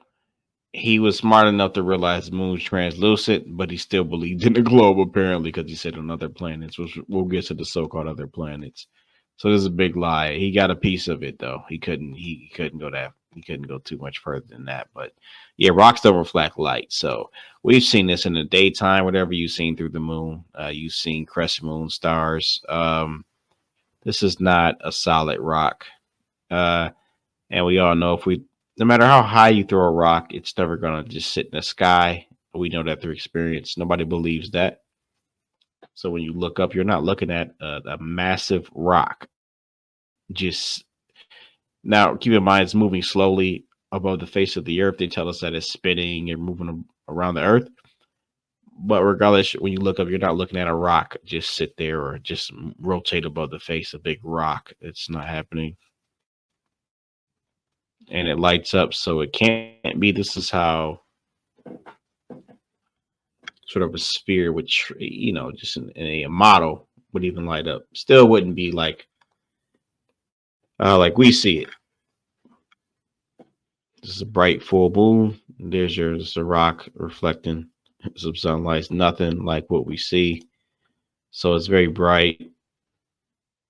he was smart enough to realize the moon's translucent, but he still believed in the globe apparently because he said on other planets, which we'll get to the so-called other planets. So there's a big lie. He got a piece of it though. He couldn't go too much further than that. But yeah, rocks don't reflect light. So we've seen this in the daytime, whatever you've seen through the moon. You've seen crescent moon stars. This is not a solid rock. And we all know no matter how high you throw a rock, it's never going to just sit in the sky. We know that through experience. Nobody believes that. So when you look up, you're not looking at a massive rock. Just now, keep in mind, it's moving slowly above the face of the earth. They tell us that it's spinning and moving around the earth. But regardless, when you look up, you're not looking at a rock just sit there or just rotate above the face, a big rock. It's not happening. And it lights up, so it can't be. This is how sort of a sphere would, just in a model would even light up. Still wouldn't be like we see it. This is a bright full moon. There's a rock reflecting some sunlight. Nothing like what we see. So it's very bright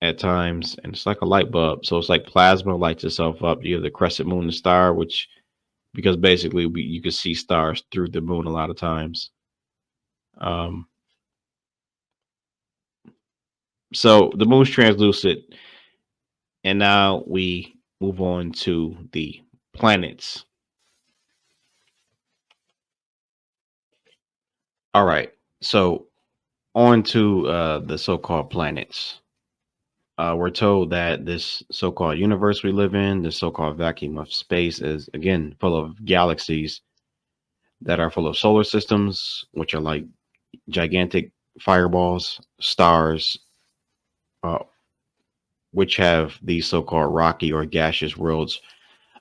at times, and it's like a light bulb. So it's like plasma lights itself up. You have the crescent moon, the star, because basically you can see stars through the moon a lot of times. So the moon's translucent, and now we move on to the planets. All right, so on to the so-called planets. We're told that this so-called universe we live in, this so-called vacuum of space, is again full of galaxies that are full of solar systems, which are like gigantic fireballs, stars, which have these so-called rocky or gaseous worlds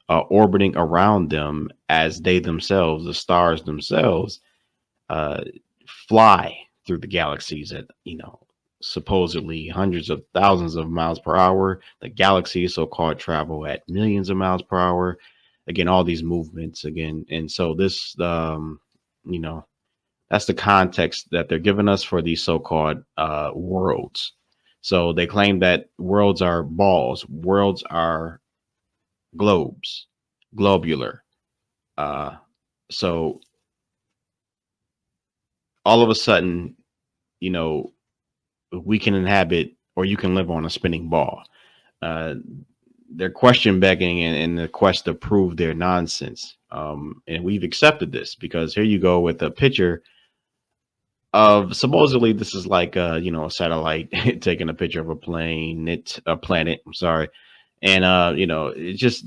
orbiting around them, as they themselves, the stars themselves, fly through the galaxies at supposedly hundreds of thousands of miles per hour. The galaxies so-called travel at millions of miles per hour. Again, all these movements again, and so this that's the context that they're giving us for these so-called worlds. So they claim that worlds are balls, worlds are globes, globular. So all of a sudden, we can inhabit, or you can live on a spinning ball. They're question begging in the quest to prove their nonsense. And we've accepted this because here you go with a picture of supposedly this is like a satellite taking a picture of a planet. I'm sorry. And it's just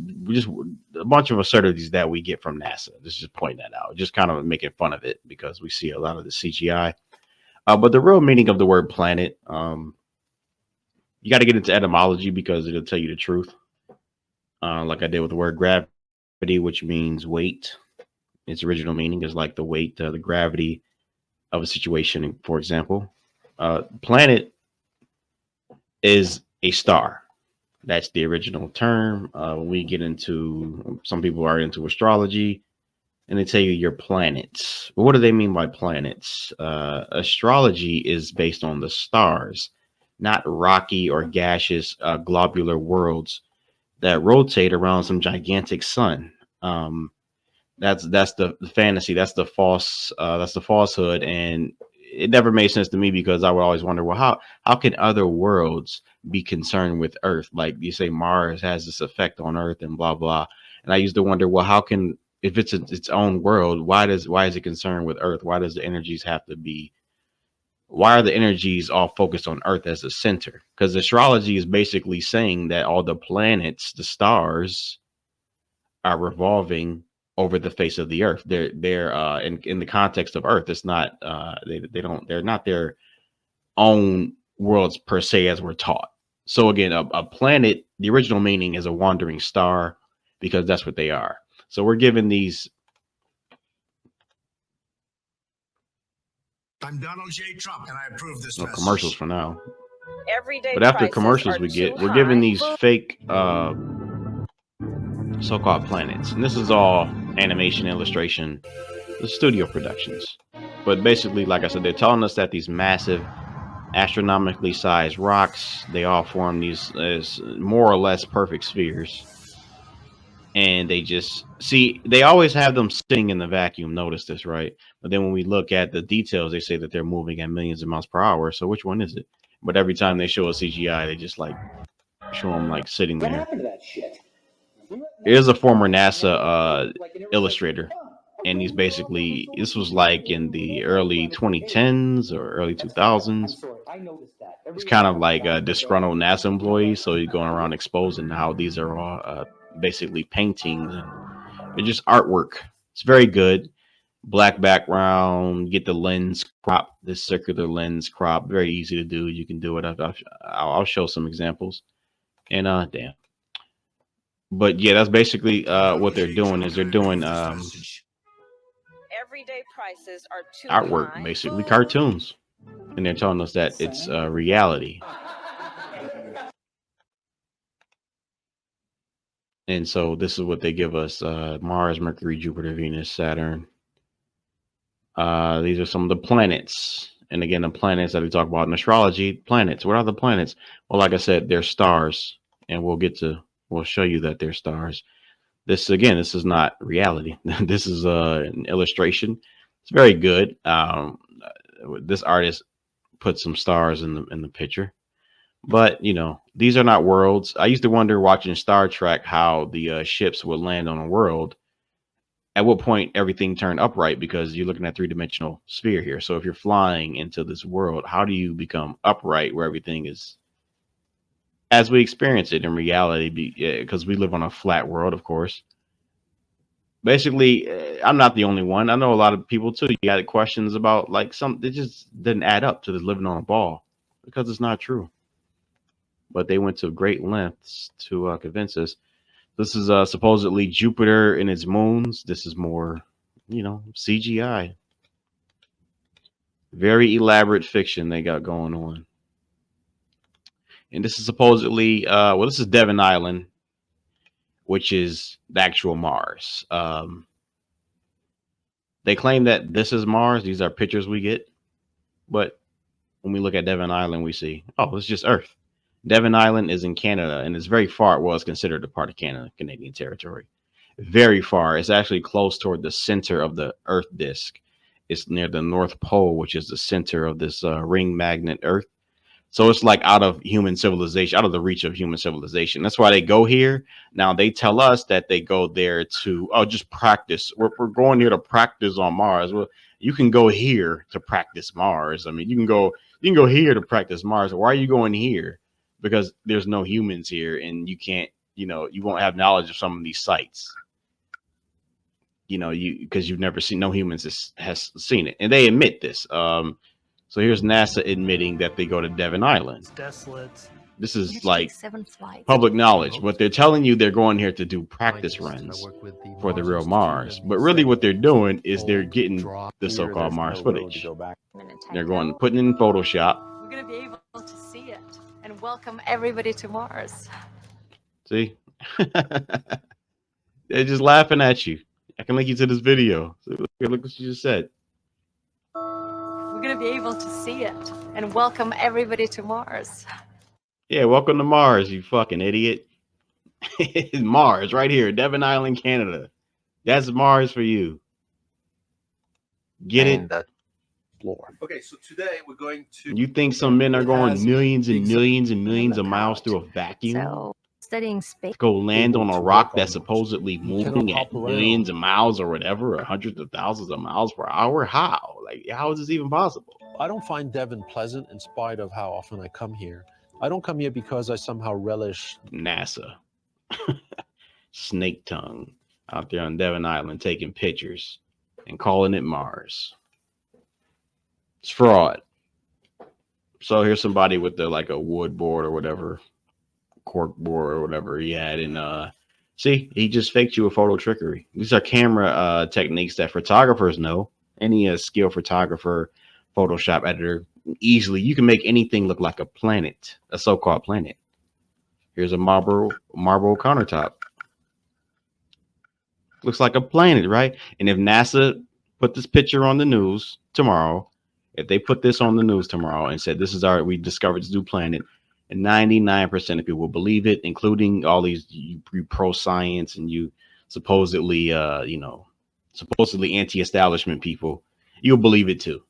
a bunch of absurdities that we get from NASA. Just pointing that out, just kind of making fun of it because we see a lot of the CGI. But the real meaning of the word planet, you got to get into etymology because it'll tell you the truth. Like I did with the word gravity, which means weight. Its original meaning is like the weight, the gravity of a situation. For example, planet is a star. That's the original term. When we get into, some people are into astrology, and they tell you your planets. But what do they mean by planets? Astrology is based on the stars, not rocky or gaseous globular worlds that rotate around some gigantic sun. That's the fantasy. That's the falsehood, and it never made sense to me because I would always wonder, well, how can other worlds be concerned with Earth? Like you say, Mars has this effect on Earth and blah blah. And I used to wonder, well, how can, if it's its own world, why is it concerned with Earth? Why does the energies have to be? Why are the energies all focused on Earth as the center? Because astrology is basically saying that all the planets, the stars, are revolving over the face of the Earth. They're in the context of Earth. It's not they're not their own worlds per se as we're taught. So again, a planet, the original meaning is a wandering star, because that's what they are. So we're given these. I'm Donald J. Trump, and I approve this message. Commercials for now. Everyday But after prices commercials, are we're too given high. these fake so-called planets, and this is all animation, illustration, the studio productions. But basically, like I said, they're telling us that these massive, astronomically sized rocks, they all form these as more or less perfect spheres. And they just see, they always have them sitting in the vacuum. Notice this, right? But then when we look at the details, they say that they're moving at millions of miles per hour. So which one is it? But every time they show a CGI, they just like show them like sitting there. What happened to that shit? Here's a former NASA illustrator, and he's basically, this was like in the early 2010s or early 2000s. He's kind of like a disgruntled NASA employee, so he's going around exposing how these are all basically paintings and they're just artwork. It's very good. Black background, get the lens crop, this circular lens crop, very easy to do. You can do it. I'll show some examples. And damn. But yeah, that's basically what they're doing is they're doing Everyday prices are too artwork, high. basically cartoons. And they're telling us that it's reality. And so this is what they give us: Mars, Mercury, Jupiter, Venus, Saturn. These are some of the planets. And again, the planets that we talk about in astrology, planets. What are the planets? Well, like I said, they're stars. And we'll show you that they're stars. This is not reality. This is an illustration. It's very good. This artist put some stars in the picture. But, you know, these are not worlds. I used to wonder watching Star Trek how the ships would land on a world. At what point everything turned upright, because you're looking at three-dimensional sphere here. So if you're flying into this world, how do you become upright where everything is as we experience it in reality? Because we live on a flat world, of course. Basically, I'm not the only one. I know a lot of people too. You got questions about like it just didn't add up to this living on a ball, because it's not true. But they went to great lengths to convince us. This is supposedly Jupiter and its moons. This is more, you know, CGI. Very elaborate fiction they got going on. And this is supposedly, well, this is Devon Island, which is the actual Mars. They claim that this is Mars. These are pictures we get. But when we look at Devon Island, we see, oh, it's just Earth. Devon Island is in Canada, and it's very far. Well, it's considered a part of Canada, Canadian territory. Very far. It's actually close toward the center of the Earth disk. It's near the North Pole, which is the center of this ring magnet Earth. So it's like out of human civilization, out of the reach of human civilization. That's why they go here. Now, they tell us that they go there to, just practice. We're going here to practice on Mars. Well, you can go here to practice Mars. I mean, you can go here to practice Mars. Why are you going here? Because there's no humans here, and you can't, you know, you won't have knowledge of some of these sites. You know, because you've never seen, no humans has seen it, and they admit this. So here's NASA admitting that they go to Devon Island. It's desolate. This is like public knowledge, but they're telling you they're going here to do practice runs for the real Mars. But really what they're doing is they're getting the so-called Mars footage. They're putting in Photoshop. We're going to be able to see it and welcome everybody to Mars. See? They're just laughing at you. I can link you to this video. Look what you just said. We're going to be able to see it and welcome everybody to Mars. Yeah, welcome to Mars, you fucking idiot. Mars, right here, Devon Island, Canada. That's Mars for you. Get it? Floor. Okay, so today we're going to. You think some men are going millions and millions and millions of miles through a vacuum? So, studying space. Go land on a rock that's supposedly moving at millions of miles or whatever, or hundreds of thousands of miles per hour? How? Like, how is this even possible? I don't find Devon pleasant in spite of how often I come here. I don't come here because I somehow relish NASA. Snake tongue out there on Devon Island taking pictures and calling it Mars. It's fraud. So here's somebody with like a wood board or whatever, cork board or whatever he had, and see, he just faked you a photo trickery. These are camera techniques that photographers know. Any skilled photographer, Photoshop editor, easily you can make anything look like a planet, a so-called planet. Here's a marble countertop. Looks like a planet, right? And if NASA put this picture on the news tomorrow, if they put this on the news tomorrow and said this is we discovered this new planet, and 99% of people will believe it, including all these you pro science and you supposedly supposedly anti-establishment people, you'll believe it too,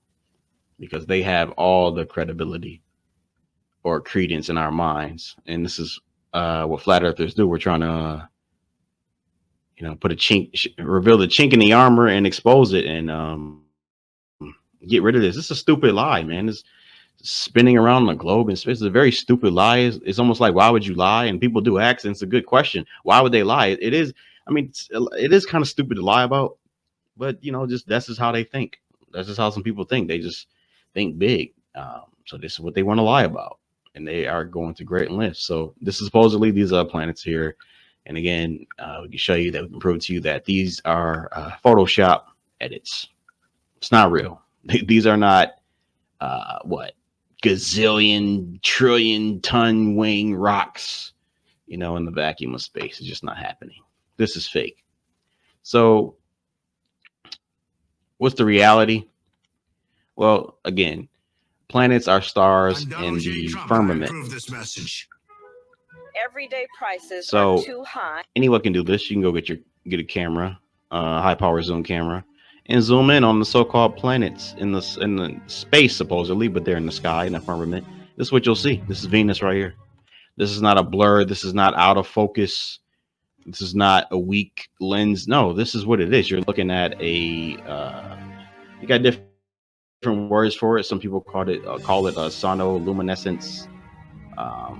because they have all the credibility or credence in our minds. And this is what flat earthers do. We're trying to put a chink, reveal the chink in the armor and expose it and get rid of this. This is a stupid lie, man. It's spinning around the globe and space. It's a very stupid lie. It's almost like, why would you lie? And people do accidents. It's a good question. Why would they lie? It is. I mean, it is kind of stupid to lie about, but you know, just that's just how they think. That's just how some people think. They just think big. So this is what they want to lie about, and they are going to great lengths. So this is supposedly these are planets here, and again, we can show you that we can prove to you that these are Photoshop edits. It's not real. These are not what gazillion trillion ton wing rocks, you know, in the vacuum of space. It's just not happening. This is fake. So what's the reality? Well, again, planets are stars in the firmament. Everyday prices So are too high. anyone can do this. You can go get a camera, high power zoom camera, and zoom in on the so-called planets in the space supposedly, but they're in the sky in the firmament. This is what you'll see. This is Venus right here. This is not a blur. This is not out of focus. This is not a weak lens. No, this is what it is. You're looking at a you got different words for it. Some people call it sonoluminescence,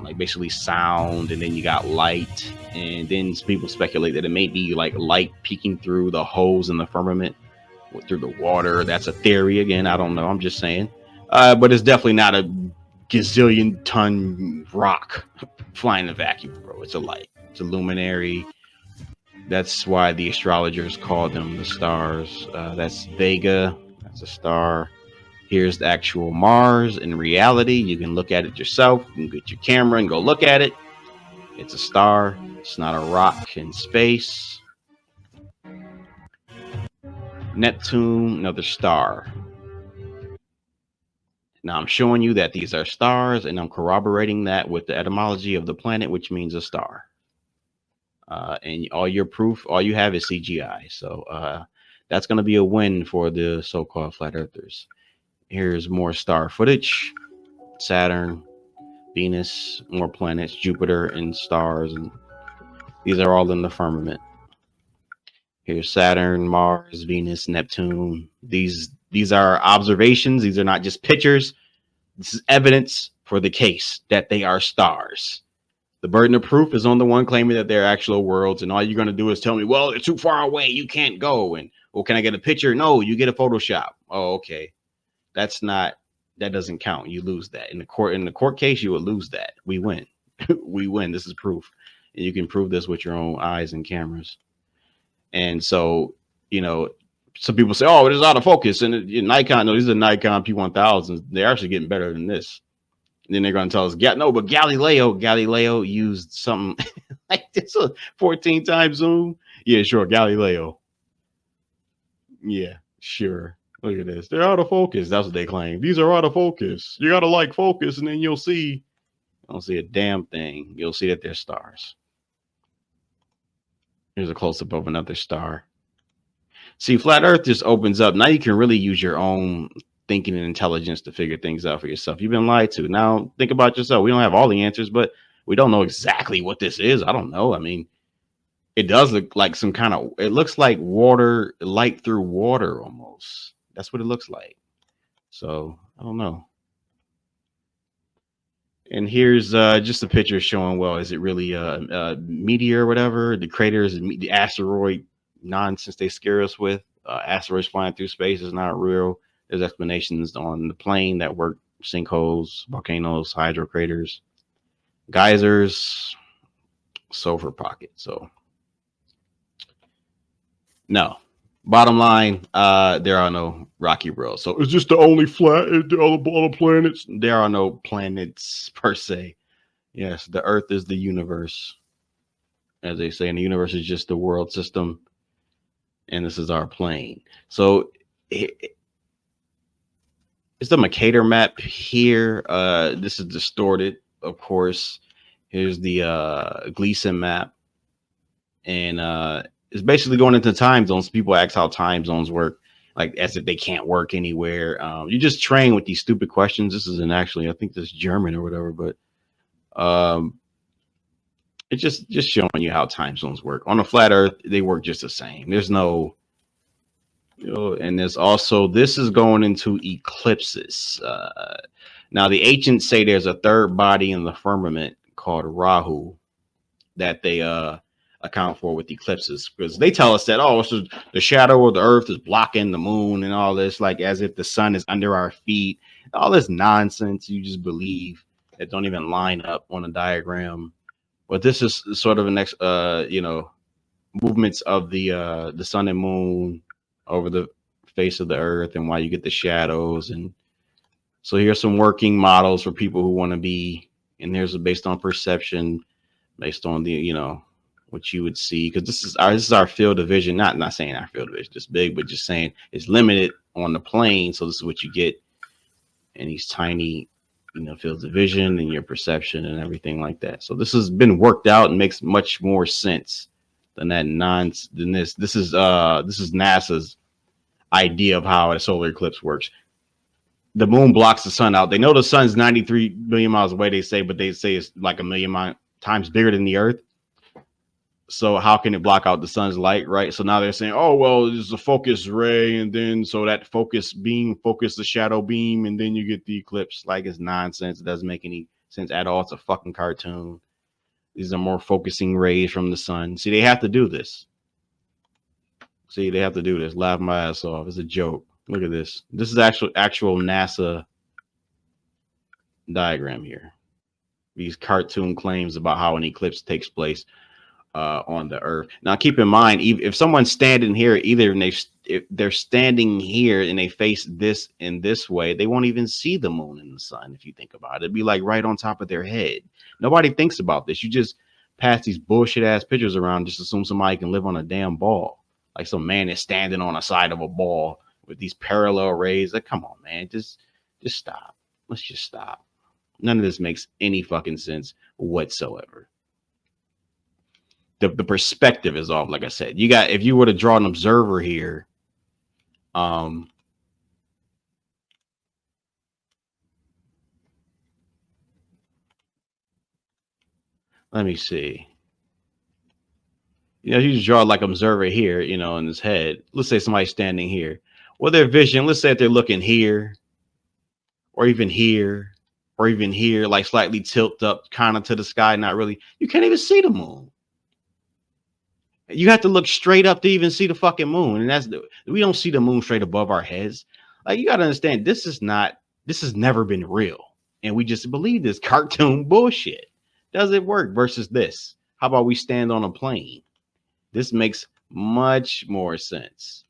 like basically sound, and then you got light, and then people speculate that it may be like light peeking through the holes in the firmament through the water. That's a theory. Again, I don't know. I'm just saying. But it's definitely not a gazillion ton rock flying in a vacuum, bro. It's a light. It's a luminary. That's why the astrologers call them the stars. That's Vega. That's a star. Here's the actual Mars. In reality, you can look at it yourself. You can get your camera and go look at it. It's a star. It's not a rock in space. Neptune, another star. Now I'm showing you that these are stars, and I'm corroborating that with the etymology of the planet, which means a star. And all your proof, all you have is CGI. So that's going to be a win for the so-called flat earthers. Here's more star footage. Saturn, Venus, more planets, Jupiter, and stars. And these are all in the firmament. Here's Saturn, Mars, Venus, Neptune. These are observations. These are not just pictures. This is evidence for the case that they are stars. The burden of proof is on the one claiming that they're actual worlds, and all you're going to do is tell me, well, they're too far away, you can't go. And, well, can I get a picture? No, you get a Photoshop. Oh, okay. That doesn't count. You lose that. In the court case, you would lose that. We win. We win. This is proof. And you can prove this with your own eyes and cameras. And so, you know, some people say, oh, it is out of focus. And Nikon, no, these are Nikon P1000s. They're actually getting better than this. And then they're going to tell us, no, but Galileo used something like this, a 14 times zoom. Yeah, sure. Galileo. Yeah, sure. Look at this. They're out of focus. That's what they claim. These are out of focus. You got to like focus, and then you'll see. You don't see a damn thing. You'll see that they're stars. Here's a close-up of another star. See, flat Earth just opens up. Now you can really use your own thinking and intelligence to figure things out for yourself. You've been lied to. Now think about yourself. We don't have all the answers, but we don't know exactly what this is. I don't know. I mean, it does look like some kind of, it looks like water, light through water almost. That's what it looks like. So I don't know. And here's just a picture showing, well, is it really a meteor or whatever? The crater is the asteroid nonsense they scare us with. Asteroids flying through space is not real. There's explanations on the plane that work, sinkholes, volcanoes, hydro craters, geysers, sulfur pocket. So no. Bottom line, there are no rocky worlds. So it's just the only flat, all the planets. There are no planets per se. Yes, the Earth is the universe, as they say, and the universe is just the world system, and this is our plane. So it's the Mercator map here. This is distorted, of course. Here's the Gleason map, and it's basically going into time zones. People ask how time zones work, like as if they can't work anywhere. You just train with these stupid questions. This isn't actually, I think this is German or whatever, but it's just showing you how time zones work. On a flat Earth, they work just the same. There's no, you know, and there's also, this is going into eclipses. Now the ancients say there's a third body in the firmament called Rahu that they account for with eclipses, because they tell us that, oh, it's just the shadow of the earth is blocking the moon and all this, like as if the sun is under our feet. All this nonsense you just believe that don't even line up on a diagram. But this is sort of an movements of the sun and moon over the face of the earth and why you get the shadows. And so here's some working models for people who want to be, and there's based on perception, based on the what you would see, because this is our field of vision. Not saying our field of vision is big, but just saying it's limited on the plane. So this is what you get in these tiny fields of vision and your perception and everything like that. So this has been worked out and makes much more sense than this. This is NASA's idea of how a solar eclipse works. The moon blocks the sun out. They know the sun's 93 billion miles away, they say, but they say it's like a million times bigger than the earth. So how can it block out the sun's light, right? So now they're saying, oh, well, there's a focus ray, and then so that focus beam focus the shadow beam, and then you get the eclipse. Like, it's nonsense. It doesn't make any sense at all. It's a fucking cartoon. These are more focusing rays from the sun. See, they have to do this. Laugh my ass off. It's a joke. Look at this. This is actual NASA diagram here. These cartoon claims about how an eclipse takes place on the earth. Now keep in mind, if someone's standing here, if they're standing here and they face this in this way, they won't even see the moon and the sun. If you think about it, it'd be like right on top of their head. Nobody thinks about this. You just pass these bullshit ass pictures around, just assume somebody can live on a damn ball, like some man is standing on the side of a ball with these parallel rays. Like, come on, man, just stop. Let's just stop. None of this makes any fucking sense whatsoever. The perspective is off. Like I said, if you were to draw an observer here, let me see. You just draw like observer here, in his head. Let's say somebody's standing here. Well, their vision, let's say if they're looking here, or even here, or even here, like slightly tilt up kind of to the sky, not really. You can't even see the moon. You have to look straight up to even see the fucking moon. And we don't see the moon straight above our heads. Like, you got to understand, this has never been real. And we just believe this cartoon bullshit. Does it work versus this? How about we stand on a plane? This makes much more sense.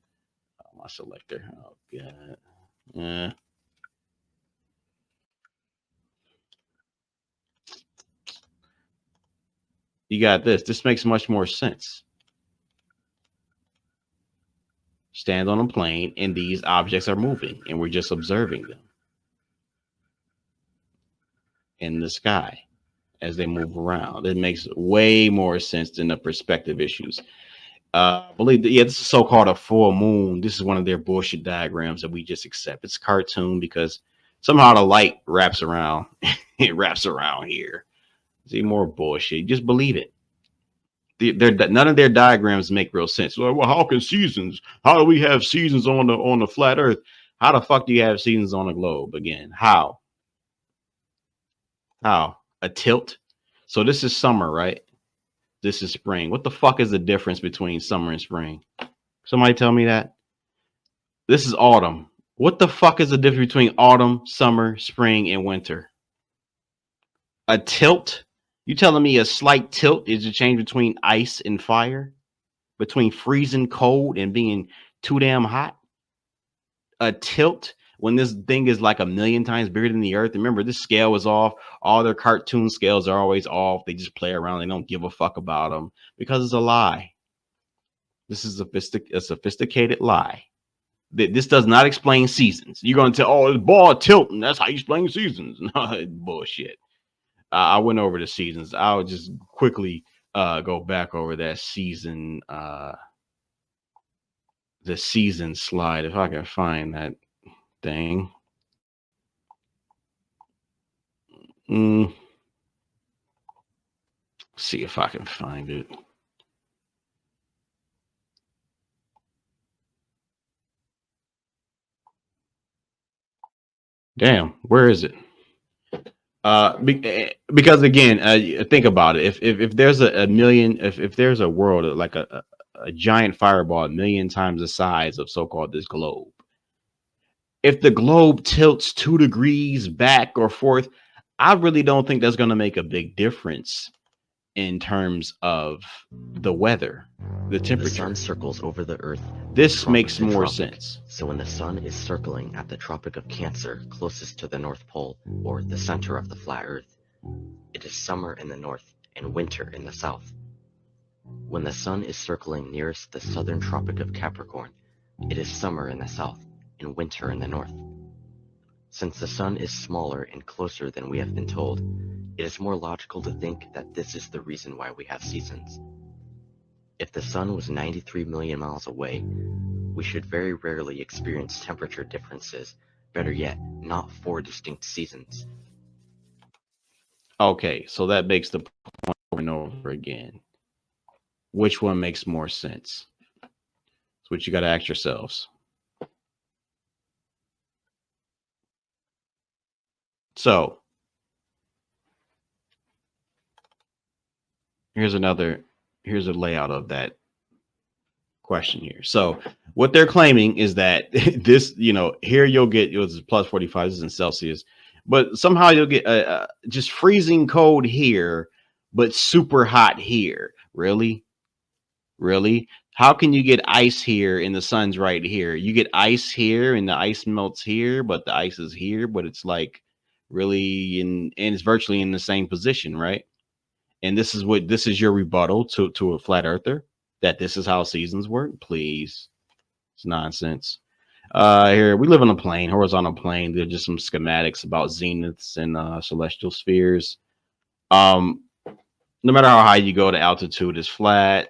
My selector. Oh, God. Yeah. You got this. This makes much more sense. Stand on a plane and these objects are moving and we're just observing them in the sky as they move around. It makes way more sense than the perspective issues. Believe that, this is so-called a full moon. This is one of their bullshit diagrams that we just accept. It's cartoon because somehow the light wraps around. It wraps around here. See, more bullshit. Just believe it. None of their diagrams make real sense. Well, how can seasons? How do we have seasons on the flat Earth? How the fuck do you have seasons on a globe again? How? A tilt? So this is summer, right? This is spring. What the fuck is the difference between summer and spring? Somebody tell me that. This is autumn. What the fuck is the difference between autumn, summer, spring, and winter? A tilt? You telling me a slight tilt is a change between ice and fire? Between freezing cold and being too damn hot? A tilt when this thing is like 1,000,000 times bigger than the earth. Remember, this scale is off. All their cartoon scales are always off. They just play around. They don't give a fuck about them because it's a lie. This is a sophisticated lie. This does not explain seasons. You're going to tell, oh, it's ball tilting. That's how you explain seasons. No, bullshit. I went over the seasons. I'll just quickly go back over that season, the season slide, if I can find that thing. See if I can find it. Damn, where is it? Because again, think about it. If there's a million, if there's a world like a giant fireball, a million times the size of so-called this globe, if the globe tilts 2 degrees back or forth, I really don't think that's going to make a big difference in terms of the weather, the The temperature. sun circles over the Earth. This tropic makes to more tropic. sense. So when the sun is circling at the Tropic of Cancer, closest to the North Pole, or the center of the flat Earth, it is summer in the north and winter in the south. When the sun is circling nearest the southern Tropic of Capricorn, it is summer in the south and winter in the north. Since the sun is smaller and closer than we have been told, it is more logical to think that this is the reason why we have seasons. If the sun was 93 million miles away, we should very rarely experience temperature differences, better yet, not 4 distinct seasons. Okay, so that makes the point over and over again. Which one makes more sense? That's what you got to ask yourselves. So here's a layout of that question here. So what they're claiming is that this, here you'll get, it was plus 45, this is in Celsius, but somehow you'll get just freezing cold here, but super hot here. Really? How can you get ice here and the sun's right here? You get ice here and the ice melts here, but the ice is here, but it's like really and it's virtually in the same position, right? And this is your rebuttal to a flat earther, that this is how seasons work. Please. It's nonsense. Here we live on a plane, horizontal plane. There's just some schematics about zeniths and celestial spheres. No matter how high you go, the altitude is flat.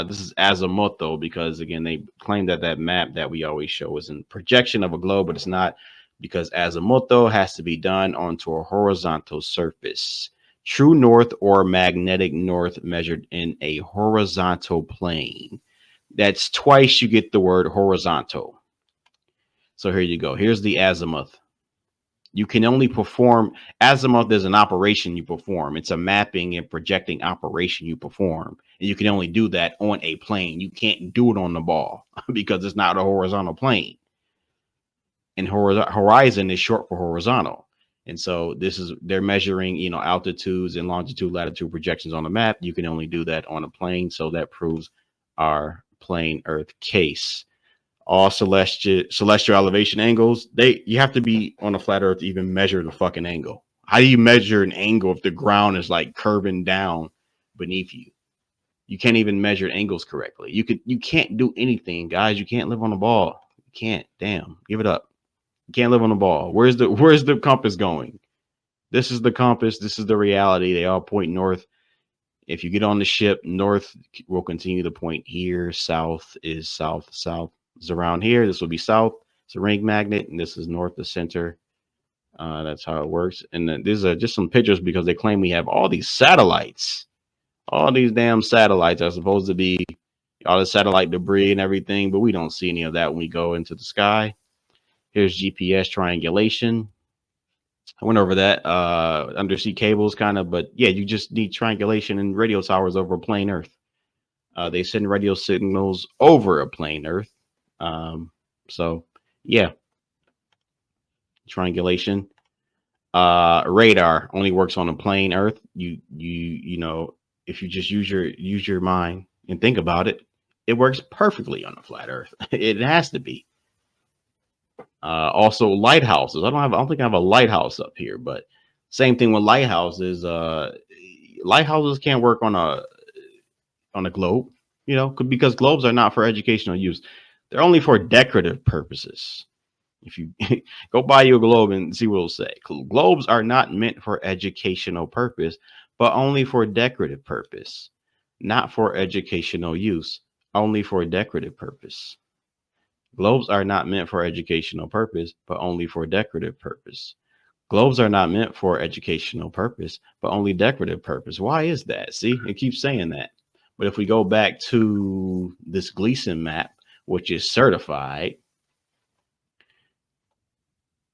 This is azimuth though, because again, they claim that map that we always show is in projection of a globe, but it's not, because azimuth though has to be done onto a horizontal surface. True north or magnetic north measured in a horizontal plane. That's twice you get the word horizontal. So here you go. Here's the azimuth. You can only perform azimuth is an operation you perform. It's a mapping and projecting operation you perform. And you can only do that on a plane. You can't do it on the ball because it's not a horizontal plane. And horizon is short for horizontal. And so they're measuring, altitudes and longitude, latitude projections on the map. You can only do that on a plane. So that proves our plane Earth case. All celestial elevation angles, you have to be on a flat Earth to even measure the fucking angle. How do you measure an angle if the ground is like curving down beneath you? You can't even measure angles correctly. You can't do anything, guys. You can't live on a ball. You can't. Damn, give it up. You can't live on a ball. Where's the compass going? This is the compass. This is the reality. They all point north. If you get on the ship, north will continue to point here. South is south. South is around here. This will be south. It's a ring magnet, and this is north, the center. That's how it works. And then these are just some pictures because they claim we have all these satellites. All these damn satellites are supposed to be all the satellite debris and everything, but we don't see any of that when we go into the sky. Here's GPS triangulation. I went over that undersea cables kind of, but yeah, you just need triangulation and radio towers over a plane Earth. They send radio signals over a plane Earth. So yeah, triangulation. Radar only works on a plane Earth. You know, if you just use your mind and think about it, it works perfectly on a flat Earth. It has to be. Also lighthouses. I don't think I have a lighthouse up here, but same thing with lighthouses. Lighthouses can't work on a globe, because globes are not for educational use. They're only for decorative purposes. If you go buy you a globe and see what it'll say. Globes are not meant for educational purpose, but only for decorative purpose. Not for educational use, only for decorative purpose. Globes are not meant for educational purpose, but only for decorative purpose. Globes are not meant for educational purpose, but only decorative purpose. Why is that? See, it keeps saying that. But if we go back to this Gleason map, which is certified,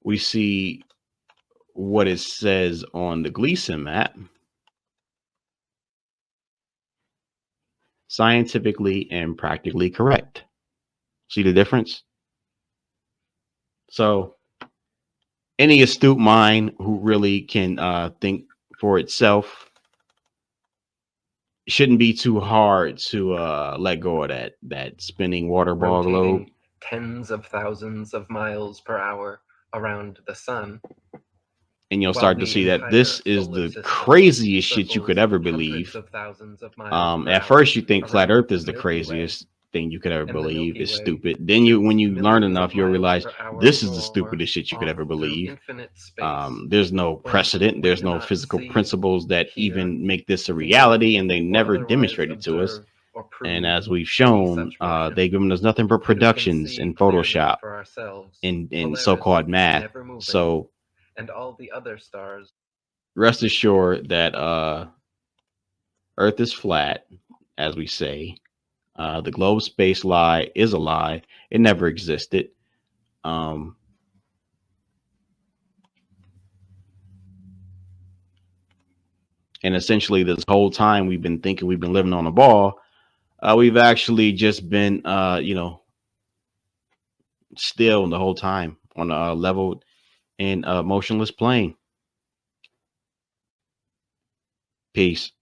we see what it says on the Gleason map, scientifically and practically correct. See the difference? So any astute mind who really can think for itself shouldn't be too hard to let go of that spinning water ball globe. Rotating tens of thousands of miles per hour around the sun. And you'll while start to the see that entire this is solar the system craziest shit you could circles ever hundreds believe. of thousands of miles per At hour first you think flat around Earth is the Milky Way, craziest thing you could ever and the believe. Milky It's Way stupid. Then when you learn millions of enough, you'll miles realize per hour this is the more stupidest shit you could off ever through believe. infinite space, There's no when precedent. we There's no cannot physical see, principles that hear, even make this a feel, reality, and they or never otherwise demonstrated to us. observe or And prove as we've any shown, such motion. they've given us nothing but Who can productions see in clearly Photoshop, for ourselves, in Polaris so-called math. never moving, So and all the other stars. rest assured that Earth is flat, as we say. The globe space lie is a lie. It never existed. And essentially, this whole time we've been thinking we've been living on a ball. We've actually just been, still the whole time on a level and motionless plane. Peace.